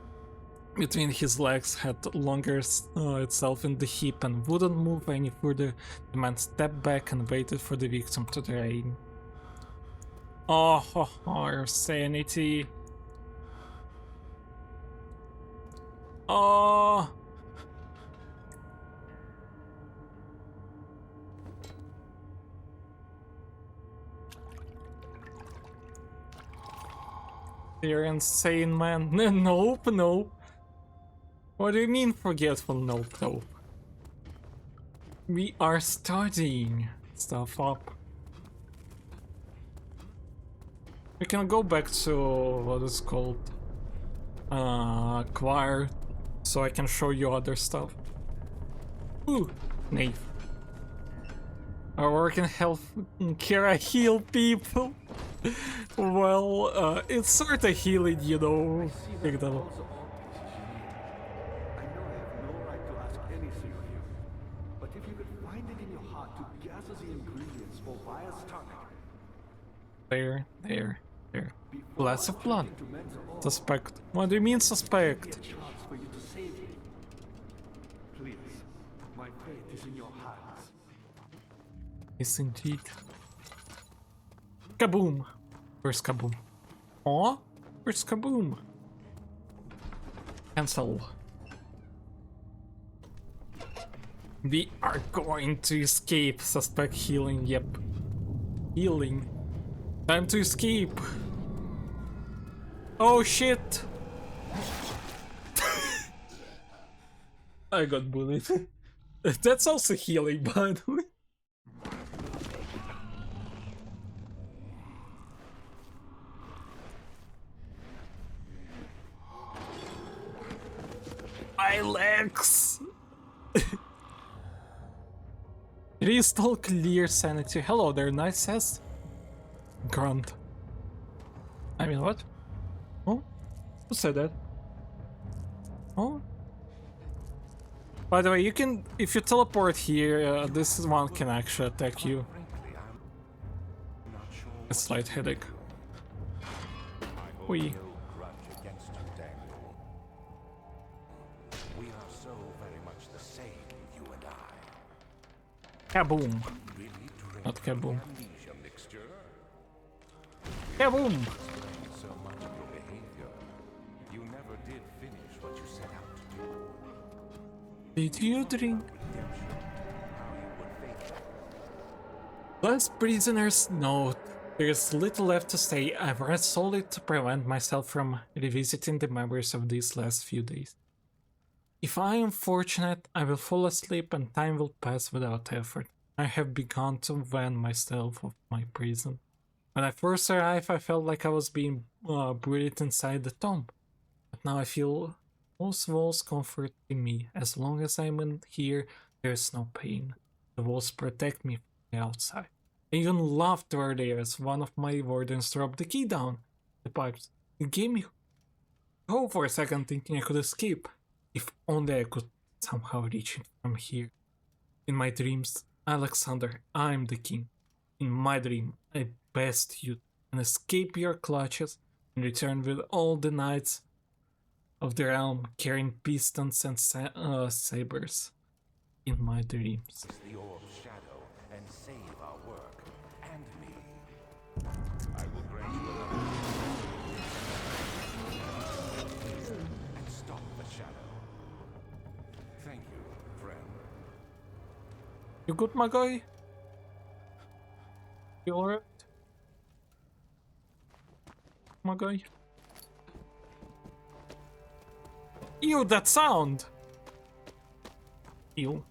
between his legs had longer itself in the heap and wouldn't move any further. The man stepped back and waited for the victim to drain. Oh, our sanity. Oh. You're insane, man. Nope, nope. What do you mean forgetful? Nope, nope. We are studying stuff up. We can go back to what is called choir, so I can show you other stuff. Ooh, knave. Our work in health care, I heal people. Well, it's sort of healing, you know. Take that one. I know I have no right to ask anything of you, but if you could find it in your heart to gather the ingredients for Vire's tonic. There. Glass of blood. Suspect. What do you mean suspect? Chance for you to save me. Please, my fate is in your hands. Yes, indeed. Kaboom! Where's Kaboom? Aw? Where's Kaboom? Cancel. We are going to escape. Suspect healing, yep. Healing. Time to escape. Oh shit! I got bullied. That's also healing, by the way. My legs! Restore clear sanity. Hello there, nice says. Grunt. I mean, what? Oh? Who said that? Oh? By the way, you can, if you teleport here, this one can actually attack you. A slight headache. Oi. No grudge against you, Daniel. We are so very much the same, you and I. Kaboom. Really drink Not from the kaboom. amnesia mixture? Kaboom! Explains so much of your behavior. You never did finish what you set out to do. Did you drink? Redemption. How you would fake it. Last prisoner's note. There is little left to say. I've read solely to prevent myself from revisiting the memories of these last few days. If I am fortunate, I will fall asleep and time will pass without effort. I have begun to van myself of my prison. When I first arrived, I felt like I was being breathed inside the tomb. But now I feel those walls comforting me. As long as I'm in here, there is no pain. The walls protect me from the outside. I even laughed earlier as one of my wardens dropped the key down the pipes. It gave me hope for a second, thinking I could escape. If only I could somehow reach it from here. In my dreams, Alexander, I am the king. In my dream, I best you and escape your clutches and return with all the knights of the realm carrying pistons and sabers. In my dreams. The orb's shadow and save our work and me. I will grant you another and stop the shadow. Thank you, friend. You good, my guy? You alright? My guy? Ew, that sound! Ew.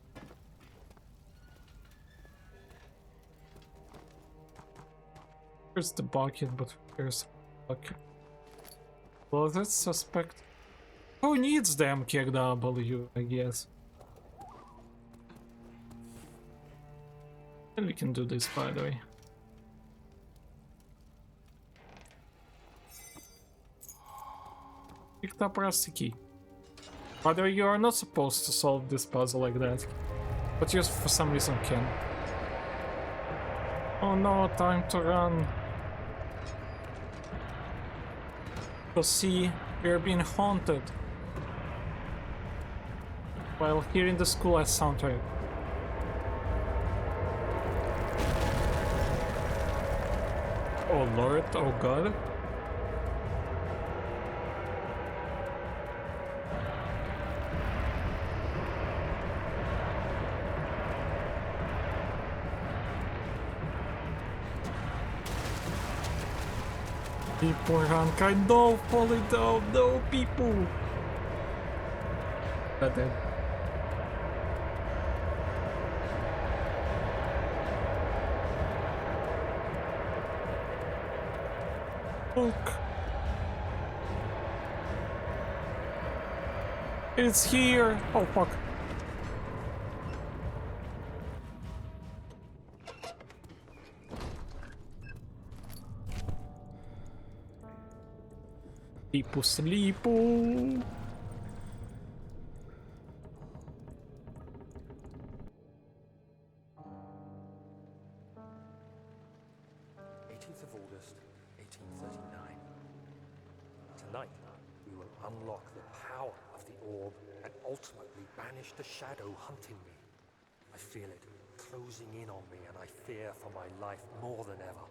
Here's the bucket, but here's the bucket. Well, that's suspect. Who needs the MKW, I guess? And we can do this, by the way. Picked up rusty key. By the way, you are not supposed to solve this puzzle like that, but you for some reason can. Oh no, time to run. So see, we are being haunted. While here in the school I soundtrack. Oh lord, oh god. People run, kind no, falling down, no people. Not dead. Look. It's here. Oh fuck. Sleepo, sleepo. August 1839. Tonight, we will unlock the power of the orb and ultimately banish the shadow hunting me. I feel it closing in on me and I fear for my life more than ever.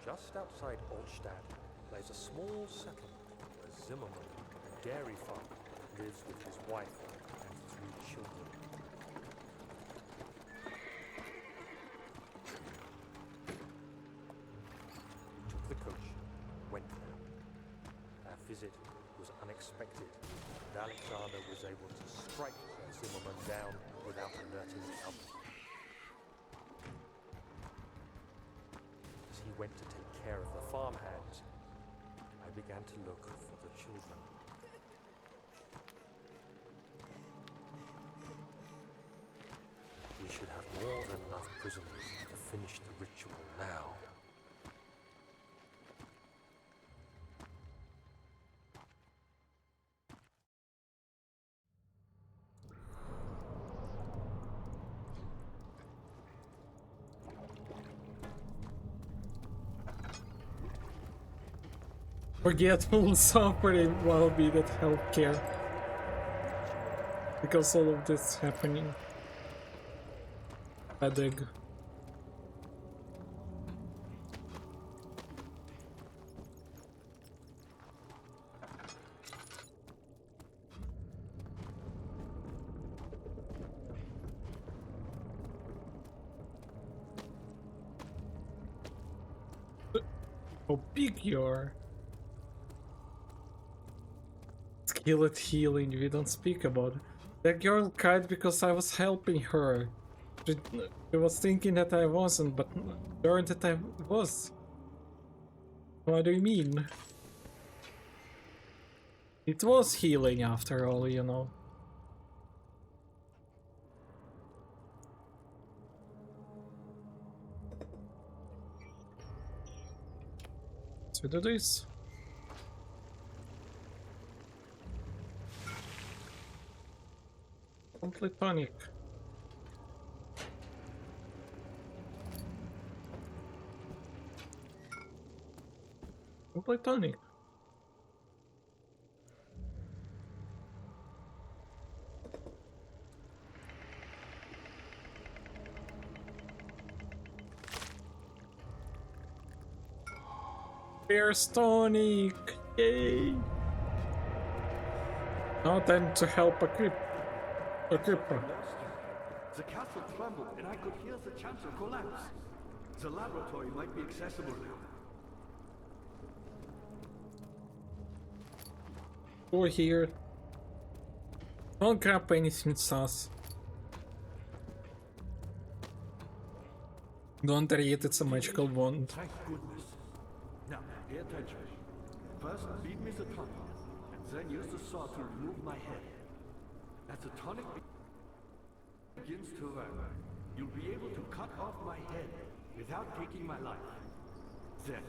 Just outside Altstadt lays a small settlement where Zimmerman, a dairy farmer, lives with his wife and 3 children. We took the coach, went there. Our visit was unexpected, and Alexander was able to strike Zimmerman down without alerting the others. As he went to take care of the farmhands, I began to look for the children. We should have more than enough prisoners to finish the ritual now. Forgetful suffering while being at healthcare. Because all of this happening. I dig. How big you are. Skill at healing, we don't speak about it. That girl cried because I was helping her. She was thinking that I wasn't, but learned that I was. What do you mean? It was healing after all, you know. So do this. Complete panic. Complete panic. There's tonic! Yay! Now time to help a creeper. The castle trembled and I could hear the chancel collapse. The laboratory might be accessible now. Go here. Don't grab anything sus. Don't read, it's a magical wand. Thank goodness. Now, pay attention. First, beat me the tonic, and then use the saw to remove my head. As the tonic begins to work, you'll be able to cut off my head without taking my life. Then,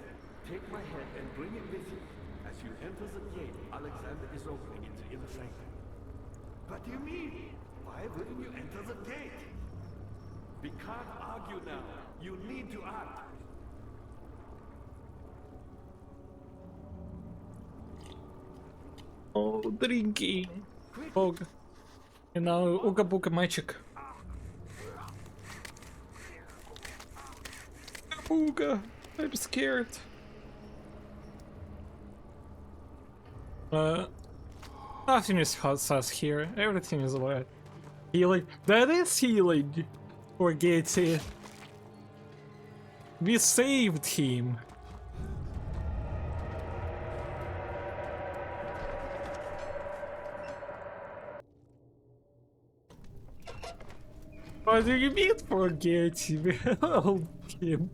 take my head and bring it with you. As you enter the gate, Alexander is opening in the inner sanctum. What do you mean? Why wouldn't you enter the gate? We can't argue now. You need to act. Oh, drinking. Bog. And now, ooga booga magic. Ooga, I'm scared. Nothing is sus here. Everything is alright. Healing. That is healing. For Gaty. We saved him. What do you mean forget him? We helped him.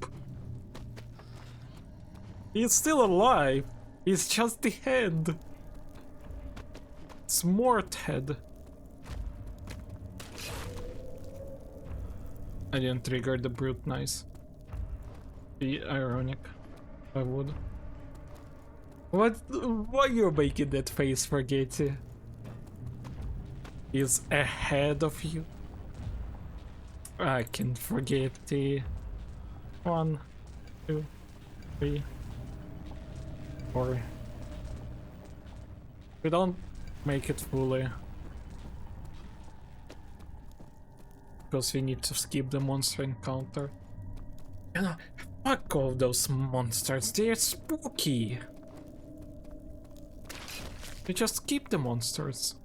He's still alive. It's just the head. Smart head. I didn't trigger the brute, nice. Be ironic. I would. What? Why you making that face for Gaty? He's ahead of you. I can forget the 1, 2, 3, 4. We don't make it fully because we need to skip the monster encounter. Fuck all those monsters, they're spooky. We just skip the monsters.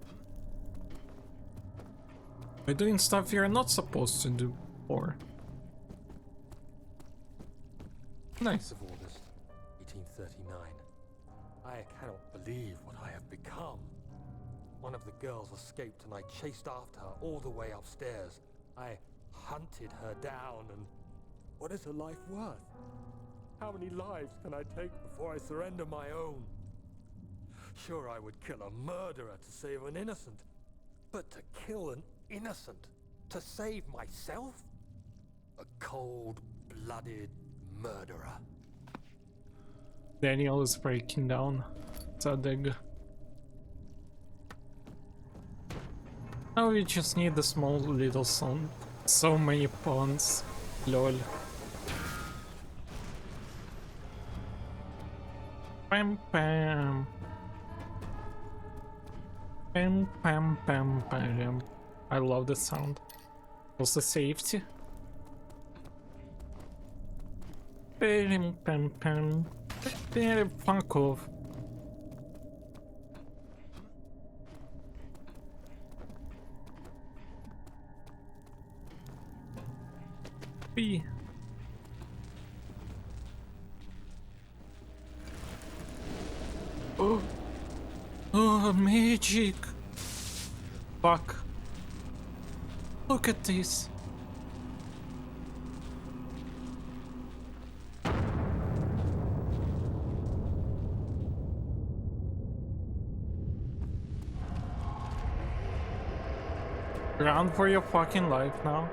We're doing stuff you're not supposed to do, or nice. Of August, 1839. I cannot believe what I have become. One of the girls escaped and I chased after her all the way upstairs. I hunted her down and... what is her life worth? How many lives can I take before I surrender my own? Sure, I would kill a murderer to save an innocent, but to kill an innocent to save myself? A cold-blooded murderer. Daniel is breaking down. Zadig. Now we just need a small little song. So many pawns. Lol. Pam pam. Pam pam pam pam. I love the sound. Also safety. Pam pam pam. Fuck off. B. Oh. Oh, magic. Fuck. Look at this. Run for your fucking life now.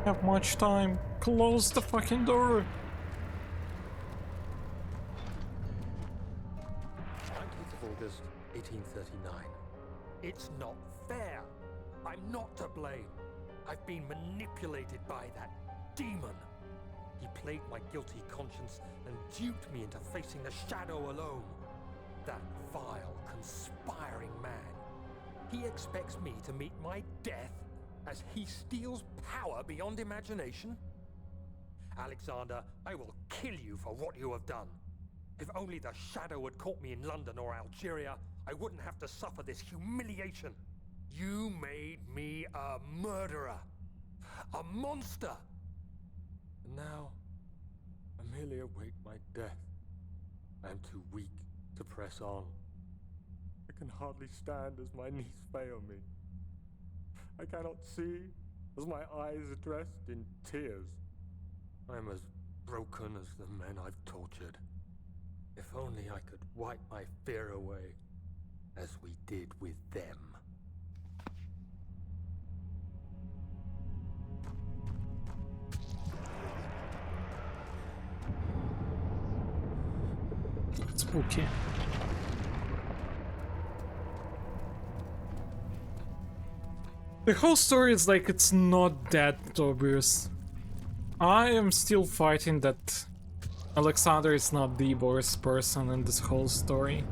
Have much time. Close the fucking door. 19th of August, 1839. It's not fair. I'm not to blame. I've been manipulated by that demon. He played my guilty conscience and duped me into facing the shadow alone. That vile, conspiring man. He expects me to meet my death as he steals power beyond imagination? Alexander, I will kill you for what you have done. If only the shadow had caught me in London or Algeria, I wouldn't have to suffer this humiliation. You made me a murderer. A monster. And now, I merely await my death. I am too weak to press on. I can hardly stand as my knees fail me. I cannot see as my eyes are dressed in tears. I am as broken as the men I've tortured. If only I could wipe my fear away, as we did with them. Spooky. The whole story is like it's not that obvious. I am still fighting that Alexander is not the worst person in this whole story.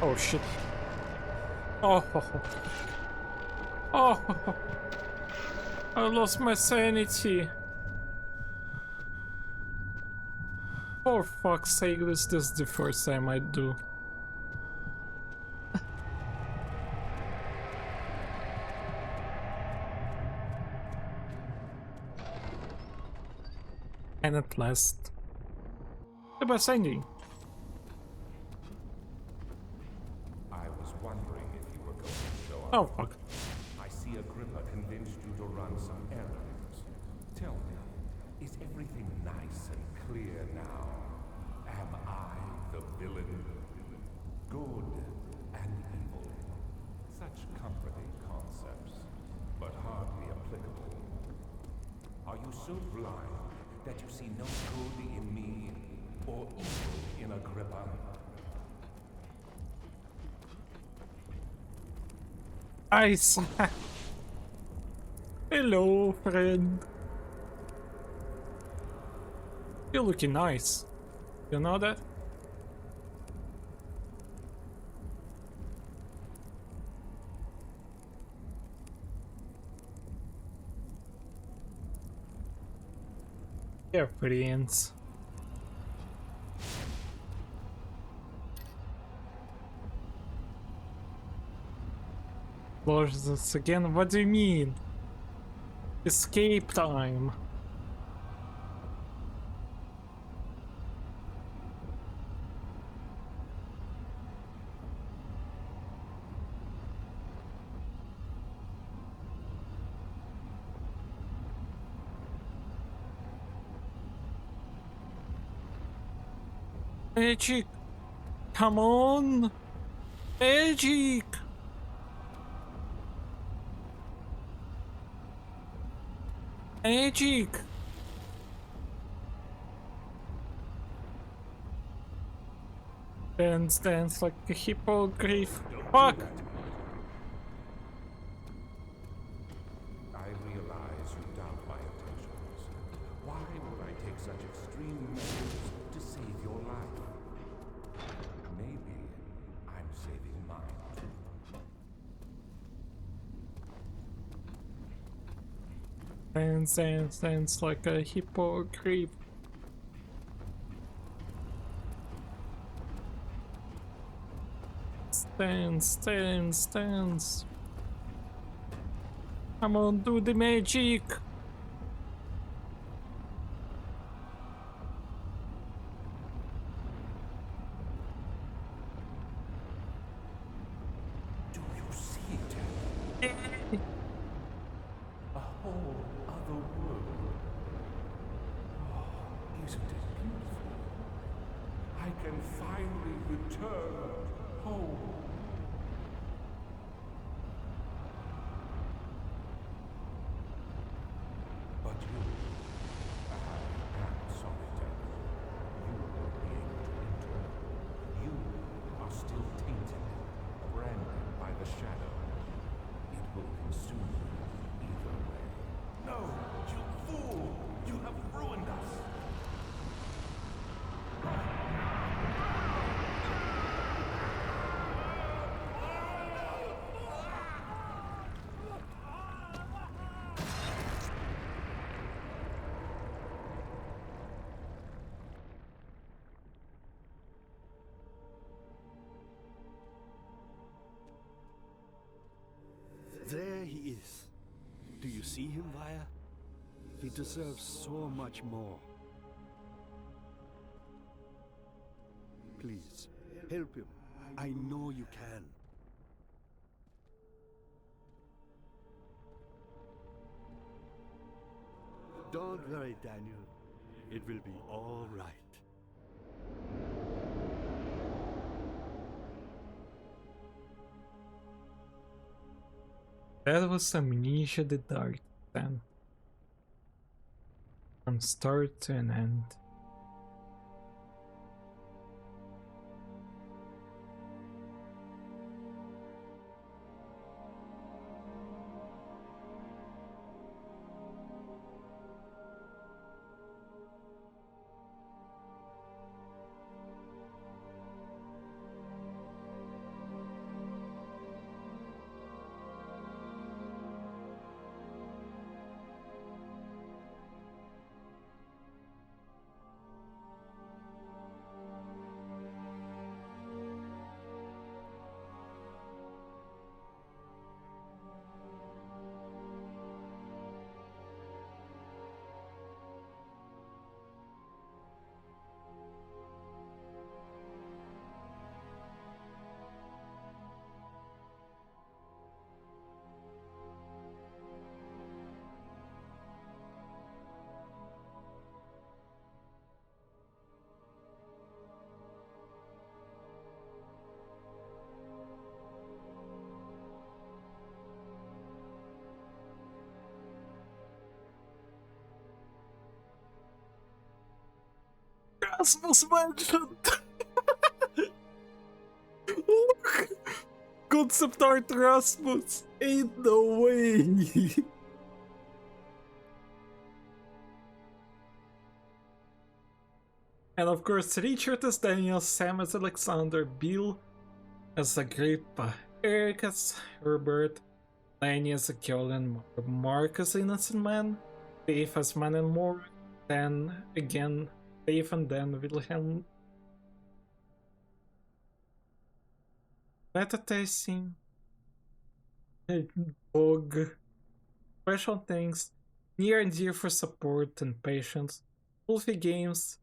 Oh shit. Oh. Oh. I lost my sanity. For fuck's sake, this is the first time I do. And at last, the best ending. I was wondering if you were going to show up. Oh fuck. I see Agrippa convinced you to run some errands. Tell me, is everything nice and clear now? Am I the villain? Good and evil. Such comforting concepts, but hardly applicable. Are you so blind that you see no good in me or evil in Agrippa? Ice. Hello, friend. You're looking nice. You know that? You're brilliant. Close again? What do you mean? Escape time. Magic! Come on! Magic! Magic! Dance like a hippogriff. Fuck! I realize you doubt my intentions. Why would I take such extreme measures to save your life? Maybe I'm saving mine. Dance like a hippogriff. Dance. Come on, do the magic. Do you see it? A whole other world. Oh, isn't it beautiful? I can finally return home. But you, I am sorry, Daniel. You won't be able to enter. You are still tainted, branded by the shadow. It will consume you either way. No, you fool! You have ruined us! There he is. Do you see him, Vaya? He deserves so much more. Please, help him. I know you can. Don't worry, Daniel. It will be all right. That was Amnesia the Dark then. From start to an end. Rasmus mentioned! Look! Concept art Rasmus! Ain't no way! And of course, Richard as Daniel, Sam as Alexander, Bill as Agrippa, Eric as Herbert, Lenny as Kjolin, Mark as Innocent Man, Dave as Man and More, then again Dave and then Wilhelm. Beta testing, Bug, special thanks, near and dear for support and patience, Wolfie Games,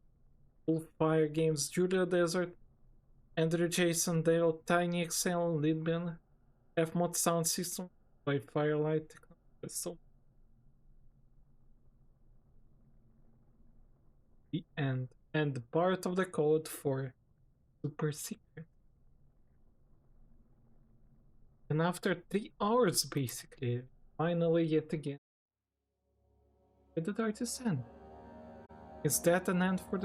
Wolfire Games, Julia Desert, Andrew Jason, Dale, Tiny Excel, Lidbin, F-Mod Sound System by Firelight. So the end and part of the code for Super Secret. And after 3 hours basically, finally yet again Where did I descend? Is that an end for the